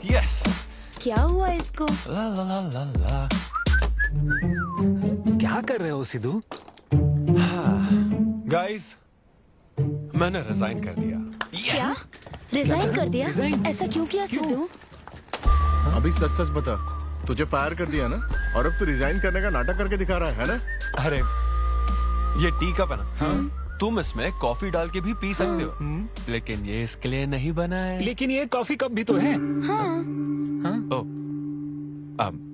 Speaker 11: यस।
Speaker 3: क्या हुआ इसको?
Speaker 11: ला ला ला ला ला।
Speaker 9: क्या कर रहे हो सिद्धू?
Speaker 11: गाइस, मैंने रिजाइन कर दिया।
Speaker 3: क्या? रिजाइन कर दिया? ऐसा क्यों किया सिद्धू?
Speaker 10: अभी सच सच बता, तुझे फायर कर दिया ना, और अब तू रिजाइन करने का नाटक करके दिखा रहा है ना?
Speaker 11: अरे ये टी कप है ना? हाँ? तुम इसमें कॉफी डाल के भी पी सकते हो, लेकिन ये इसके लिए नहीं बना है।
Speaker 9: लेकिन ये कॉफी कप भी तो है।
Speaker 3: हाँ।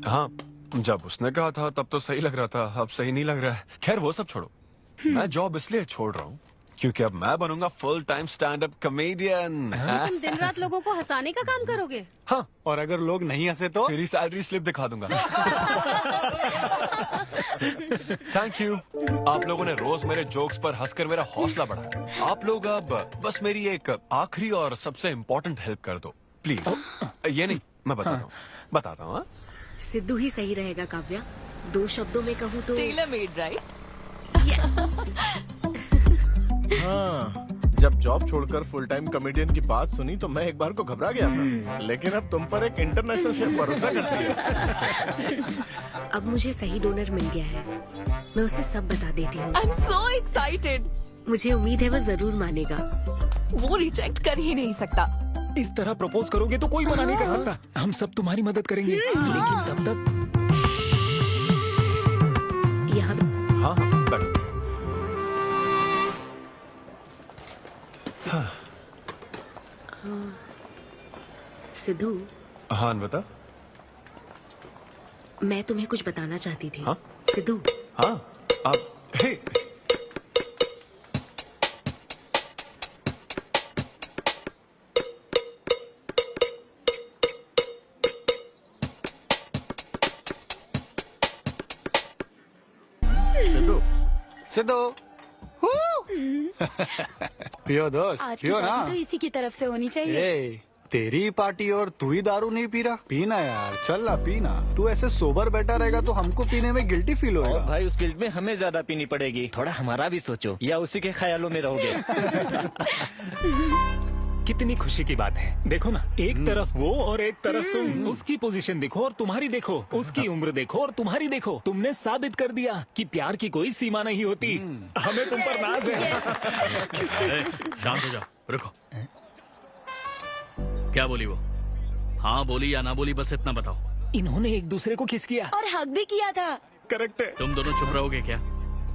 Speaker 11: हाँ, जब उसने कहा था तब तो सही लग रहा था, अब सही नहीं लग रहा है। खैर वो सब छोड़ो, मैं जॉब इसलिए छोड़ रहा हूँ क्योंकि अब मैं बनूंगा full time stand up comedian.
Speaker 6: तुम दिन रात लोगों को हंसाने का काम करोगे?
Speaker 11: हाँ,
Speaker 10: और अगर लोग नहीं हंसे तो
Speaker 11: तेरी सैलरी स्लिप दिखा दूंगा। थैंक यू, आप लोगों ने रोज मेरे जोक्स पर हंसकर मेरा हौसला बढ़ाया। आप लोग अब बस मेरी एक आखिरी और सबसे इम्पोर्टेंट हेल्प कर दो प्लीज। ये नहीं, मैं बताता हूँ।
Speaker 1: सिद्धू ही सही रहेगा काव्या। 2 शब्दों में कहूँ तो
Speaker 8: टेलर मेड, राइट?
Speaker 10: हाँ, जब जॉब छोड़कर फुल टाइम कॉमेडियन की बात सुनी तो मैं एक बार को घबरा गया था, लेकिन अब तुम पर एक इंटरनेशनल शेफ भरोसा करती है।
Speaker 1: अब मुझे सही डोनर मिल गया है, मैं उसे सब बता देती हूँ।
Speaker 8: आई एम सो एक्साइटेड।
Speaker 1: मुझे उम्मीद है वो जरूर मानेगा।
Speaker 8: वो रिजेक्ट कर ही नहीं सकता।
Speaker 9: इस तरह प्रपोज करोगे तो कोई मना नहीं कर सकता। हम सब तुम्हारी मदद करेंगे, लेकिन तब तक
Speaker 1: यहाँ।
Speaker 11: हाँ हाँ, बैठो।
Speaker 1: सिद्धू।
Speaker 11: हाँ अन्विता।
Speaker 1: मैं तुम्हें कुछ बताना चाहती थी।
Speaker 11: हाँ?
Speaker 1: सिद्धू।
Speaker 11: हाँ, आप हे।
Speaker 10: सिद्धू,
Speaker 3: सिद्धू।
Speaker 18: पियो दोस्त,
Speaker 3: आज की
Speaker 18: पियो ना।
Speaker 3: पार्टी तो इसी की तरफ से होनी चाहिए।
Speaker 18: ए, तेरी पार्टी और तू ही दारू नहीं पी रहा। पीना यार, चल ना पीना। तू ऐसे सोबर बैठा रहेगा तो हमको पीने में गिल्टी फील होगा।
Speaker 14: भाई उस गिल्ट में हमें ज्यादा पीनी पड़ेगी। थोड़ा हमारा भी सोचो, या उसी के ख्यालों में रहोगे।
Speaker 9: कितनी खुशी की बात है। देखो ना, एक तरफ वो और एक तरफ तुम। उसकी पोजीशन देखो और तुम्हारी देखो, उसकी उम्र देखो और तुम्हारी देखो। तुमने साबित कर दिया कि प्यार की कोई सीमा नहीं होती। हमें तुम पर नाज है।
Speaker 17: शांत हो जाओ, रुको। क्या बोली वो? हाँ बोली या ना बोली, बस इतना बताओ।
Speaker 9: इन्होंने एक दूसरे को किस किया
Speaker 3: और हक भी किया था।
Speaker 9: करेक्ट है।
Speaker 17: तुम दोनों चुप रहोगे क्या?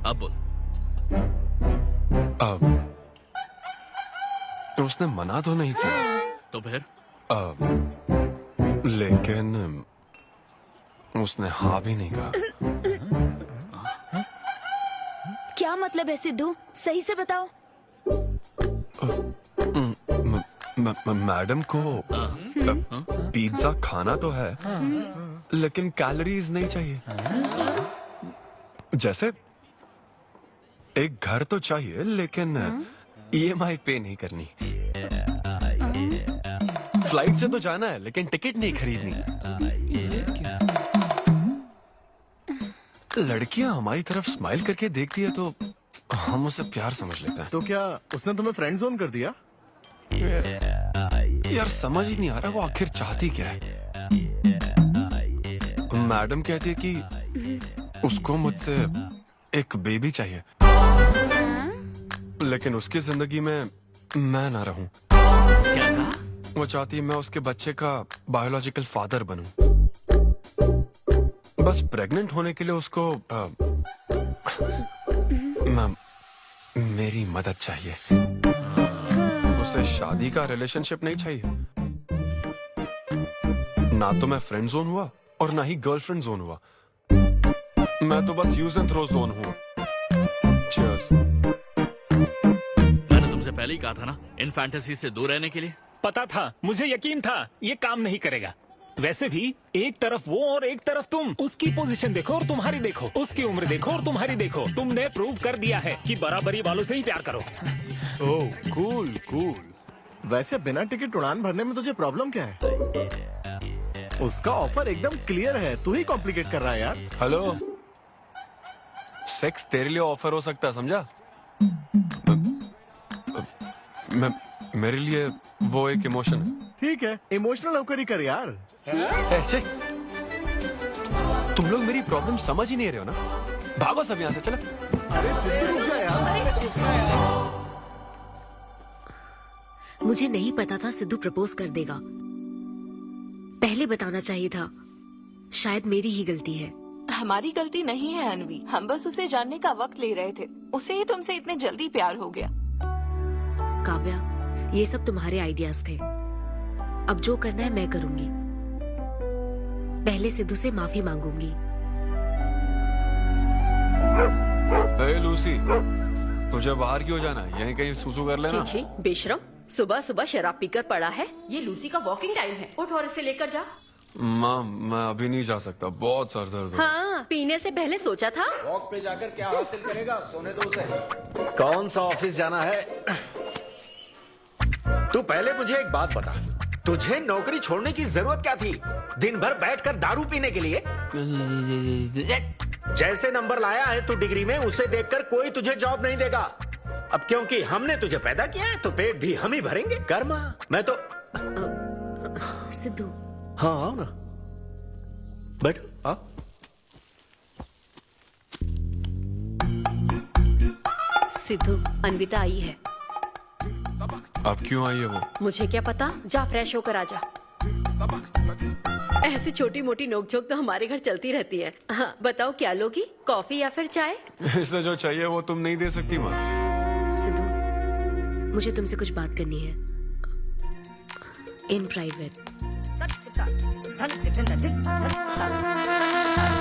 Speaker 17: अब बोल।
Speaker 11: उसने मना तो नहीं किया।
Speaker 17: तो फिर?
Speaker 11: लेकिन उसने हाँ भी नहीं कहा।
Speaker 3: क्या मतलब है सिद्धू? सही से बताओ।
Speaker 11: मैडम को पिज्जा खाना तो है, लेकिन कैलोरीज नहीं चाहिए। जैसे एक घर तो चाहिए, लेकिन EMI पे नहीं करनी। फ्लाइट से तो जाना है, लेकिन टिकट नहीं खरीदनी। लड़कियां हमारी तरफ स्माइल करके देखती है तो हम उसे प्यार समझ लेते हैं।
Speaker 10: तो क्या उसने तुम्हें फ्रेंड जोन कर दिया?
Speaker 11: यार समझ ही नहीं आ रहा वो आखिर चाहती क्या है। मैडम कहती है कि उसको मुझसे एक बेबी चाहिए, लेकिन उसकी जिंदगी में मैं ना रहूं।
Speaker 17: क्या कहा?
Speaker 11: वो चाहती है मैं उसके बच्चे का बायोलॉजिकल फादर बनूं। बस प्रेग्नेंट होने के लिए उसको मेरी मदद चाहिए। उसे शादी का रिलेशनशिप नहीं चाहिए। ना तो मैं फ्रेंड जोन हुआ और ना ही गर्लफ्रेंड जोन हुआ। मैं तो बस यूज एंड थ्रो जोन हूँ। Cheers।
Speaker 17: मैंने तुमसे पहले ही कहा था ना, इन फैंटेसी से दूर रहने के लिए।
Speaker 9: पता था, मुझे यकीन था ये काम नहीं करेगा। वैसे भी एक तरफ वो और एक तरफ तुम। उसकी पोजीशन देखो और तुम्हारी देखो, उसकी उम्र देखो और तुम्हारी देखो। तुमने प्रूव कर दिया है कि बराबरी वालों से ही प्यार करो।
Speaker 10: ओह कूल कूल। वैसे बिना टिकट उड़ान भरने में तुझे प्रॉब्लम क्या है? उसका ऑफर एकदम क्लियर है, तू ही कॉम्प्लिकेट कर रहा है यार।
Speaker 11: हेलो, सेक्स तेरे लिए ऑफर हो सकता है, समझा? मेरे लिए वो एक इमोशन है।
Speaker 10: ठीक है, इमोशनल होकर ही कर यार।
Speaker 11: ऐसे तुम लोग मेरी प्रॉब्लम समझ ही नहीं रहे हो ना। भागो सब यहाँ से, चलो।
Speaker 10: अरे सिद्धू रुक जा यार।
Speaker 1: मुझे नहीं पता था सिद्धू प्रपोज कर देगा। पहले बताना चाहिए था। शायद मेरी ही गलती है।
Speaker 8: हमारी गलती नहीं है अनवी, हम बस उसे जानने का वक्त ले रहे थे। उसे ही तुमसे इतने जल्दी प्यार हो गया।
Speaker 1: काव्या, ये सब तुम्हारे आइडियाज थे। अब जो करना है मैं करूंगी। पहले सिद्धू से माफी मांगूंगी।
Speaker 11: हे लूसी, तुझे बाहर क्यों जाना है? यहीं कहीं सुसु कर लेना।
Speaker 6: छी बेशरम, सुबह सुबह शराब पीकर पड़ा है। ये लूसी का वॉकिंग टाइम है, उठ और इसे लेकर जा।
Speaker 11: माँ, मैं अभी नहीं जा सकता, बहुत सर दर्द हो रहा है।
Speaker 6: हाँ, पीने से पहले सोचा था।
Speaker 18: वॉक पे जाकर क्या हासिल करेगा? सोने दो उसे।
Speaker 13: कौन सा ऑफिस जाना है? तू पहले मुझे एक बात बता, तुझे नौकरी छोड़ने की जरूरत क्या थी? दिन भर बैठकर दारू पीने के लिए? जैसे नंबर लाया है तू डिग्री में, उसे देखकर कोई तुझे जॉब नहीं देगा। अब क्योंकि हमने तुझे पैदा किया है तो पेट भी हम ही भरेंगे। कर्मा, मैं तो
Speaker 1: सिद्धू।
Speaker 13: हाँ आओ ना, बैठो। आओ।
Speaker 6: सिद्धू, अन्विता आई है।
Speaker 11: अब क्यों आई है वो?
Speaker 6: मुझे क्या पता, जा फ्रेश होकर आ जा। ऐसी छोटी मोटी नोकझोंक तो हमारे घर चलती रहती है। हाँ, बताओ क्या लोगी, कॉफी या फिर चाय?
Speaker 11: इसे जो चाहिए वो तुम नहीं दे सकती माँ।
Speaker 1: सिद्धू, मुझे तुमसे कुछ बात करनी है, in private.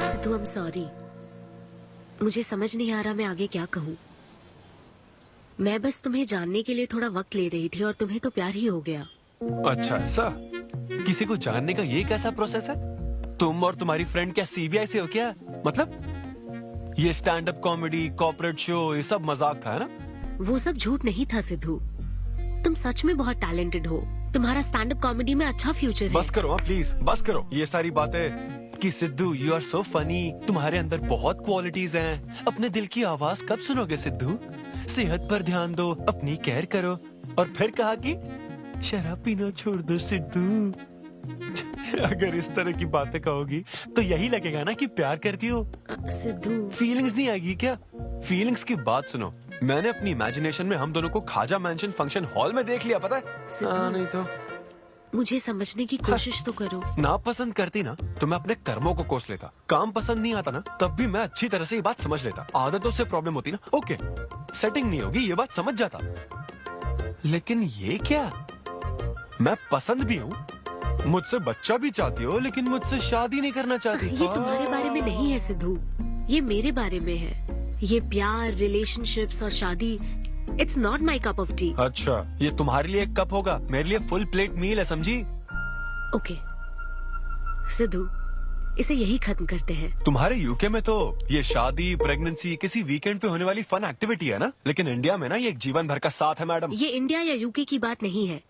Speaker 1: Sidhu, I am sorry. मुझे समझ नहीं आ रहा मैं आगे क्या कहूँ। मैं बस तुम्हें जानने के लिए थोड़ा वक्त ले रही थी और तुम्हें तो प्यार ही हो गया।
Speaker 11: अच्छा ऐसा? किसी को जानने का ये कैसा प्रोसेस है? तुम और तुम्हारी फ्रेंड क्या CBI से हो क्या? मतलब ये stand up comedy, corporate show, ये सब मजाक था, है ना?
Speaker 1: वो सब झूठ नहीं था सिद्धू। तुम सच में बहुत टैलेंटेड हो। तुम्हारा स्टैंड अप कॉमेडी में अच्छा फ्यूचर है।
Speaker 11: बस करो प्लीज, बस करो ये सारी बातें कि Siddhu you are so funny, तुम्हारे अंदर बहुत क्वालिटीज हैं। अपने दिल की आवाज कब सुनोगे सिद्धू? सेहत पर ध्यान दो, अपनी केयर करो। और फिर कहा कि शराब पीना छोड़ दो सिद्धू। अगर इस तरह की बातें कहोगी तो यही लगेगा ना कि प्यार करती हो।
Speaker 6: सिद्धू,
Speaker 11: फीलिंग्स नहीं आएगी क्या? फीलिंग्स की बात सुनो, मैंने अपनी इमेजिनेशन में हम दोनों को खाजा मैंशन फंक्शन हॉल में देख लिया, पता है? नहीं तो
Speaker 6: मुझे समझने की कोशिश तो करो।
Speaker 11: ना पसंद करती ना तो मैं अपने कर्मों को कोस लेता। काम पसंद नहीं आता ना तब भी मैं अच्छी तरह से ये बात समझ लेता। आदतों से प्रॉब्लम होती ना, ओके सेटिंग नहीं होगी, ये बात समझ जाता। लेकिन ये क्या, मैं पसंद भी हूँ, मुझसे बच्चा भी चाहती हो, लेकिन मुझसे शादी नहीं करना चाहती।
Speaker 6: ये तुम्हारे बारे में नहीं है सिद्धू, ये मेरे बारे में है। ये प्यार, रिलेशनशिप्स और शादी, it's not my cup of T.
Speaker 11: अच्छा, ये तुम्हारे लिए एक कप होगा, मेरे लिए फुल प्लेट मील है, समझी?
Speaker 6: ओके सिद्धू, इसे यही खत्म करते हैं।
Speaker 11: तुम्हारे यूके में तो ये शादी, प्रेगनेंसी किसी वीकेंड पे होने वाली फन एक्टिविटी है ना, लेकिन इंडिया में ना ये एक जीवन भर का साथ है मैडम।
Speaker 6: ये इंडिया या यूके की बात नहीं है,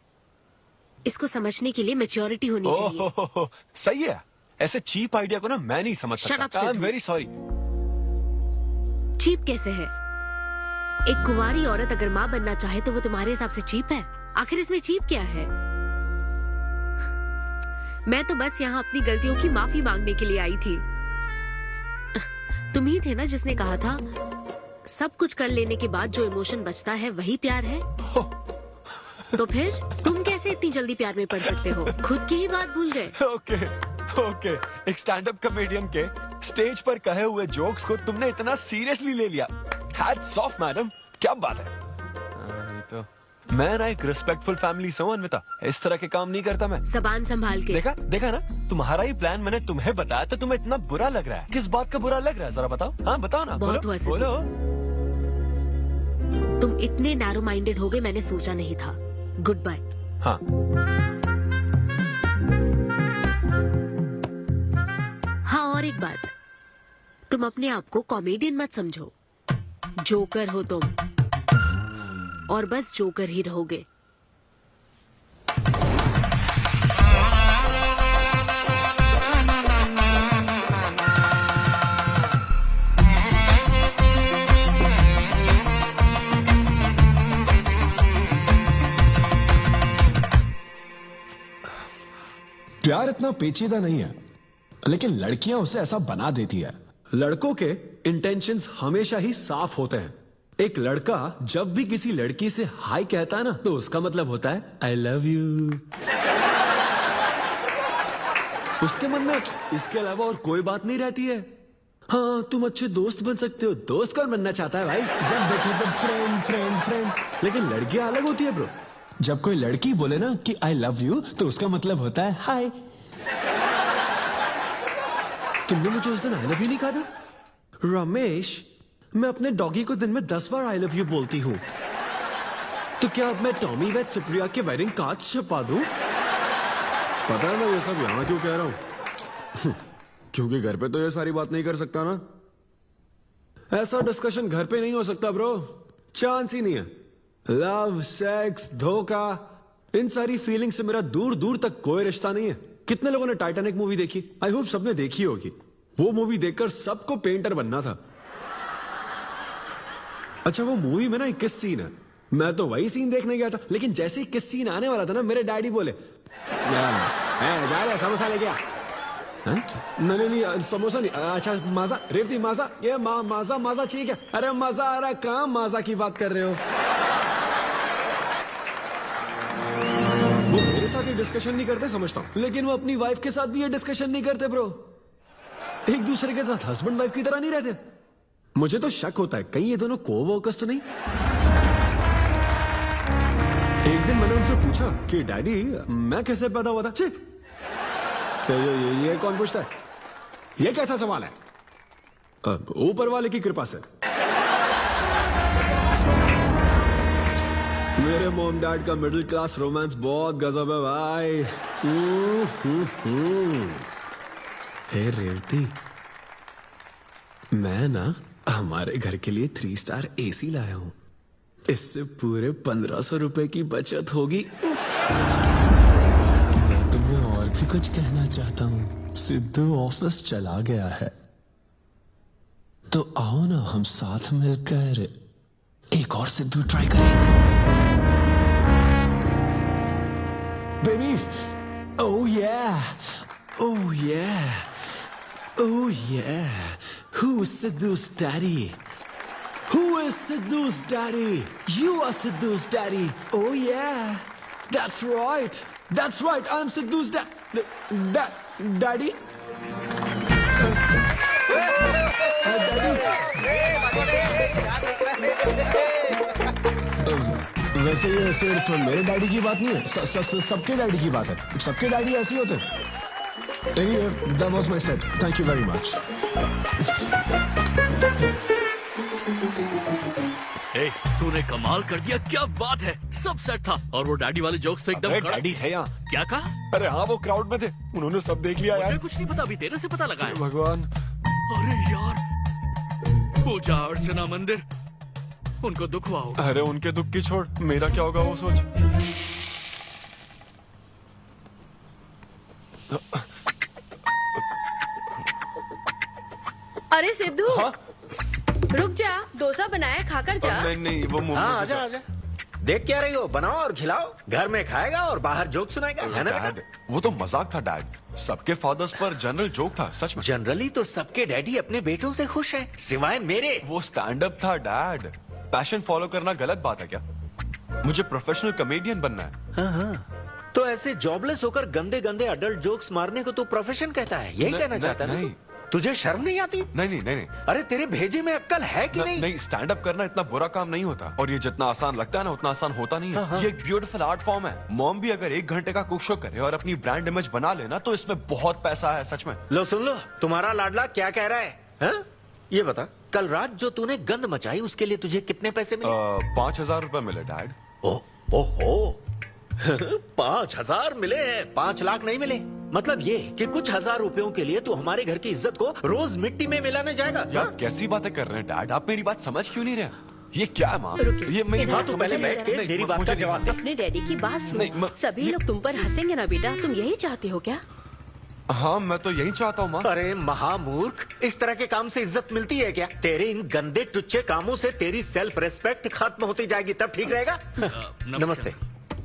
Speaker 6: इसको समझने के लिए मैच्योरिटी होनी चाहिए।
Speaker 11: सही है, ऐसे चीप आइडिया को ना मैं नहीं समझ
Speaker 6: Shut up,
Speaker 11: सकता। I am
Speaker 6: Siddhu.
Speaker 11: Very sorry.
Speaker 6: Cheap कैसे है? एक कुंवारी औरत अगर माँ बनना चाहे तो वो तुम्हारे हिसाब से चीप है? आखिर इसमें चीप क्या है? मैं तो बस यहाँ अपनी गलतियों की माफी मांगने के लिए आई थी। तुम ही थे ना जिसने कहा था सब कुछ कर लेने के बाद जो इमोशन बचता है वही प्यार है। तो फिर तुम कैसे इतनी जल्दी प्यार में पड़ सकते हो? खुद की ही बात भूल गए।
Speaker 11: ओके ओके, एक स्टैंड अप कॉमेडियन के स्टेज पर कहे हुए जोक्स को तुमने इतना सीरियसली ले लिया। हैट्स ऑफ मैडम, क्या बात है। नहीं तो मैं ना एक रिस्पेक्टफुल फैमिली से हूं अन्विता, इस तरह के काम नहीं करता मैं।
Speaker 6: जबान संभाल के।
Speaker 11: देखा देखा ना, तुम्हारा ही प्लान मैंने तुम्हें बताया तो तुम्हें इतना बुरा लग रहा है। किस बात का बुरा लग रहा है जरा बताओ। हाँ बताओ ना।
Speaker 6: बहुत हुआ सिद्धू।
Speaker 11: बोलो।
Speaker 6: तुम इतने नैरो माइंडेड हो गए, मैंने सोचा नहीं था। Good bye.
Speaker 11: हाँ
Speaker 6: हाँ, और एक बात, तुम अपने आप को कॉमेडियन मत समझो, जोकर हो तुम, और बस जोकर ही रहोगे।
Speaker 12: प्यार इतना पेचीदा नहीं है, लेकिन लड़कियां उसे ऐसा बना देती है। लड़कों के इंटेंशंस हमेशा ही साफ होते हैं। एक लड़का जब भी किसी लड़की से हाय कहता है ना, तो उसका मतलब होता है आई लव यू। उसके मन में इसके अलावा और कोई बात नहीं रहती है। हाँ, तुम अच्छे दोस्त बन सकते हो। दोस्त कौन बनना चाहता है भाई? जब देखो तो फ्रेंड फ्रेंड फ्रेंड। लेकिन लड़कियां अलग होती है ब्रो। जब कोई लड़की बोले ना कि आई लव यू, तो उसका मतलब होता है हाय। तुमने मुझे उस दिन आई लव यू नहीं कहा था? रमेश, मैं अपने डॉगी को दिन में 10 बार आई लव यू बोलती हूँ। तो क्या अब मैं टॉमी वेट सुप्रिया के वेडिंग कार्ड छपवा दूं? पता है मैं ये सब यहाँ क्यों कह रहा हूँ? क्योंकि घर पे तो ये सारी बात नहीं कर सकता ना। ऐसा डिस्कशन घर पे नहीं हो सकता ब्रो, चांस ही नहीं है। लव, सेक्स, धोखा, इन सारी फीलिंग से मेरा दूर दूर तक कोई रिश्ता नहीं है। कितने लोगों ने टाइटैनिक मूवी देखी? आई होप सबने देखी होगी। वो मूवी देखकर सबको पेंटर बनना था। अच्छा, वो मूवी में ना 21 सीन है। मैं तो वही सीन देखने गया था, लेकिन जैसे ही 21 सीन आने वाला था ना, मेरे डैडी बोले जा रहे समोसा लेके आ। नहीं नहीं, समोसा नहीं। अच्छा माजा, रेवती माजा, ये माजा माजा चाहिए क्या? अरे मजा आ रहा, कहाँ माजा की बात कर रहे हो? वो मेरे साथ ये डिस्कशन नहीं करते समझता हूँ, लेकिन वो अपनी वाइफ के साथ भी ये डिस्कशन नहीं करते ब्रो। एक दूसरे के साथ हस्बैंड वाइफ की तरह नहीं रहते। मुझे तो शक होता है कहीं ये दोनों कोवर्कर्स तो नहीं। एक दिन मैंने उनसे पूछा कि डैडी मैं कैसे पैदा हुआ था? छी, ये कौन पूछता है? ये कैसा सवाल है? ऊपर वाले की कृपा से। मेरे मॉम डैड का मिडिल क्लास रोमांस बहुत गजब है भाई। हे रेवती, मैं ना हमारे घर के लिए 3 स्टार एसी लाया हूं। इससे पूरे 1500 रुपए की बचत होगी। मैं तुम्हें और भी कुछ कहना चाहता हूं। सिद्धू ऑफिस चला गया है, तो आओ ना हम साथ मिलकर एक और सिद्धू ट्राई करें। baby. Oh yeah. Oh yeah. Oh yeah. Who's Sidhu's daddy? Who is Sidhu's daddy? You are Sidhu's daddy. Oh yeah. That's right. That's right. I'm Sidhu's daddy.
Speaker 10: वैसे ये सिर्फ मेरे डैडी की बात नहीं है, सबके डैडी की बात है। सबके डैडी ऐसे ही होते हैं। Anyway, that was my set. Thank you very much.
Speaker 17: ए, तूने कमाल कर दिया, क्या बात है, सब सेट था और वो डैडी वाले जोक्स तो एकदम कड़क।
Speaker 11: डैडी थे यहाँ।
Speaker 17: क्या कहा?
Speaker 11: अरे हाँ, वो क्राउड में थे, उन्होंने सब देख लिया यार।
Speaker 17: मुझे कुछ नहीं पता, अभी तेरे से पता लगा है।
Speaker 11: भगवान।
Speaker 17: अरे यार, पूजा अर्चना मंदिर, उनको दुख हुआ होगा।
Speaker 11: अरे उनके दुख की छोड़, मेरा क्या होगा वो सोच।
Speaker 6: अरे सिद्धू, रुक जा, डोसा बनाया, खाकर जा।
Speaker 11: नहीं वो मुंह
Speaker 13: हाँ, आजा आजा। देख क्या रही हो, बनाओ और खिलाओ। घर में खाएगा और बाहर जोक सुनाएगा, है ना बेटा?
Speaker 11: डैड, वो तो मजाक था डैड। सबके फादर्स पर जनरल जोक था, सच में।
Speaker 13: जनरली तो सबके डैडी अपने बेटों से खुश हैं, सिवाय मेरे।
Speaker 11: वो स्टैंड अप था डैड। पैशन फॉलो करना गलत बात है क्या? मुझे प्रोफेशनल कॉमेडियन बनना है।
Speaker 13: हाँ हाँ, तो ऐसे जॉबलेस होकर गंदे गंदे अडल्ट जोक्स मारने को तू प्रोफेशन कहता है, यही कहना चाहता है ना? तुझे शर्म नहीं आती?
Speaker 11: नहीं।
Speaker 13: अरे तेरे भेजे में अक्ल है कि नहीं?
Speaker 11: नहीं, स्टैंड अप करना इतना बुरा काम नहीं होता, और ये जितना आसान लगता है ना उतना आसान होता नहीं है। ये एक ब्यूटीफुल आर्ट फॉर्म है। मॉम भी अगर 1 घंटे का कुक शो करे और अपनी ब्रांड इमेज बना लेना तो इसमें बहुत पैसा है, सच में।
Speaker 13: लो सुन लो, तुम्हारा लाडला क्या कह रहा है, हा? ये बता, कल रात जो तूने गंद मचाई उसके लिए तुझे कितने पैसे मिले?
Speaker 11: 5,000 रुपए मिले डैड।
Speaker 13: ओहो 5,000 मिले हैं, 5 लाख नहीं मिले। मतलब ये कि कुछ हजार रुपयों के लिए तू हमारे घर की इज्जत को रोज मिट्टी में मिलाने जाएगा?
Speaker 11: यार कैसी बातें कर रहे हैं डैड, आप मेरी बात समझ क्यों नहीं रहे? ये क्या है माँ? ये मेरी
Speaker 6: इधर
Speaker 11: बात
Speaker 6: तू
Speaker 11: समझ
Speaker 6: पहले
Speaker 11: नहीं
Speaker 6: बैठ के
Speaker 11: रहे।
Speaker 6: मेरी बात का जवाब दे। अपने डैडी की बात सुन। सभी लोग तुम पर हंसेंगे ना बेटा, तुम यही चाहते हो क्या?
Speaker 11: हाँ, मैं तो यही चाहता हूँ माँ।
Speaker 13: अरे महामूर्ख, इस तरह के काम से इज्जत मिलती है क्या? तेरे इन गंदे टुच्चे कामों से तेरी सेल्फ रेस्पेक्ट खत्म होती जाएगी, तब ठीक रहेगा। नमस्ते।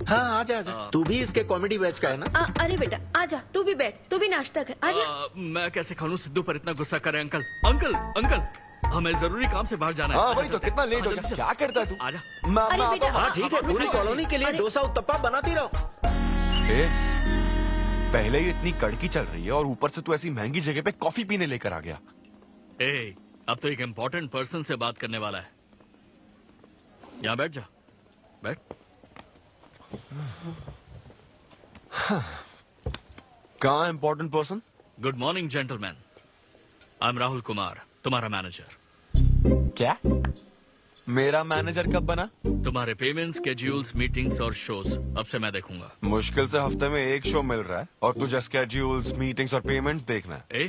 Speaker 13: हाँ आजा आजा, तू भी इसके कॉमेडी बैच का है ना?
Speaker 6: अरे बेटा आजा, तू भी बैठ, तू भी नाश्ता कर, आजा।
Speaker 17: मैं कैसे खा लूं, सिद्धू पर इतना गुस्सा करे। अंकल अंकल अंकल, हमें जरूरी काम से बाहर जाना है।
Speaker 11: हाँ वही तो, कितना लेट हो गया, क्या करता है तू?
Speaker 17: आजा।
Speaker 6: अरे बेटा,
Speaker 13: हाँ ठीक है, पूरी कॉलोनी के लिए डोसा उत्तप्पा बनाती रहो।
Speaker 11: पहले ही इतनी कड़की चल रही है और ऊपर से तू ऐसी महंगी जगह पे कॉफी पीने लेकर आ गया।
Speaker 17: अब तो एक इम्पोर्टेंट पर्सन से बात करने वाला है। यहाँ बैठ जा, बैठ।
Speaker 11: कहाँ important person?
Speaker 17: Good morning gentleman, I am Rahul Kumar, तुम्हारा मैनेजर।
Speaker 11: क्या? मेरा मैनेजर कब बना?
Speaker 17: तुम्हारे पेमेंट, स्केड्यूल्स, मीटिंग्स और शोज अब से मैं देखूंगा।
Speaker 11: मुश्किल से हफ्ते में 1 शो मिल रहा है और तुझे स्केड्यूल्स, मीटिंग्स और पेमेंट्स देखना है।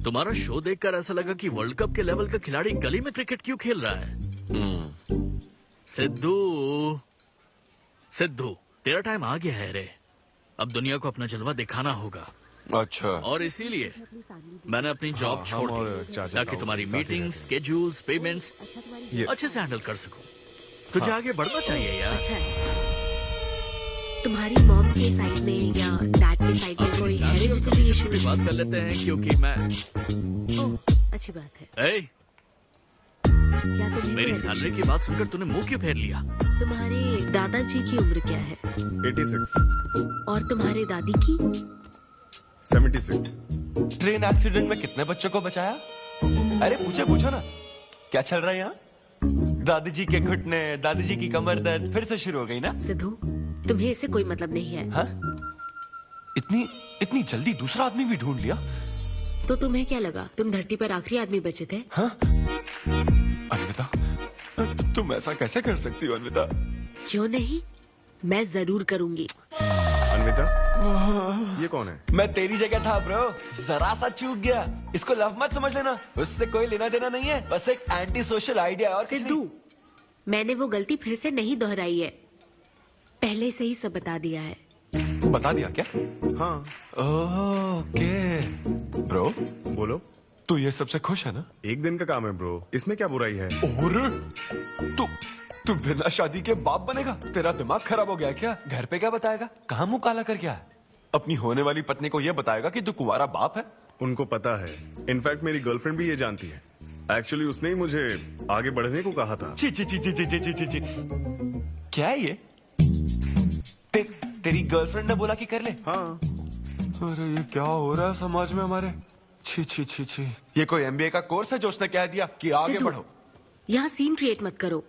Speaker 17: तुम्हारा शो देखकर ऐसा लगा कि वर्ल्ड कप के लेवल का खिलाड़ी गली में क्रिकेट क्यों खेल रहा है। सिद्धू तेरा टाइम आ गया है रे, अब दुनिया को अपना जलवा दिखाना होगा।
Speaker 11: अच्छा।
Speaker 17: और इसीलिए मैंने अपनी जॉब छोड़ दी ताकि तुम्हारी मीटिंग, स्केड्यूल्स, पेमेंट्स अच्छे से हैंडल कर सकूं। तुझे आगे बढ़ना चाहिए यार।
Speaker 1: तुम्हारी मॉम के साइड में या डैड के साइड में कोई हेरिडिटरी इशू?
Speaker 17: भी बात कर लेते हैं क्योंकि मैं
Speaker 1: अच्छी बात है। क्या तुम
Speaker 17: मेरी सैलरी की बात सुनकर तूने मुंह क्यों फेर लिया?
Speaker 1: तुम्हारे दादाजी की उम्र क्या है?
Speaker 19: 86।
Speaker 1: और तुम्हारे दादी की?
Speaker 19: 76।
Speaker 11: ट्रेन एक्सीडेंट में कितने बच्चों को बचाया? अरे पूछो ना, क्या चल रहा है यहाँ? दादी जी के घुटने, दादी जी की कमर दर्द फिर से शुरू हो गई ना?
Speaker 1: सिद्धू, तुम्हें इससे कोई मतलब नहीं है।
Speaker 11: हाँ? इतनी जल्दी दूसरा आदमी भी ढूंढ लिया?
Speaker 1: तो तुम्हें क्या लगा तुम धरती पर आखिरी आदमी बचे थे?
Speaker 11: हाँ? अन्विता, तुम ऐसा कैसे कर सकती हो अन्विता?
Speaker 1: क्यों नहीं, मैं जरूर करूंगी।
Speaker 19: अन्विता, ये कौन है?
Speaker 11: मैं तेरी जगह था ब्रो, जरा सा चूक गया। इसको लव मत समझ लेना, उससे कोई लेना देना नहीं है, बस एक एंटी सोशल आइडिया। और
Speaker 1: सिद्धू, मैंने वो गलती फिर से नहीं दोहराई है, पहले से ही सब बता दिया है।
Speaker 11: बता दिया क्या?
Speaker 19: हाँ।
Speaker 11: ओके ब्रो,
Speaker 19: बोलो।
Speaker 11: तू ये सबसे खुश है ना?
Speaker 19: एक दिन का काम है ब्रो, इसमें क्या बुराई है?
Speaker 11: और तू बिना शादी के बाप बनेगा? तेरा दिमाग खराब हो गया क्या? घर पे क्या बताएगा? कहाँ मुंह काला कर गया है? अपनी होने वाली पत्नी को यह बताएगा कि तू कुंवारा बाप है?
Speaker 19: उनको पता है, इनफैक्ट मेरी गर्लफ्रेंड भी ये जानती है। एक्चुअली उसने ही मुझे आगे बढ़ने को कहा था।
Speaker 11: ची ची ची ची ची ची ची ची ची। क्या है ये? तेरी गर्लफ्रेंड ने बोला कि कर ले?
Speaker 19: हाँ।
Speaker 11: अरे ये क्या हो रहा है समाज में हमारे? छी छी छी छी। ये कोई एमबीए का कोर्स है जो उसने कह दिया कि आगे
Speaker 1: सिद्धू,
Speaker 11: बढ़ो?
Speaker 1: यहाँ सीन क्रिएट मत करो।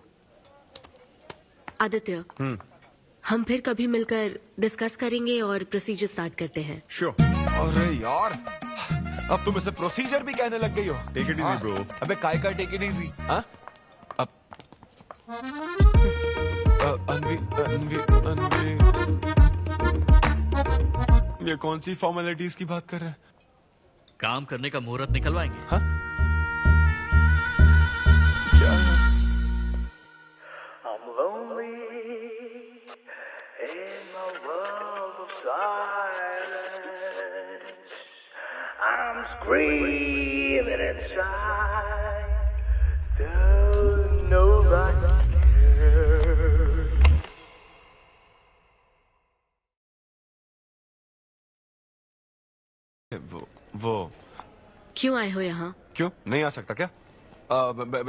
Speaker 1: आदित्य, हम फिर कभी मिलकर डिस्कस करेंगे और प्रोसीजर स्टार्ट करते हैं।
Speaker 19: श्योर।
Speaker 11: अरे यार, अब तुम इसे प्रोसीजर भी कहने लग गई हो।
Speaker 19: Take it easy bro.
Speaker 11: अबे काय का टेक इट इजी? हाँ? अब अनवी ये कौन सी फॉर्मेलिटीज की बात कर रहे हैं?
Speaker 17: काम करने का मुहूर्त निकलवाएंगे।
Speaker 11: हाँ? क्या है?
Speaker 20: I'm screaming inside. Don't nobody care.
Speaker 11: वो
Speaker 1: क्यों आए हो यहाँ?
Speaker 11: क्यों नहीं आ सकता क्या?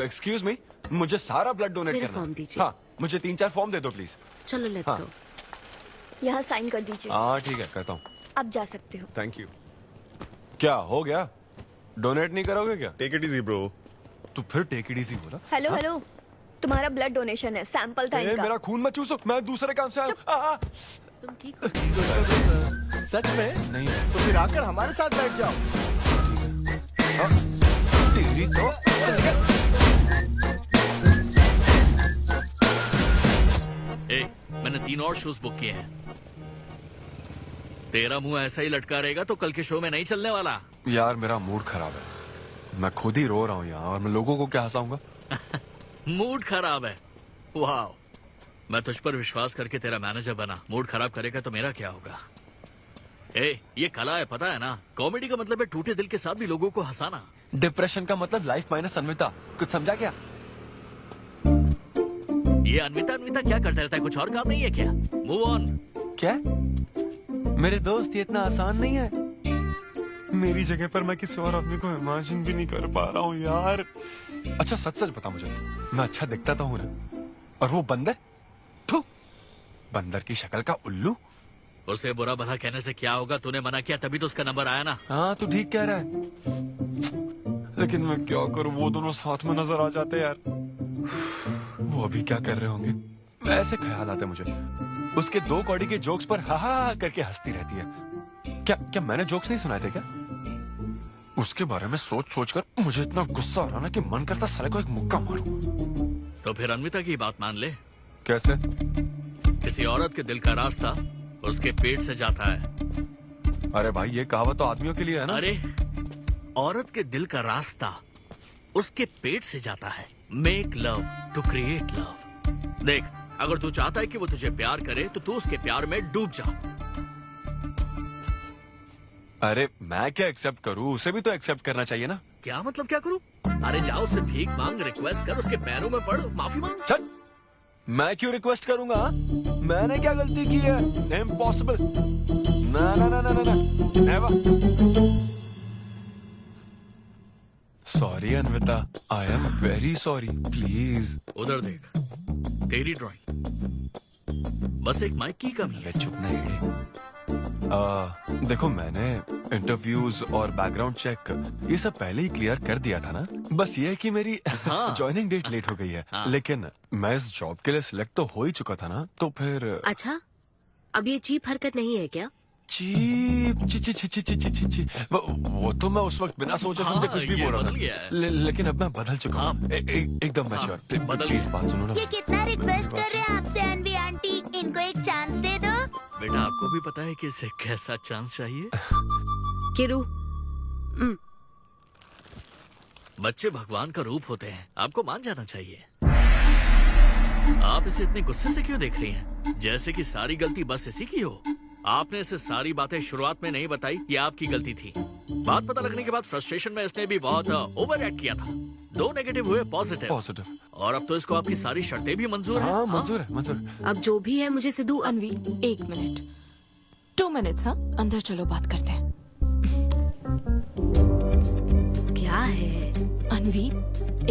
Speaker 11: एक्सक्यूज मी, मुझे सारा ब्लड डोनेट
Speaker 1: मेरा
Speaker 11: करना।
Speaker 1: फॉर्म दीजिए।
Speaker 11: हाँ, मुझे 3-4 फॉर्म दे दो प्लीज।
Speaker 1: चलो लेट्स
Speaker 11: हाँ।
Speaker 1: गो।
Speaker 3: यहाँ साइन कर दीजिए।
Speaker 11: हाँ ठीक है, कहता हूँ।
Speaker 3: अब जा सकते हो।
Speaker 11: Thank you. क्या हो गया? डोनेट नहीं करोगे क्या?
Speaker 19: Take it easy bro.
Speaker 11: तू फिर टेक इट इजी बोला?
Speaker 3: हेलो हेलो, तुम्हारा ब्लड डोनेशन है, सैंपल था इनका।
Speaker 11: मेरा खून मत चूसो, मैं दूसरे काम से आया।
Speaker 1: तुम ठीक हो?
Speaker 10: सच में?
Speaker 11: नहीं।
Speaker 10: तो फिर आकर हमारे साथ बैठ जाओ।
Speaker 11: तेरी तो
Speaker 17: मैंने 3 और शोज बुक किए हैं। तेरा मुंह ऐसा ही लटका रहेगा तो कल के शो में नहीं चलने वाला।
Speaker 11: यार मेरा मूड खराब है, मैं खुद ही रो रहा हूँ यहाँ, और मैं लोगों को क्या हंसाऊंगा?
Speaker 17: मूड खराब है? वाह, मैं तुझ पर विश्वास करके तेरा मैनेजर बना, मूड खराब करेगा तो मेरा क्या होगा? ये कला है, पता है ना? कॉमेडी का मतलब है टूटे दिल के साथ भी लोगों को हंसाना।
Speaker 11: डिप्रेशन का मतलब लाइफ माइनस अनविता, कुछ समझा क्या?
Speaker 17: ये अनविता अनविता क्या करता रहता है? कुछ और काम नहीं है क्या? Move on.
Speaker 11: क्या? मेरे दोस्त, ये इतना आसान नहीं है। मेरी जगह पर मैं किसी और आदमी को इमेजिन भी नहीं कर पा रहा हूँ यार। अच्छा सच सच बता मुझे, मैं अच्छा दिखता तो हूँ ना? और वो बंदर, थू, बंदर की शक्ल का उल्लू।
Speaker 17: उसे बुरा भला कहने से क्या होगा? तूने मना किया तभी तो उसका नंबर आया ना।
Speaker 11: हाँ तू ठीक कह रहा है, लेकिन मैं क्या करूँ, वो दोनों साथ में नजर आ जाते यार। वो अभी क्या कर रहे होंगे? ऐसे ख्याल आते मुझे, उसके 2 कौड़ी के जोक्स पर हा हा करके हंसती रहती है। क्या मैंने जोक्स नहीं सुनाए थे क्या? उसके बारे में सोच सोच कर मुझे इतना गुस्सा आ रहा ना कि मन करता साले को एक मुक्का मारूं।
Speaker 17: तो फिर अनविता की बात मान ले।
Speaker 11: कैसे?
Speaker 17: किसी औरत के दिल का रास्ता उसके पेट से जाता है।
Speaker 11: अरे भाई ये कहावत तो आदमियों के लिए है ना?
Speaker 17: अरे औरत के दिल का रास्ता उसके पेट से जाता है। Make love to create love. देख, अगर तू चाहता है कि वो तुझे प्यार करे तो तू उसके प्यार में डूब जा।
Speaker 11: अरे मैं क्या एक्सेप्ट करूं, उसे भी तो एक्सेप्ट करना चाहिए ना?
Speaker 17: क्या मतलब क्या करूं? अरे जाओ उससे भीख मांग, रिक्वेस्ट कर, उसके पैरों में पड़, माफी मांग।
Speaker 11: चल, मैं क्यों रिक्वेस्ट करूंगा? मैंने क्या गलती की है? इम्पॉसिबल। ना ना ना ना ना, never. Sorry Anvita, I am very sorry, please.
Speaker 17: उधर देख, तेरी ड्राइंग, बस एक माइक की कमी है।
Speaker 11: चुप नहीं। देखो मैंने इंटरव्यूज और बैकग्राउंड चेक ये सब पहले ही क्लियर कर दिया था ना। बस ये है कि मेरी ज्वाइनिंग डेट लेट हो गई है। लेकिन मैं इस जॉब के लिए सिलेक्ट तो हो ही चुका था ना, तो फिर।
Speaker 1: अच्छा, अब ये चीप हरकत नहीं है क्या?
Speaker 11: चीप ची ची ची ची ची ची ची ची वो तो मैं उस वक्त बिना सोचे समझे कुछ भी बोल रहा था, लेकिन अब मैं बदल चुका हूँ। एकदम मैच्योर। प्लीज बात सुनो ना।
Speaker 3: ये कितना रिक्वेस्ट कर रहे हैं आपसे अनवी आंटी, इनको एक चांस दे दो।
Speaker 17: बेटा आपको भी पता है कि इसे कैसा चांस चाहिए?
Speaker 1: किरू,
Speaker 17: बच्चे भगवान का रूप होते हैं, आपको मान जाना चाहिए। आप इसे इतने गुस्से से क्यों देख रही हैं? जैसे कि सारी गलती बस इसी की हो। आपने इसे सारी बातें शुरुआत में नहीं बताई, ये आपकी गलती थी। बात पता लगने के बाद फ्रस्ट्रेशन में इसने भी बहुत ओवर एक्ट किया था। 2 नेगेटिव हुए पॉजिटिव, और अब तो इसको आपकी सारी शर्तें भी मंजूर हैं।
Speaker 11: हाँ, मंजूर है, मंजूर है।
Speaker 1: अब जो भी है मुझे सिद्धू
Speaker 8: अनवी 1 मिनट, 2 मिनट्स। हाँ, अंदर चलो, बात करते हैं।
Speaker 1: क्या है
Speaker 8: अनवी,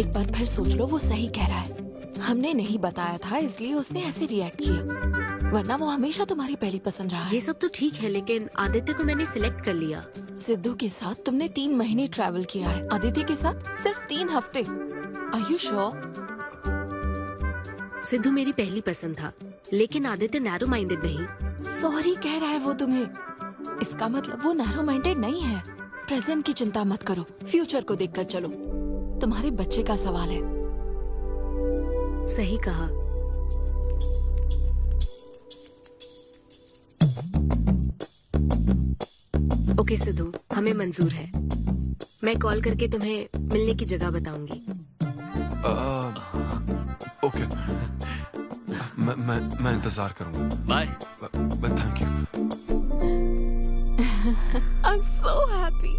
Speaker 8: एक बार फिर सोच लो, वो सही कह रहा है। हमने नहीं बताया था इसलिए उसने ऐसे रिएक्ट किया, वरना वो हमेशा तुम्हारी पहली पसंद रहा है।
Speaker 1: ये सब तो ठीक है, लेकिन आदित्य को मैंने सिलेक्ट कर लिया।
Speaker 8: सिद्धू के साथ तुमने 3 महीने ट्रैवल किया है, आदित्य के साथ सिर्फ 3 हफ्ते। Are you sure?
Speaker 1: सिद्धू मेरी पहली पसंद था, लेकिन आदित्य नैरो माइंडेड नहीं।
Speaker 8: सॉरी कह रहा है वो तुम्हें, इसका मतलब वो नैरो माइंडेड नहीं है। प्रेजेंट की चिंता मत करो, फ्यूचर को देखकर चलो। तुम्हारे बच्चे का सवाल है।
Speaker 1: सही कहा। ओके सिद्धू, हमें मंजूर है। मैं कॉल करके तुम्हें मिलने की जगह बताऊंगी।
Speaker 11: ओके, मैं इंतजार करूंगा।
Speaker 17: Bye.
Speaker 11: Thank you.
Speaker 8: I am so happy.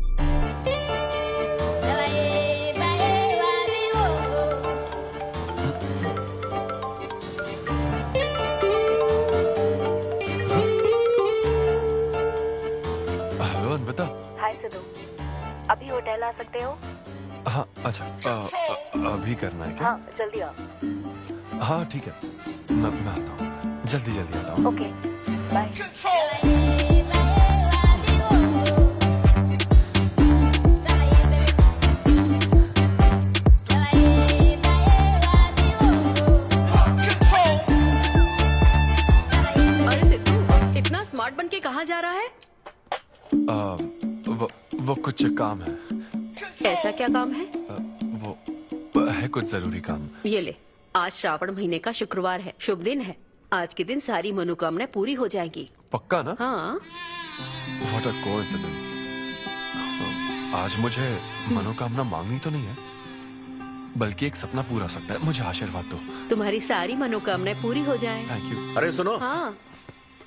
Speaker 11: Hello Anvita.
Speaker 15: Hi Siddhu, अभी होटल आ सकते हो?
Speaker 11: हाँ, अच्छा, अभी करना है क्या?
Speaker 15: हाँ, जल्दी आओ।
Speaker 11: हाँ ठीक है, मैं आता हूँ, जल्दी आता हूँ।
Speaker 15: Okay, bye.
Speaker 6: अरे सिद्धू, इतना स्मार्ट बन के कहाँ जा रहा है?
Speaker 11: वो कुछ काम है।
Speaker 6: ऐसा क्या काम है?
Speaker 11: वो है कुछ जरूरी काम।
Speaker 6: ये ले, आज श्रावण महीने का शुक्रवार है, शुभ दिन है। आज के दिन सारी मनोकामनाएं पूरी हो जाएंगी।
Speaker 11: पक्का ना?
Speaker 6: हाँ।
Speaker 11: What a coincidence। आज मुझे मनोकामना मांगनी तो नहीं है, बल्कि एक सपना पूरा हो सकता है। मुझे आशीर्वाद दो।
Speaker 6: तुम्हारी सारी मनोकामनाएं पूरी हो जाएं।
Speaker 11: Thank you.
Speaker 13: अरे सुनो,
Speaker 6: हाँ।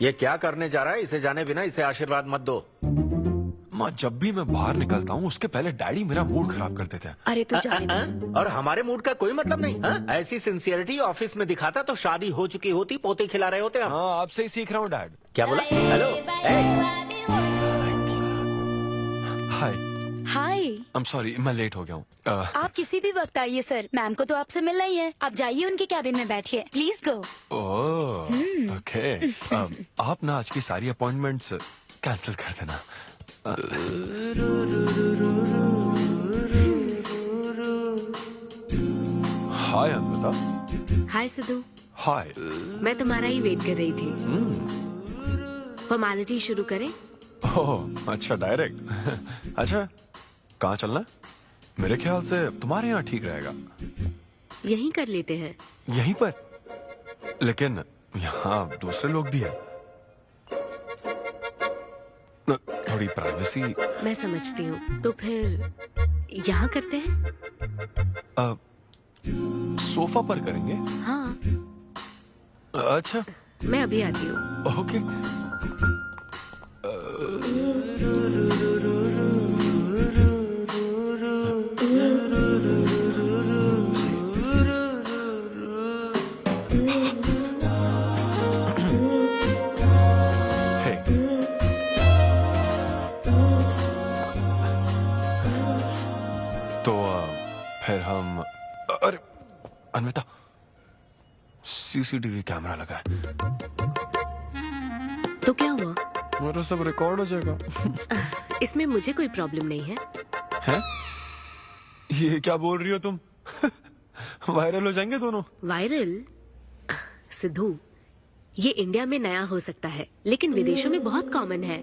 Speaker 13: ये क्या करने जा रहा है? इसे जाने बिना इसे आशीर्वाद मत दो।
Speaker 11: माँ, जब भी मैं बाहर निकलता हूँ उसके पहले डैडी मेरा मूड खराब कर देते हैं।
Speaker 6: अरे तू जाने दे।
Speaker 13: और हमारे मूड का कोई मतलब नहीं। ऐसी सिंसियरिटी ऑफिस में दिखाता तो शादी हो चुकी होती, पोते खिला रहे होते हम।
Speaker 11: हाँ, आपसे ही सीख रहा हूँ डैड।
Speaker 13: क्या बोला? Hello,
Speaker 11: hi.
Speaker 3: Hi.
Speaker 11: I am sorry, मैं लेट हो गया हूँ।
Speaker 3: आप किसी भी वक्त आइए सर, मैम को तो आपसे मिलना ही है। आप जाइए उनके कैबिन में बैठिए, प्लीज गो।
Speaker 11: Oh, okay. आप ना आज की सारी अपॉइंटमेंट्स कैंसिल कर देना। हाय अनविता।
Speaker 1: हाय सिद्धू।
Speaker 11: हाय।
Speaker 1: मैं तुम्हारा ही वेट कर रही थी। फॉर्मेलिटी शुरू करें?
Speaker 11: ओह, अच्छा, डायरेक्ट। अच्छा, कहाँ चलना है? मेरे ख्याल से तुम्हारे यहाँ ठीक रहेगा।
Speaker 1: यहीं कर लेते हैं।
Speaker 11: यहीं पर? लेकिन यहाँ दूसरे लोग भी हैं। थोड़ी प्राइवेसी।
Speaker 1: मैं समझती हूँ, तो फिर यहाँ करते हैं?
Speaker 11: सोफा पर करेंगे?
Speaker 1: हाँ।
Speaker 11: अच्छा,
Speaker 1: मैं अभी आती हूँ।
Speaker 11: ओके। फिर हम, अरे अनविता, सीसीटीवी कैमरा लगा है।
Speaker 1: तो क्या हुआ?
Speaker 11: मेरा सब रिकॉर्ड हो जाएगा।
Speaker 1: इसमें मुझे कोई प्रॉब्लम नहीं है।
Speaker 11: हैं? ये क्या बोल रही हो तुम? वायरल हो जाएंगे दोनों।
Speaker 1: वायरल? सिद्धू, ये इंडिया में नया हो सकता है, लेकिन विदेशों में बहुत कॉमन है।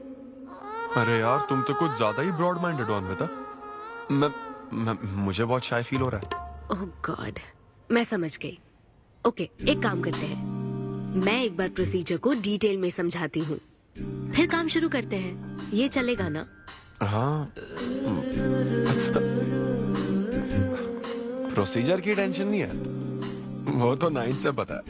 Speaker 11: अरे यार, तुम तो कुछ ज्यादा ही ब्रॉड माइंडेड हो अनविता। मुझे बहुत शाय फील हो रहा है।
Speaker 1: ओह गॉड, मैं समझ गई। ओके, एक काम करते हैं, मैं एक बार प्रोसीजर को डिटेल में समझाती हूँ, फिर काम शुरू करते हैं। ये चलेगा ना?
Speaker 11: हाँ। प्रोसीजर की टेंशन नहीं है, वो तो 9 से पता है।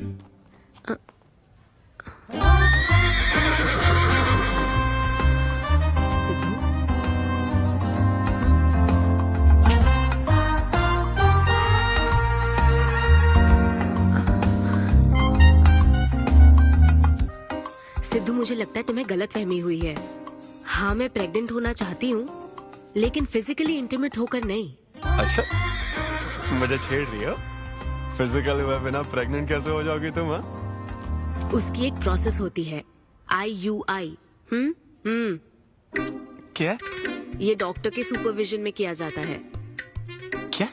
Speaker 6: लगता है तुम्हें गलतफहमी हुई है। हाँ, मैं प्रेग्नेंट होना चाहती हूँ, लेकिन फिजिकली इंटीमेट होकर नहीं।
Speaker 11: अच्छा, मुझे छेड़ रही हो? फिजिकली हुए बिना प्रेग्नेंट कैसे हो जाओगी तुम? हाँ,
Speaker 6: उसकी एक प्रोसेस होती है, IUI।
Speaker 11: क्या?
Speaker 6: ये डॉक्टर के सुपरविजन में किया जाता है।
Speaker 11: क्या?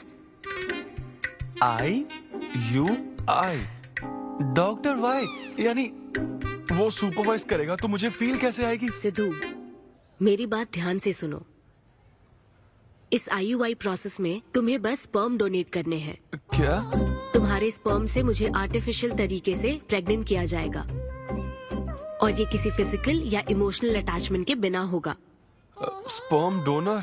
Speaker 11: IUI? Doctor why? यानी वो सुपरवाइज करेगा तो मुझे फील कैसे आएगी?
Speaker 6: सिद्धू, मेरी बात ध्यान से सुनो। इस IUI प्रोसेस में तुम्हें बस स्पर्म डोनेट करने हैं।
Speaker 11: क्या?
Speaker 6: तुम्हारे स्पर्म से मुझे आर्टिफिशियल तरीके से प्रेग्नेंट किया जाएगा, और ये किसी फिजिकल या इमोशनल अटैचमेंट के बिना होगा।
Speaker 11: Sperm donor?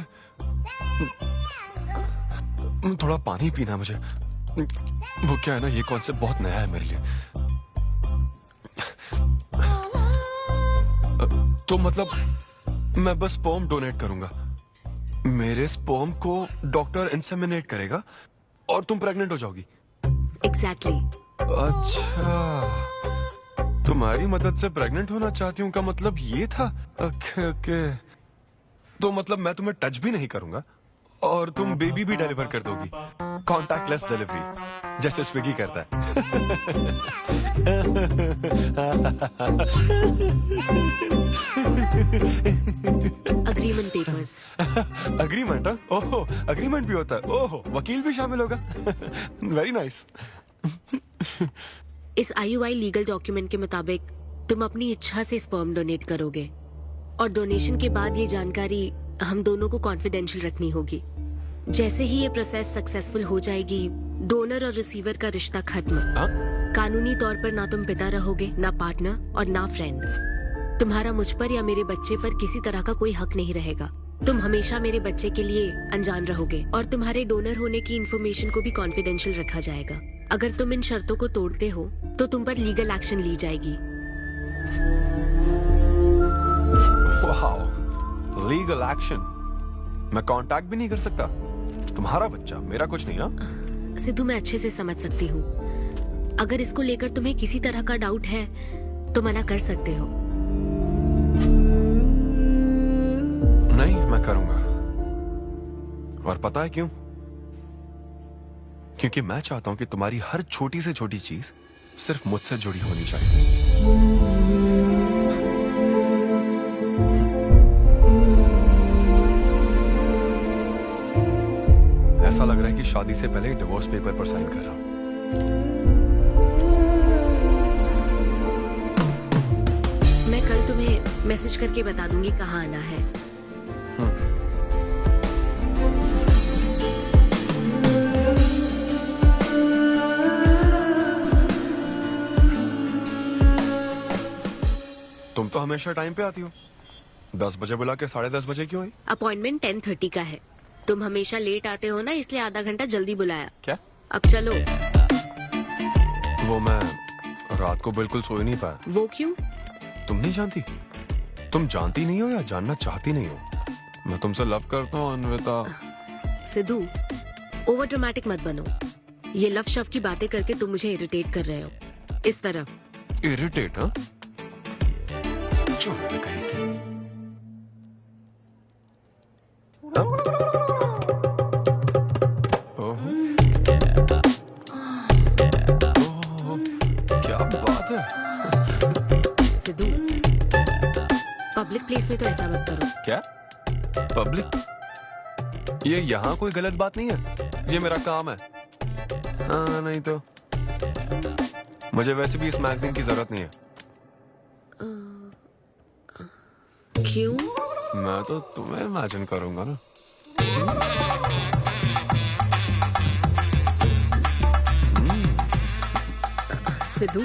Speaker 11: थोड़ा पानी पीना है मुझे। वो क्या है ना, ये कॉन्सेप्ट बहुत नया है मेरे लिए। तो मतलब मैं बस स्पर्म डोनेट करूंगा, मेरे स्पर्म को डॉक्टर इंसेमिनेट करेगा और तुम प्रेग्नेंट हो जाओगी?
Speaker 6: एग्जैक्टली।
Speaker 11: अच्छा, तुम्हारी मदद से प्रेग्नेंट होना चाहती हूँ का मतलब ये था? ओके। तो मतलब मैं तुम्हें टच भी नहीं करूंगा और तुम बेबी भी डिलीवर कर दोगी, कॉन्टैक्टलेस डिलीवरी, जैसे स्विगी करता है।
Speaker 6: Agreement papers.
Speaker 11: अग्रीमेंट? ओहो, अग्रीमेंट भी होता है? ओहो, वकील भी शामिल होगा? Very nice.
Speaker 6: इस IUI लीगल डॉक्यूमेंट के मुताबिक तुम अपनी इच्छा से स्पर्म डोनेट करोगे, और डोनेशन के बाद ये जानकारी हम दोनों को कॉन्फिडेंशियल रखनी होगी। जैसे ही ये प्रोसेस सक्सेसफुल हो जाएगी, डोनर और रिसीवर का रिश्ता खत्म। कानूनी तौर पर ना तुम पिता रहोगे, ना पार्टनर और ना फ्रेंड। तुम्हारा मुझ पर या मेरे बच्चे पर किसी तरह का कोई हक नहीं रहेगा। तुम हमेशा मेरे बच्चे के लिए अनजान रहोगे, और तुम्हारे डोनर होने की इन्फॉर्मेशन को भी कॉन्फिडेंशियल रखा जाएगा। अगर तुम इन शर्तों को तोड़ते हो तो तुम पर लीगल एक्शन ली जाएगी।
Speaker 11: Wow, legal action? मैं कांटेक्ट भी नहीं कर सकता? तुम्हारा बच्चा, मेरा कुछ नहीं। हाँ
Speaker 6: सिद्धू, मैं अच्छे से समझ सकती हूँ। अगर इसको लेकर तुम्हें किसी तरह का डाउट है तो मना कर सकते हो।
Speaker 11: नहीं, मैं करूंगा। और पता है क्यों? क्योंकि मैं चाहता हूं कि तुम्हारी हर छोटी से छोटी चीज सिर्फ मुझसे जुड़ी होनी चाहिए। ऐसा लग रहा है कि शादी से पहले डिवोर्स पेपर पर साइन कर रहा हूं।
Speaker 6: मैं कल तुम्हें मैसेज करके बता दूंगी कहाँ आना है।
Speaker 11: तुम तो हमेशा टाइम पे आती हो। 10 बजे बुला के 10:30 बजे क्यों आई?
Speaker 6: अपॉइंटमेंट 10:30 का है। तुम हमेशा लेट आते हो ना, इसलिए आधा घंटा जल्दी बुलाया।
Speaker 11: क्या?
Speaker 6: अब चलो।
Speaker 11: वो मैं रात को बिल्कुल सो ही नहीं पाया।
Speaker 6: वो क्यों?
Speaker 11: तुम नहीं जानती? तुम जानती नहीं हो या जानना चाहती नहीं हो? मैं तुमसे लव करता हूँ अन्विता।
Speaker 6: सिद्धू, ओवर ड्रामेटिक मत बनो। ये लव शव की बातें करके तुम मुझे इरिटेट कर रहे हो। इस तरह।
Speaker 11: इरिटेट? हाँ, क्या बात है।
Speaker 6: सिद्धू, पब्लिक प्लेस में तो ऐसा मत करो।
Speaker 11: क्या? पब्लिक? ये यहाँ कोई गलत बात नहीं है, ये मेरा काम है। हाँ, नहीं तो मुझे वैसे भी इस मैगजीन की जरूरत नहीं है।
Speaker 6: क्यों?
Speaker 11: मैं तो तुम्हें इमेजिन करूंगा ना।
Speaker 6: सिद्धू,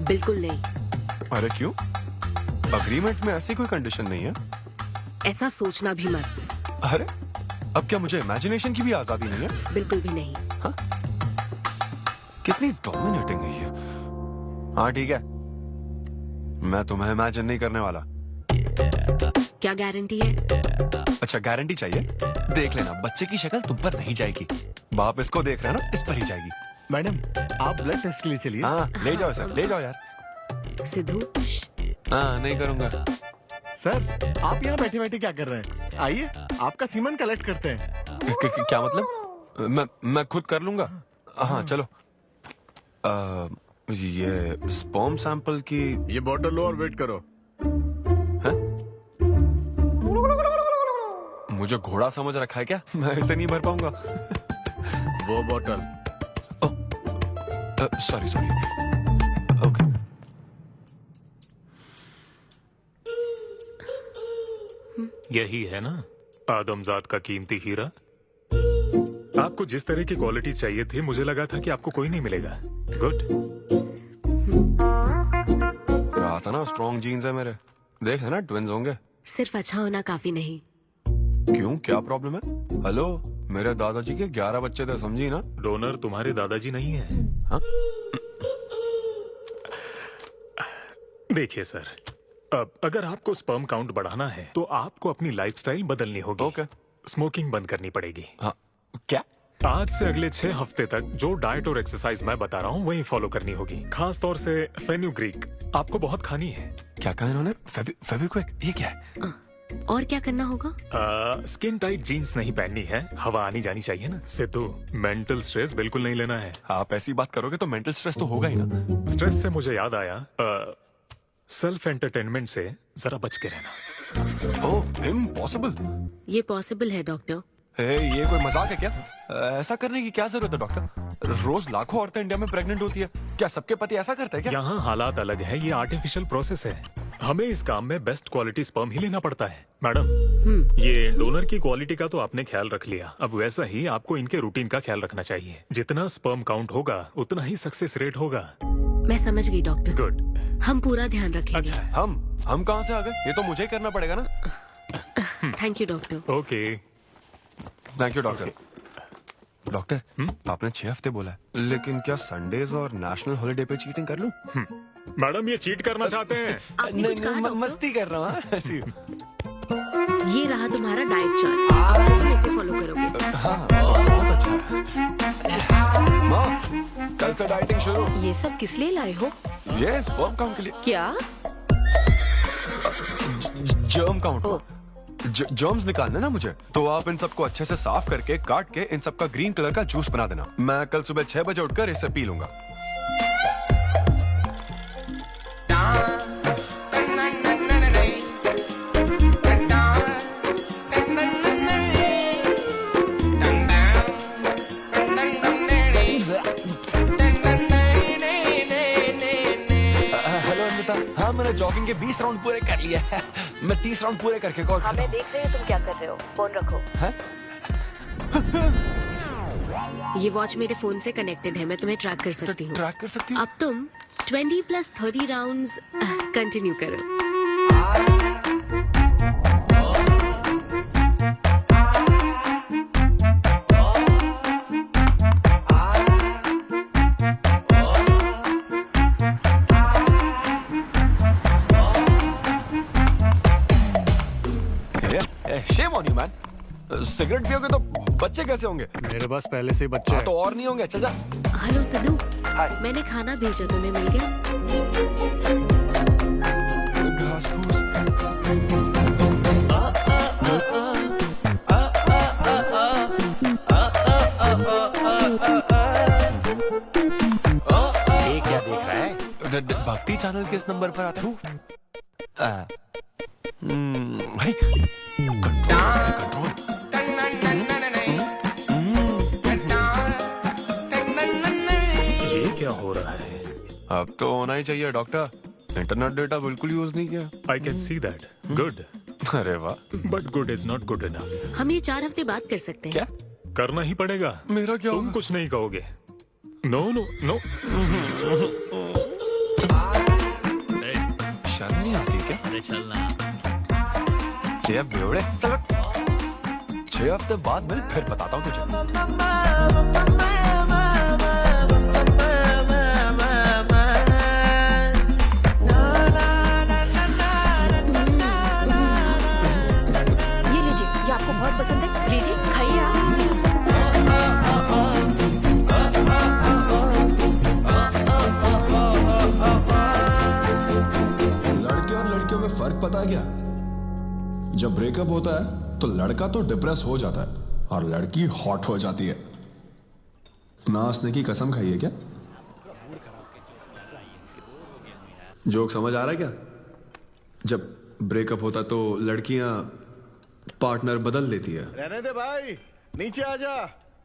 Speaker 6: बिल्कुल नहीं।
Speaker 11: अरे क्यों? अग्रीमेंट में ऐसी कोई कंडीशन नहीं है।
Speaker 6: ऐसा सोचना भी मत।
Speaker 11: अरे, अब क्या मुझे इमेजिनेशन की भी आजादी नहीं है?
Speaker 6: बिल्कुल भी नहीं।
Speaker 11: हाँ? कितनी डोमिनेटिंग है ये। हाँ ठीक है, मैं तुम्हें इमेजिन नहीं करने वाला।
Speaker 6: क्या गारंटी है?
Speaker 11: अच्छा, गारंटी चाहिए? देख लेना, बच्चे की शक्ल तुम पर नहीं जाएगी। बाप इसको देख रहा है ना, इस पर ही जाएगी।
Speaker 10: मैडम, आप ब्लड टेस्ट के लिए चलिए।
Speaker 11: हाँ, ले जाओ सर, ले जाओ यार।
Speaker 6: सिद्धू,
Speaker 11: हाँ नहीं करूंगा।
Speaker 10: सर आप यहाँ बैठे बैठे क्या कर रहे हैं? आइए आपका सीमन कलेक्ट करते हैं।
Speaker 11: क्या मतलब? मैं खुद कर लूंगा। हाँ चलो। ये स्पर्म सैंपल की
Speaker 10: ये बॉटल लो और वेट करो।
Speaker 11: मुझे घोड़ा समझ रखा है क्या? मैं इसे नहीं भर पाऊंगा।
Speaker 10: वो बॉटल।
Speaker 11: Sorry sorry. ओके।
Speaker 9: यही है ना आदमजात का कीमती हीरा? आपको जिस तरह की क्वालिटी चाहिए थी मुझे लगा था कि आपको कोई नहीं मिलेगा। गुड।
Speaker 11: कहा था ना स्ट्रॉन्ग जीन्स है मेरे। देख है ना ट्विंस होंगे।
Speaker 21: सिर्फ अच्छा होना काफी नहीं।
Speaker 11: क्यों क्या प्रॉब्लम है? हेलो मेरे दादाजी के 11 बच्चे थे समझी ना।
Speaker 9: डोनर तुम्हारे दादाजी नहीं है।
Speaker 11: हाँ?
Speaker 9: देखिए सर, अब अगर आपको स्पर्म काउंट बढ़ाना है तो आपको अपनी लाइफस्टाइल बदलनी होगी।
Speaker 11: ओके।
Speaker 9: स्मोकिंग बंद करनी पड़ेगी।
Speaker 11: हाँ क्या?
Speaker 9: आज से अगले 6 हफ्ते तक जो डाइट और एक्सरसाइज मैं बता रहा हूँ वही फॉलो करनी होगी। खास तौर से फेन्यूग्रीक आपको बहुत खानी है।
Speaker 11: क्या कहा इन्होंने? फेविक्विक ये क्या है?
Speaker 21: और क्या करना होगा?
Speaker 9: स्किन टाइट जीन्स नहीं पहननी है, हवा आनी जानी चाहिए ना। सिद्धू मेंटल स्ट्रेस बिल्कुल नहीं लेना है।
Speaker 11: आप ऐसी बात करोगे तो मेंटल स्ट्रेस तो होगा ही ना।
Speaker 9: स्ट्रेस से मुझे याद आया, सेल्फ एंटरटेनमेंट से जरा बच के रहना।
Speaker 11: ओह इम्पॉसिबल।
Speaker 21: ये पॉसिबल है डॉक्टर।
Speaker 11: ये कोई मजाक है क्या? ऐसा करने की क्या जरूरत है डॉक्टर? रोज लाखों औरतें इंडिया में प्रेग्नेंट होती है। क्या सबके पति ऐसा करते हैं क्या?
Speaker 9: यहाँ हालात अलग है, ये आर्टिफिशियल प्रोसेस है। हमें इस काम में बेस्ट क्वालिटी स्पर्म ही लेना पड़ता है। मैडम ये डोनर की क्वालिटी का तो आपने ख्याल रख लिया, अब वैसा ही आपको इनके रूटीन का ख्याल रखना चाहिए। जितना स्पर्म काउंट होगा उतना ही सक्सेस रेट होगा।
Speaker 21: मैं समझ गई डॉक्टर।
Speaker 9: गुड।
Speaker 21: हम पूरा ध्यान रखेंगे।
Speaker 11: अच्छा हम कहाँ से आ गए? ये तो मुझे ही करना पड़ेगा ना।
Speaker 21: Thank you doctor.
Speaker 9: Okay
Speaker 11: thank you doctor. Doctor आपने 6 हफ्ते बोला है, लेकिन क्या संडेज और नेशनल हॉलिडे पे चीटिंग कर लूं?
Speaker 9: मैडम ये चीट करना चाहते हैं?
Speaker 11: नहीं, मस्ती कर रहा हूँ ऐसी।
Speaker 21: ये रहा तुम्हारा डाइट चार्ट, अब से तुम इसे फॉलो करोगे।
Speaker 11: हाँ बहुत अच्छा है। माँ कल से डाइटिंग शुरू।
Speaker 6: ये सब किस लिए लाए हो?
Speaker 11: ये स्पर्म काउंट के लिए।
Speaker 6: क्या?
Speaker 11: Germ count. जर्म्स निकालने ना मुझे, तो आप इन सबको अच्छे से साफ करके काट के इन सबका ग्रीन कलर का जूस बना देना। मैं कल सुबह 6 बजे उठकर इसे पी लूंगा। हेलो अमृता। हाँ मैंने जॉगिंग के 20 राउंड पूरे कर लिए हैं। मैं 30 राउंड पूरे करके कॉल।
Speaker 15: हाँ मैं देख रही हूँ तुम क्या कर रहे हो। फोन रखो।
Speaker 21: ये वॉच मेरे फोन से कनेक्टेड है, मैं तुम्हें ट्रैक कर सकती हूँ।
Speaker 11: ट्रैक कर सकती हूँ?
Speaker 21: अब तुम 20+30 राउंड्स कंटिन्यू करो।
Speaker 11: Shame on you, man. Cigarette पियोगे तो बच्चे कैसे होंगे?
Speaker 18: मेरे पास पहले से ही बच्चे हैं।
Speaker 11: तो और नहीं होंगे। चल जा।
Speaker 21: हेलो सिद्धू, मैंने खाना भेजा, तुम्हें मिल गया?
Speaker 11: घास फूस।
Speaker 14: ये क्या देख रहा है?
Speaker 11: भक्ति चैनल के इस नंबर पर आता हूँ। भाई कंट्रोल।
Speaker 9: ये क्या हो रहा है?
Speaker 11: अब तो होना ही चाहिए डॉक्टर। इंटरनेट डेटा बिल्कुल यूज नहीं किया।
Speaker 9: I can see that. Good.
Speaker 11: अरे वाह।
Speaker 9: But good is not good enough.
Speaker 21: हम ये 4 हफ्ते बाद कर सकते हैं।
Speaker 11: क्या
Speaker 9: करना ही पड़ेगा?
Speaker 11: मेरा क्या
Speaker 9: तुम कुछ नहीं कहोगे। No no no.
Speaker 11: शर्म नहीं आती क्या?
Speaker 17: अरे चलना।
Speaker 11: 6 बेवड़े। 6 हफ्ते बाद मिल, फिर बताता हूँ तुझे।
Speaker 6: ये लीजिए, ये आपको बहुत पसंद है, लीजिए खाइए आप।
Speaker 12: लड़कियों पता है क्या? जब ब्रेकअप होता है तो लड़का तो डिप्रेस हो जाता है और लड़की हॉट हो जाती है। ना हंसने की कसम खाई है क्या? जोक समझ आ रहा है क्या? जब ब्रेकअप होता तो लड़कियां पार्टनर बदल देती है।
Speaker 18: रहने दे भाई, नीचे आ जा।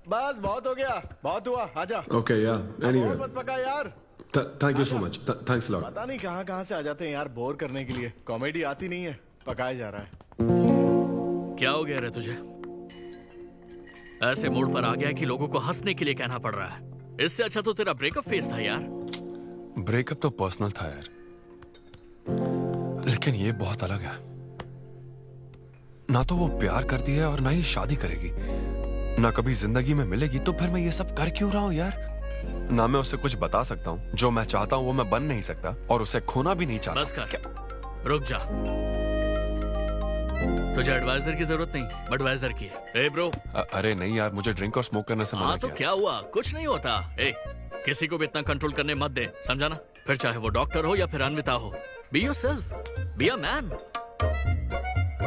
Speaker 18: बस बहुत हो गया, बहुत हुआ, आजा।
Speaker 12: ओके या एनीवे,
Speaker 18: मत पका यार।
Speaker 12: Thank you so much, thanks lot.
Speaker 18: पता नहीं कहाँ से आ जाते हैं यार बोर करने के लिए। कॉमेडी आती नहीं है, पकाया जा रहा है।
Speaker 17: क्या हो गया रे तुझे? ऐसे मूड पर आ गया कि लोगों को हंसने के लिए कहना पड़ रहा है। इससे अच्छा तो तेरा ब्रेकअप फेस था यार।
Speaker 11: ब्रेकअप तो पर्सनल था यार, लेकिन ये बहुत अलग है। ना तो वो प्यार करती है और ना ही शादी करेगी, ना कभी जिंदगी में मिलेगी, तो फिर मैं ये सब कर क्यों रहा हूं यार? ना मैं उसे कुछ बता सकता हूँ, जो मैं चाहता हूँ वो मैं बन नहीं सकता, और उसे खोना भी नहीं चाहता।
Speaker 17: बस कर, रुक जा। तुझे एडवाइजर की जरूरत नहीं, बडवाइजर की है। ए ब्रो।
Speaker 11: अरे नहीं यार, मुझे ड्रिंक और स्मोक करने से मना
Speaker 17: हाँ तो
Speaker 11: किया।
Speaker 17: क्या हुआ? कुछ नहीं होता। ए, किसी को भी इतना कंट्रोल करने मत दे, समझा ना? फिर चाहे वो डॉक्टर हो या फिर अन्विता हो। Be yourself, be a man.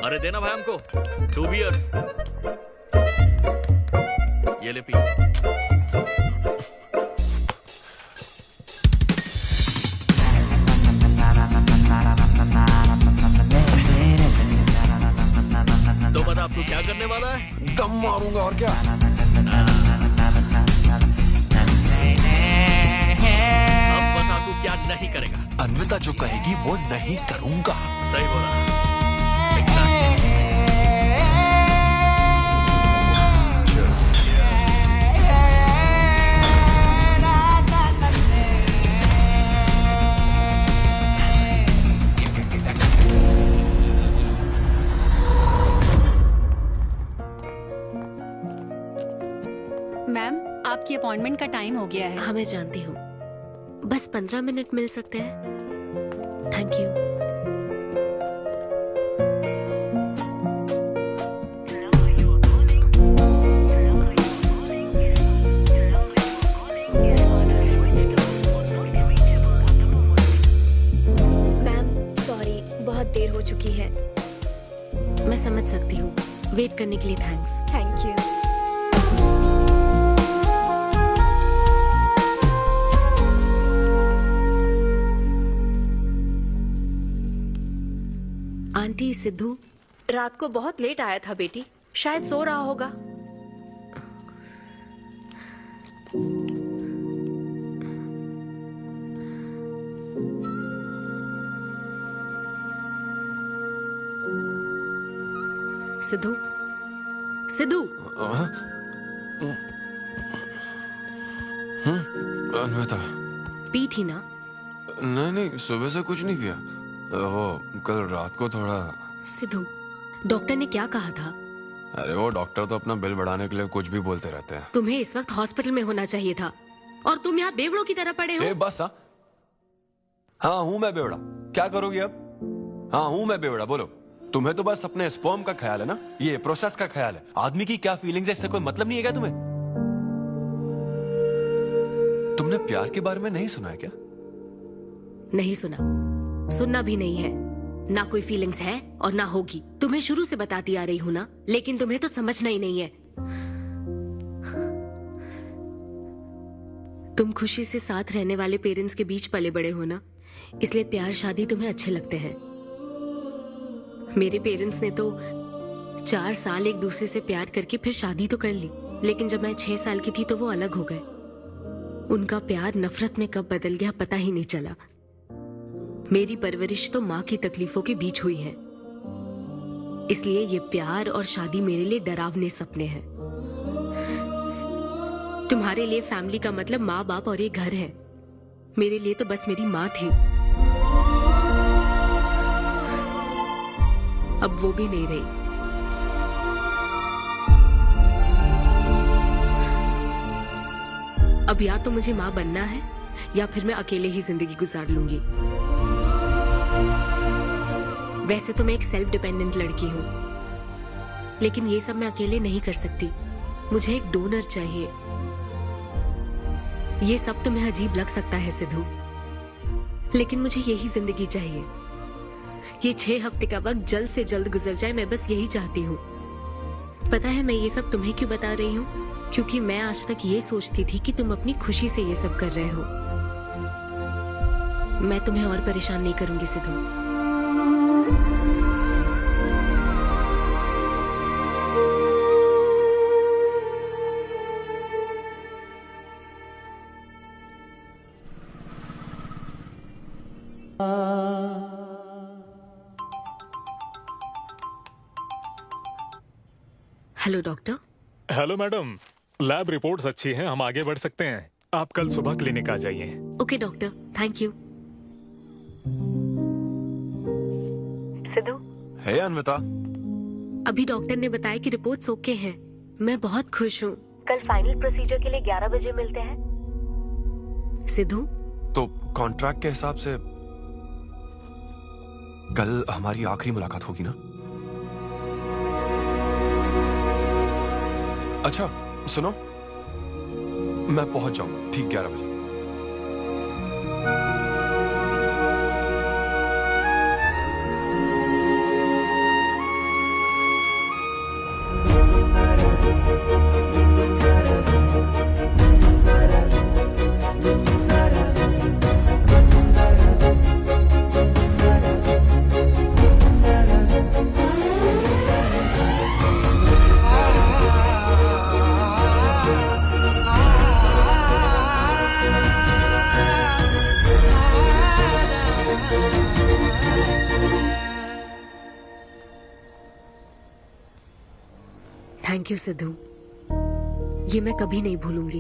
Speaker 17: अरे देना भाई हमको 2 बियर्स। ये ले पी। तो बता अब तू क्या करने वाला है?
Speaker 11: दम मारूंगा और क्या।
Speaker 17: अब बता तू क्या नहीं करेगा?
Speaker 11: अन्विता जो कहेगी वो नहीं करूंगा।
Speaker 17: सही बोला।
Speaker 1: मैम, आपकी अपॉइंटमेंट का टाइम हो गया है। हाँ मैं जानती हूँ, बस 15 मिनट मिल सकते हैं? Thank you. मैम सॉरी, बहुत देर हो चुकी है। मैं समझ सकती हूँ। वेट करने के लिए thanks. Thank you. Aunty, Sidhu
Speaker 6: रात को बहुत लेट आया था बेटी, शायद सो रहा होगा।
Speaker 1: सिद्धू, सिद्धू।
Speaker 11: अन्विता।
Speaker 1: पी थी ना?
Speaker 11: नहीं, सुबह से कुछ नहीं पिया। वो कल रात को थोड़ा।
Speaker 1: सिद्धू, डॉक्टर ने क्या कहा था?
Speaker 11: अरे वो डॉक्टर तो अपना बिल बढ़ाने के लिए कुछ भी बोलते रहते हैं।
Speaker 1: तुम्हें इस वक्त हॉस्पिटल में होना चाहिए था और तुम यहाँ बेवड़ों की तरह पड़े हो।
Speaker 11: बस हाँ हूँ मैं बेवड़ा। क्या करोगी अब? हाँ हूँ मैं बेवड़ा, बोलो। तुम्हें तो बस अपने स्पर्म का ख्याल है ना, ये प्रोसेस का ख्याल है। आदमी की क्या फीलिंग्स है इससे कोई मतलब नहीं है क्या तुम्हें? तुमने प्यार के बारे में नहीं सुना है क्या?
Speaker 1: नहीं सुना, सुनना भी नहीं है। ना कोई फीलिंग्स है और ना होगी। तुम्हें शुरू से बताती आ रही हूँ ना, लेकिन तुम्हें तो समझना ही नहीं है। तुम खुशी से साथ रहने वाले पेरेंट्स के बीच पले बड़े हो ना, इसलिए प्यार शादी तुम्हें अच्छे लगते हैं। मेरे पेरेंट्स ने तो 4 साल एक दूसरे से प्यार करके फिर शादी तो कर ली, लेकिन जब मैं 6 साल की थी तो वो अलग हो गए। उनका प्यार नफरत में कब बदल गया पता ही नहीं चला। मेरी परवरिश तो माँ की तकलीफों के बीच हुई है, इसलिए ये प्यार और शादी मेरे लिए डरावने सपने हैं। तुम्हारे लिए फैमिली का मतलब माँ बाप और एक घर है। मेरे लिए तो बस मेरी माँ थी, अब वो भी नहीं रही। अब या तो मुझे माँ बनना है या फिर मैं अकेले ही जिंदगी गुजार लूंगी। वैसे तो मैं एक सेल्फ डिपेंडेंट लड़की हूँ, लेकिन ये सब मैं अकेले नहीं कर सकती। मुझे एक डोनर चाहिए। ये सब तुम्हें अजीब लग सकता है सिद्धू, लेकिन मुझे यही जिंदगी चाहिए।
Speaker 21: ये 6 हफ्ते का वक्त जल्द से जल्द गुजर जाए, मैं बस यही चाहती हूँ। पता है मैं ये सब तुम्हें क्यों बता रही हूँ? क्योंकि मैं आज तक ये सोचती थी कि तुम अपनी खुशी से ये सब कर रहे हो। मैं तुम्हें और परेशान नहीं करूंगी Sidhu. Hello doctor.
Speaker 9: Hello madam, lab reports अच्छी हैं, हम आगे बढ़ सकते हैं। आप कल सुबह क्लिनिक आ जाइए।
Speaker 21: Okay doctor, thank you.
Speaker 11: Siddhu. Hey Anvita.
Speaker 21: अभी डॉक्टर ने बताया कि रिपोर्ट्स ओके हैं। मैं बहुत खुश हूँ।
Speaker 15: कल फाइनल प्रोसीजर के लिए 11 बजे मिलते हैं।
Speaker 21: सिद्धू।
Speaker 11: तो कॉन्ट्रैक्ट के हिसाब से कल हमारी आखिरी मुलाकात होगी ना? अच्छा सुनो, मैं पहुंच जाऊंगा ठीक 11 बजे।
Speaker 21: थैंक यू सिद्धू, ये मैं कभी नहीं भूलूंगी।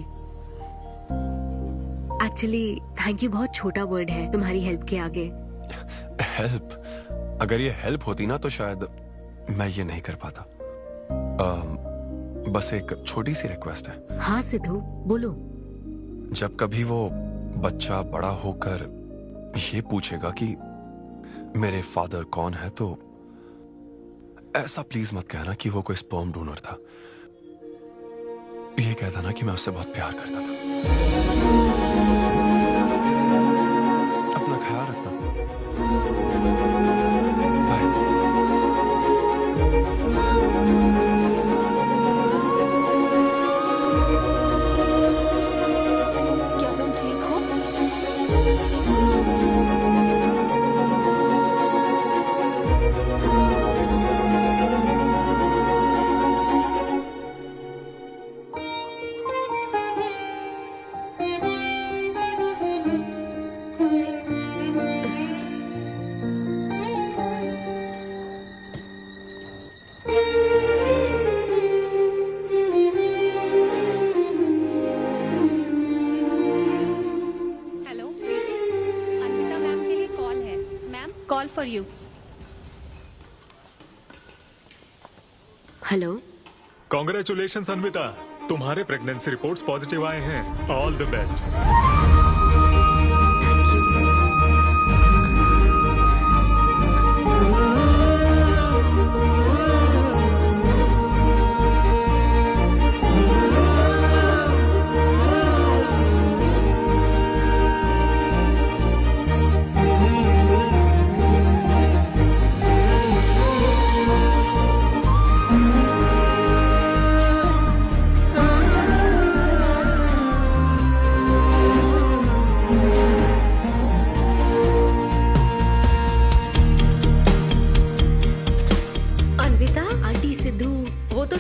Speaker 21: एक्चुअली थैंक यू बहुत छोटा वर्ड है तुम्हारी हेल्प के आगे।
Speaker 11: हेल्प? अगर ये हेल्प होती ना तो शायद मैं ये नहीं कर पाता। बस एक छोटी सी रिक्वेस्ट है।
Speaker 21: हाँ सिद्धू बोलो।
Speaker 11: जब कभी वो बच्चा बड़ा होकर ये पूछेगा कि मेरे फादर कौन है, तो ऐसा प्लीज मत कहना कि वो कोई स्पर्म डोनर था। ये कह देना कि मैं उससे बहुत प्यार करता था। अपना ख्याल रखना। बाय।
Speaker 8: क्या तुम ठीक हो?
Speaker 1: For you.
Speaker 21: Hello.
Speaker 9: Congratulation Anvita, तुम्हारे प्रेगनेंसी रिपोर्ट्स पॉजिटिव आए हैं। All the best.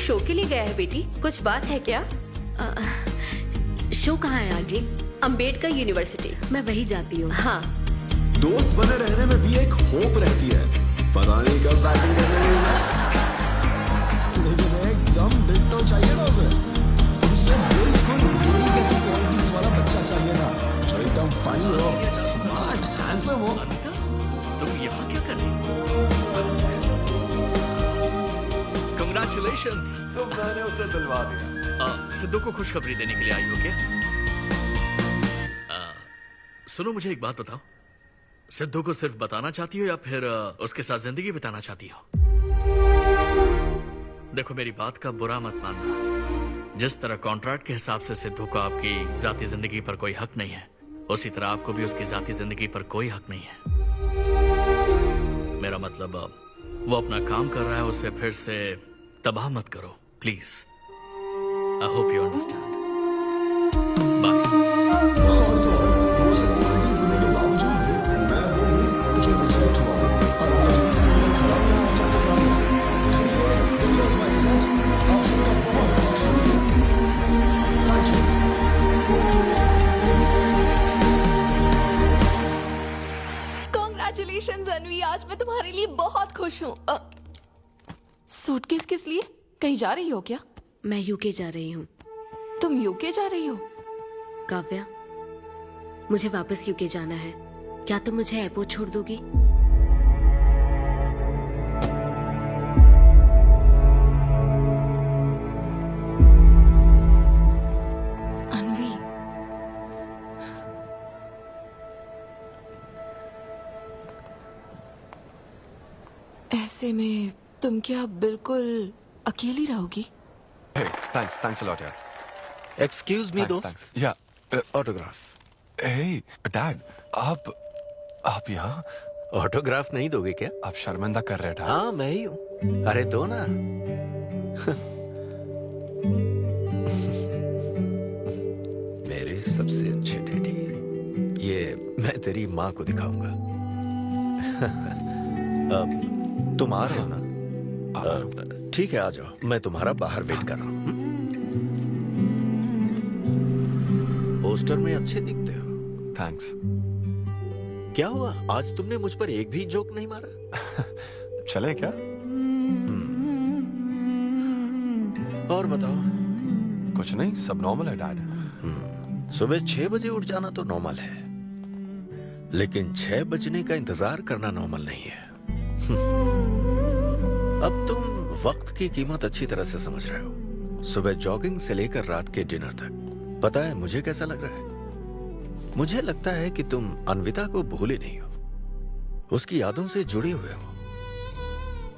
Speaker 6: शो के लिए गया है बेटी, कुछ बात है क्या?
Speaker 21: शो कहाँ है आंटी?
Speaker 6: अंबेडकर यूनिवर्सिटी।
Speaker 21: मैं वही जाती हूँ।
Speaker 6: हाँ।
Speaker 12: दोस्त बने रहने में भी एक होप रहती है, पता नहीं कब बैटिंग करने मिलना। लेकिन एकदम डिट्टो चाहिए ना उसे। उससे बिल्कुल मेरी जैसी क्वालिटीज वाला बच्चा चाहिए ना, जो एकदम फनी हो, स्मार्ट, हैंडसम हो।
Speaker 17: तुम यहाँ क्या कर रही हो? Congratulations!
Speaker 11: तो मैंने उसे दिलवा दिया।
Speaker 17: सिद्धू को खुशखबरी देने के लिए आई हो क्या? सुनो, मुझे एक बात बताओ, सिद्धू को सिर्फ बताना चाहती हो या फिर उसके साथ जिंदगी बिताना चाहती हो? देखो, मेरी बात का बुरा मत मानना। जिस तरह कॉन्ट्रैक्ट के हिसाब से सिद्धू को आपकी जाती जिंदगी पर कोई हक नहीं है, उसी तरह आपको भी उसकी जाती जिंदगी पर कोई हक नहीं है। मेरा मतलब वो अपना काम कर रहा है, उसे फिर से तबाह मत करो please. I hope you understand.
Speaker 8: Congratulations अनवी, आज मैं तुम्हारे लिए बहुत खुश हूँ। सूटकेस किस लिए? कहीं जा रही हो क्या?
Speaker 21: मैं यूके जा रही हूँ।
Speaker 8: तुम यूके जा रही हो?
Speaker 21: काव्या, मुझे वापस यूके जाना है। क्या तुम मुझे एयरपोर्ट छोड़ दोगी?
Speaker 8: अनवी, ऐसे में तुम क्या बिल्कुल अकेली रहोगी?
Speaker 11: Hey, thanks a lot, यार।
Speaker 13: एक्सक्यूज मी दोस्त।
Speaker 11: या
Speaker 13: ऑटोग्राफ।
Speaker 11: हे डैड, आप यहाँ?
Speaker 13: ऑटोग्राफ नहीं दोगे क्या?
Speaker 11: आप शर्मिंदा कर रहे थे।
Speaker 13: हाँ मैं ही हूँ। अरे दो ना। मेरे सबसे अच्छे डैडी, ये मैं तेरी माँ को दिखाऊंगा। तुम आ रहे हो ना? ठीक है, आ जाओ, मैं तुम्हारा बाहर वेट कर रहा हूँ। पोस्टर में अच्छे दिखते हो।
Speaker 11: थैंक्स।
Speaker 13: क्या हुआ, आज तुमने मुझ पर एक भी जोक नहीं मारा?
Speaker 11: चले क्या?
Speaker 13: और बताओ।
Speaker 11: कुछ नहीं, सब नॉर्मल है डैड।
Speaker 13: सुबह 6 बजे उठ जाना तो नॉर्मल है, लेकिन 6 बजने का इंतजार करना नॉर्मल नहीं है। अब तुम वक्त की कीमत अच्छी तरह से समझ रहे हो। सुबह जॉगिंग से लेकर रात के डिनर तक। पता है मुझे कैसा लग रहा है? मुझे लगता है कि तुम अन्विता को भूले नहीं हो, उसकी यादों से जुड़े हुए हो।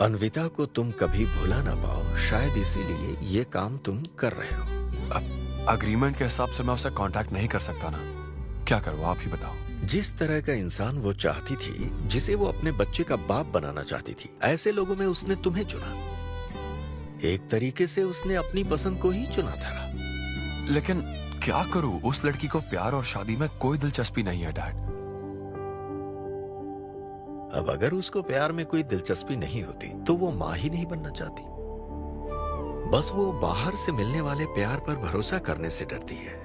Speaker 13: अन्विता को तुम कभी भुला ना पाओ, शायद इसीलिए ये काम तुम कर रहे हो।
Speaker 11: अब अग्रीमेंट के हिसाब से मैं उसे कांटेक्ट नहीं कर सकता ना। क्या करूँ, आप ही बताओ।
Speaker 13: जिस तरह का इंसान वो चाहती थी, जिसे वो अपने बच्चे का बाप बनाना चाहती थी, ऐसे लोगों में उसने तुम्हें चुना। एक तरीके से उसने अपनी पसंद को ही चुना था।
Speaker 11: लेकिन क्या करूं, उस लड़की को प्यार और शादी में कोई दिलचस्पी नहीं है डैड।
Speaker 13: अब अगर उसको प्यार में कोई दिलचस्पी नहीं होती तो वो माँ ही नहीं बनना चाहती। बस वो बाहर से मिलने वाले प्यार पर भरोसा करने से डरती है,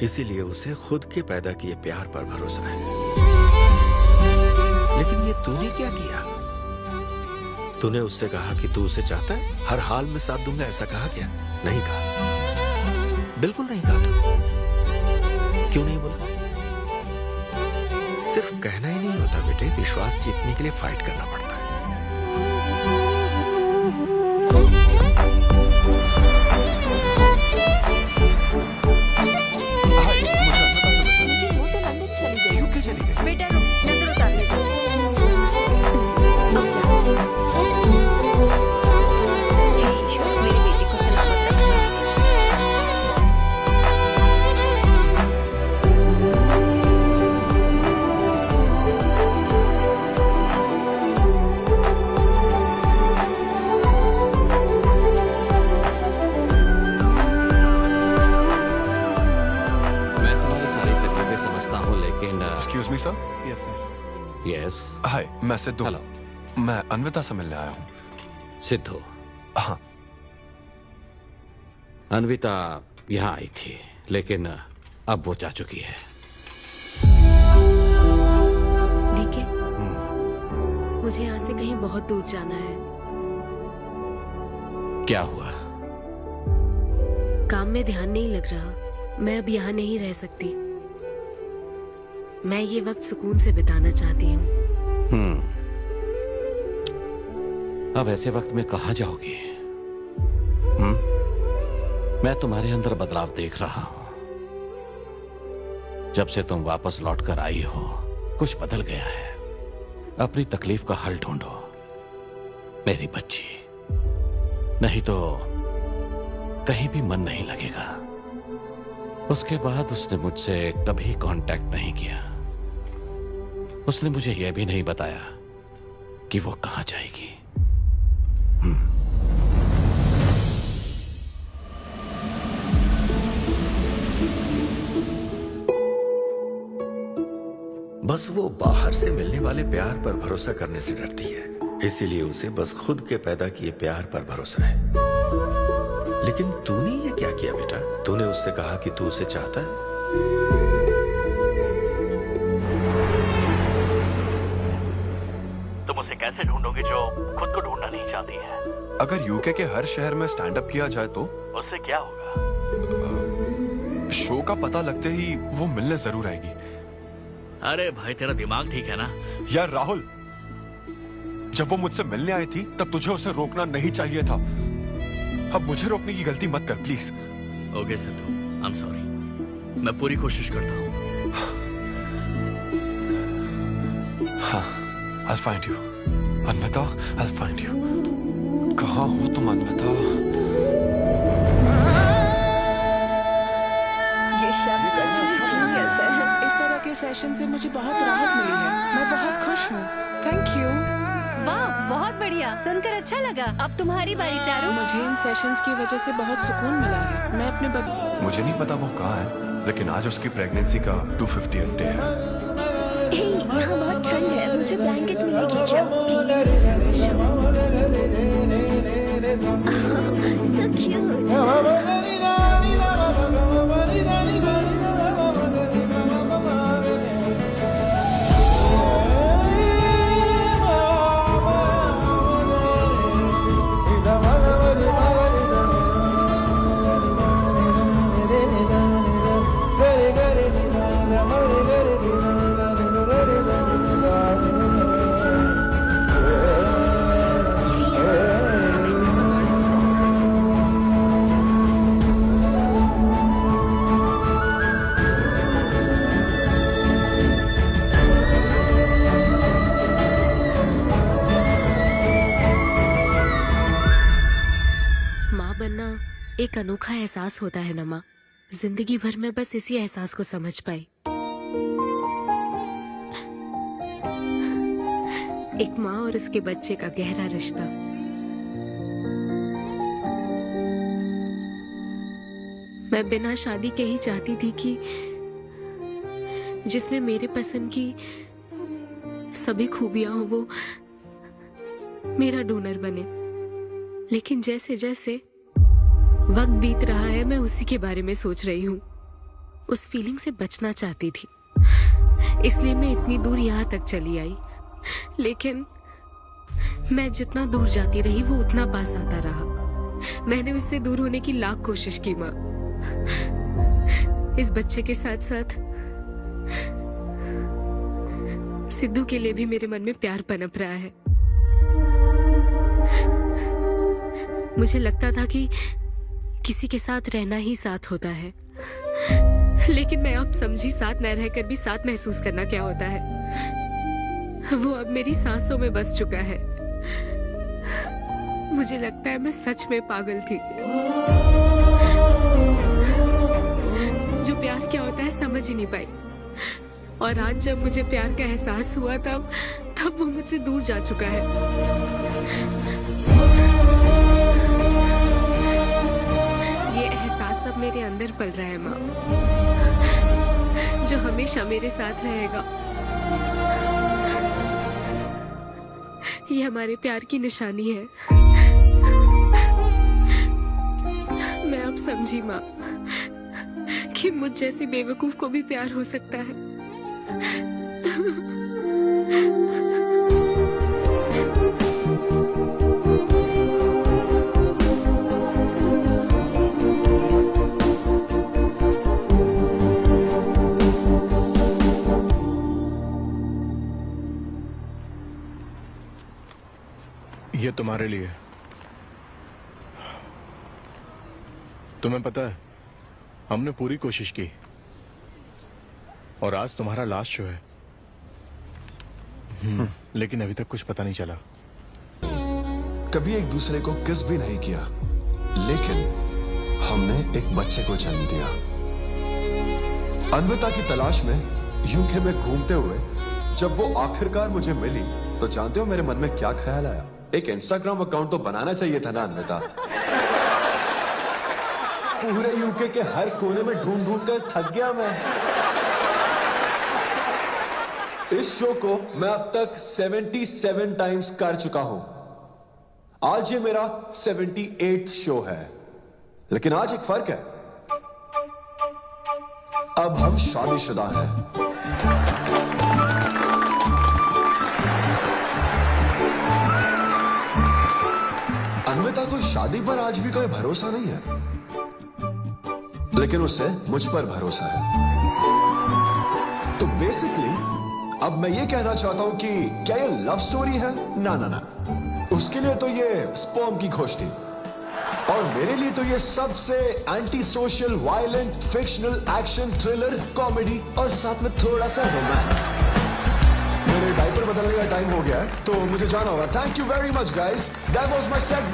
Speaker 13: इसीलिए उसे खुद के पैदा किए प्यार पर भरोसा है। लेकिन ये तूने क्या किया? तूने उससे कहा कि तू उसे चाहता है, हर हाल में साथ दूंगा, ऐसा कहा क्या? नहीं कहा, बिल्कुल नहीं कहा। तू क्यों नहीं बोला? सिर्फ कहना ही नहीं होता बेटे, विश्वास जीतने के लिए फाइट करना पड़ता है।
Speaker 8: लेकिन वो तो लंदन चली गई।
Speaker 11: यूके चली गई।
Speaker 6: बेटा रुक, नजर उतार ले। ईश्वर मेरी बेटी को सलामत रखना।
Speaker 4: मैं तुम्हारी सारी तकलीफें समझता हूँ, लेकिन
Speaker 11: excuse me sir.
Speaker 10: Yes sir.
Speaker 4: Yes.
Speaker 11: Hi, मैं सिद्धू।
Speaker 4: हेलो।
Speaker 11: मैं अन्विता से मिलने आया हूँ।
Speaker 4: सिद्धू?
Speaker 11: हाँ।
Speaker 4: अन्विता यहाँ आई थी, लेकिन अब वो जा चुकी है।
Speaker 21: डीके, मुझे यहाँ से कहीं बहुत दूर जाना है।
Speaker 4: क्या हुआ?
Speaker 21: काम में ध्यान नहीं लग रहा। मैं अब यहाँ नहीं रह सकती। मैं ये वक्त सुकून से बिताना चाहती हूँ।
Speaker 4: अब ऐसे वक्त में कहाँ जाओगी? मैं तुम्हारे अंदर बदलाव देख रहा हूं। जब से तुम वापस लौट कर आई हो, कुछ बदल गया है। अपनी तकलीफ का हल ढूंढो मेरी बच्ची, नहीं तो कहीं भी मन नहीं लगेगा। उसके बाद उसने मुझसे कभी कांटेक्ट नहीं किया। उसने मुझे यह भी नहीं बताया कि वो कहां जाएगी।
Speaker 2: बस वो बाहर से मिलने वाले प्यार पर भरोसा करने से डरती है, इसीलिए उसे बस खुद के पैदा किए प्यार पर भरोसा है। लेकिन तूने ये क्या किया बेटा? तूने उससे कहा कि तू उसे चाहता है?
Speaker 17: तुम उसे कैसे ढूंढोगे जो खुद को ढूंढना नहीं चाहती है?
Speaker 11: अगर यूके के हर शहर में स्टैंड अप किया जाए तो
Speaker 17: उससे क्या होगा?
Speaker 11: शो का पता लगते ही वो मिलने जरूर आएगी।
Speaker 17: अरे भाई, तेरा दिमाग ठीक है ना?
Speaker 11: यार राहुल, जब वो मुझसे मिलने आई थी तब तुझे उसे रोकना नहीं चाहिए था। अब मुझे रोकने की गलती मत कर please.
Speaker 17: Okay Sidhu, I am sorry. मैं पूरी कोशिश करता हूँ।
Speaker 11: हाँ, I'll find you। Anvita, I'll find you। कहाँ हो तुम अन्विता?
Speaker 16: ये शब्द सच में जीनियस है। इस तरह के सेशन से मुझे बहुत राहत मिली है। मैं बहुत खुश हूँ। Thank you.
Speaker 3: वाह, बहुत बढ़िया, सुनकर अच्छा लगा। अब तुम्हारी बारी चारू।
Speaker 16: मुझे इन सेशंस की वजह से बहुत सुकून मिला है। मैं अपने
Speaker 11: मुझे नहीं पता वो कहाँ है, लेकिन आज उसकी प्रेगनेंसी का 250th डे है।
Speaker 3: यहाँ बहुत ठंड है, मुझे ब्लैंकेट मिलेगी क्या? So cute।
Speaker 21: एक अनोखा एहसास होता है नमा। जिंदगी भर में बस इसी एहसास को समझ पाई। एक माँ और उसके बच्चे का गहरा रिश्ता। मैं बिना शादी के ही चाहती थी कि जिसमें मेरे पसंद की सभी खूबियां हो वो मेरा डोनर बने। लेकिन जैसे जैसे वक्त बीत रहा है मैं उसी के बारे में सोच रही हूँ। उस फीलिंग से बचना चाहती थी, इसलिए मैं इतनी दूर यहाँ तक चली आई। लेकिन मैं जितना दूर जाती रही वो उतना पास आता रहा। मैंने उससे दूर होने की लाख कोशिश की माँ। इस बच्चे के साथ साथ सिद्धू के लिए भी मेरे मन में प्यार पनप रहा है। मुझे लगता था कि किसी के साथ रहना ही साथ होता है, लेकिन मैं अब समझी साथ न रहकर भी साथ महसूस करना क्या होता है। वो अब मेरी सांसों में बस चुका है। मुझे लगता है मैं सच में पागल थी। जो प्यार क्या होता है समझ ही नहीं पाई। और आज जब मुझे प्यार का एहसास हुआ तब वो मुझसे दूर जा चुका है। सब मेरे अंदर पल रहा है माँ, जो हमेशा मेरे साथ रहेगा। ये हमारे प्यार की निशानी है। मैं अब समझी माँ कि मुझ जैसी बेवकूफ को भी प्यार हो सकता है।
Speaker 10: ये तुम्हारे लिए। तुम्हें पता है हमने पूरी कोशिश की और आज तुम्हारा लास्ट शो है। लेकिन अभी तक कुछ पता नहीं चला।
Speaker 12: कभी एक दूसरे को किस भी नहीं किया, लेकिन हमने एक बच्चे को जन्म दिया। अन्विता की तलाश में यूके में घूमते हुए जब वो आखिरकार मुझे मिली तो जानते हो मेरे मन में क्या ख्याल आया? एक इंस्टाग्राम अकाउंट तो बनाना चाहिए था ना अन्विता। पूरे यूके के हर कोने में ढूंढ ढूंढ कर थक गया मैं। इस शो को मैं अब तक 77 टाइम्स कर चुका हूं। आज ये मेरा 78th शो है, लेकिन आज एक फर्क है, अब हम शादीशुदा हैं। अन्विता को शादी पर आज भी कोई भरोसा नहीं है, लेकिन उसे मुझ पर भरोसा है। तो बेसिकली अब मैं ये कहना चाहता हूं कि क्या ये लव स्टोरी है? ना ना ना, उसके लिए तो ये स्पर्म की खोज थी, और मेरे लिए तो ये सबसे anti social, violent, fictional, action, thriller, comedy और साथ में थोड़ा सा रोमांस। मेरे डायपर बदलने का टाइम हो गया है, तो मुझे जाना होगा। Thank you very much guys, that was my set.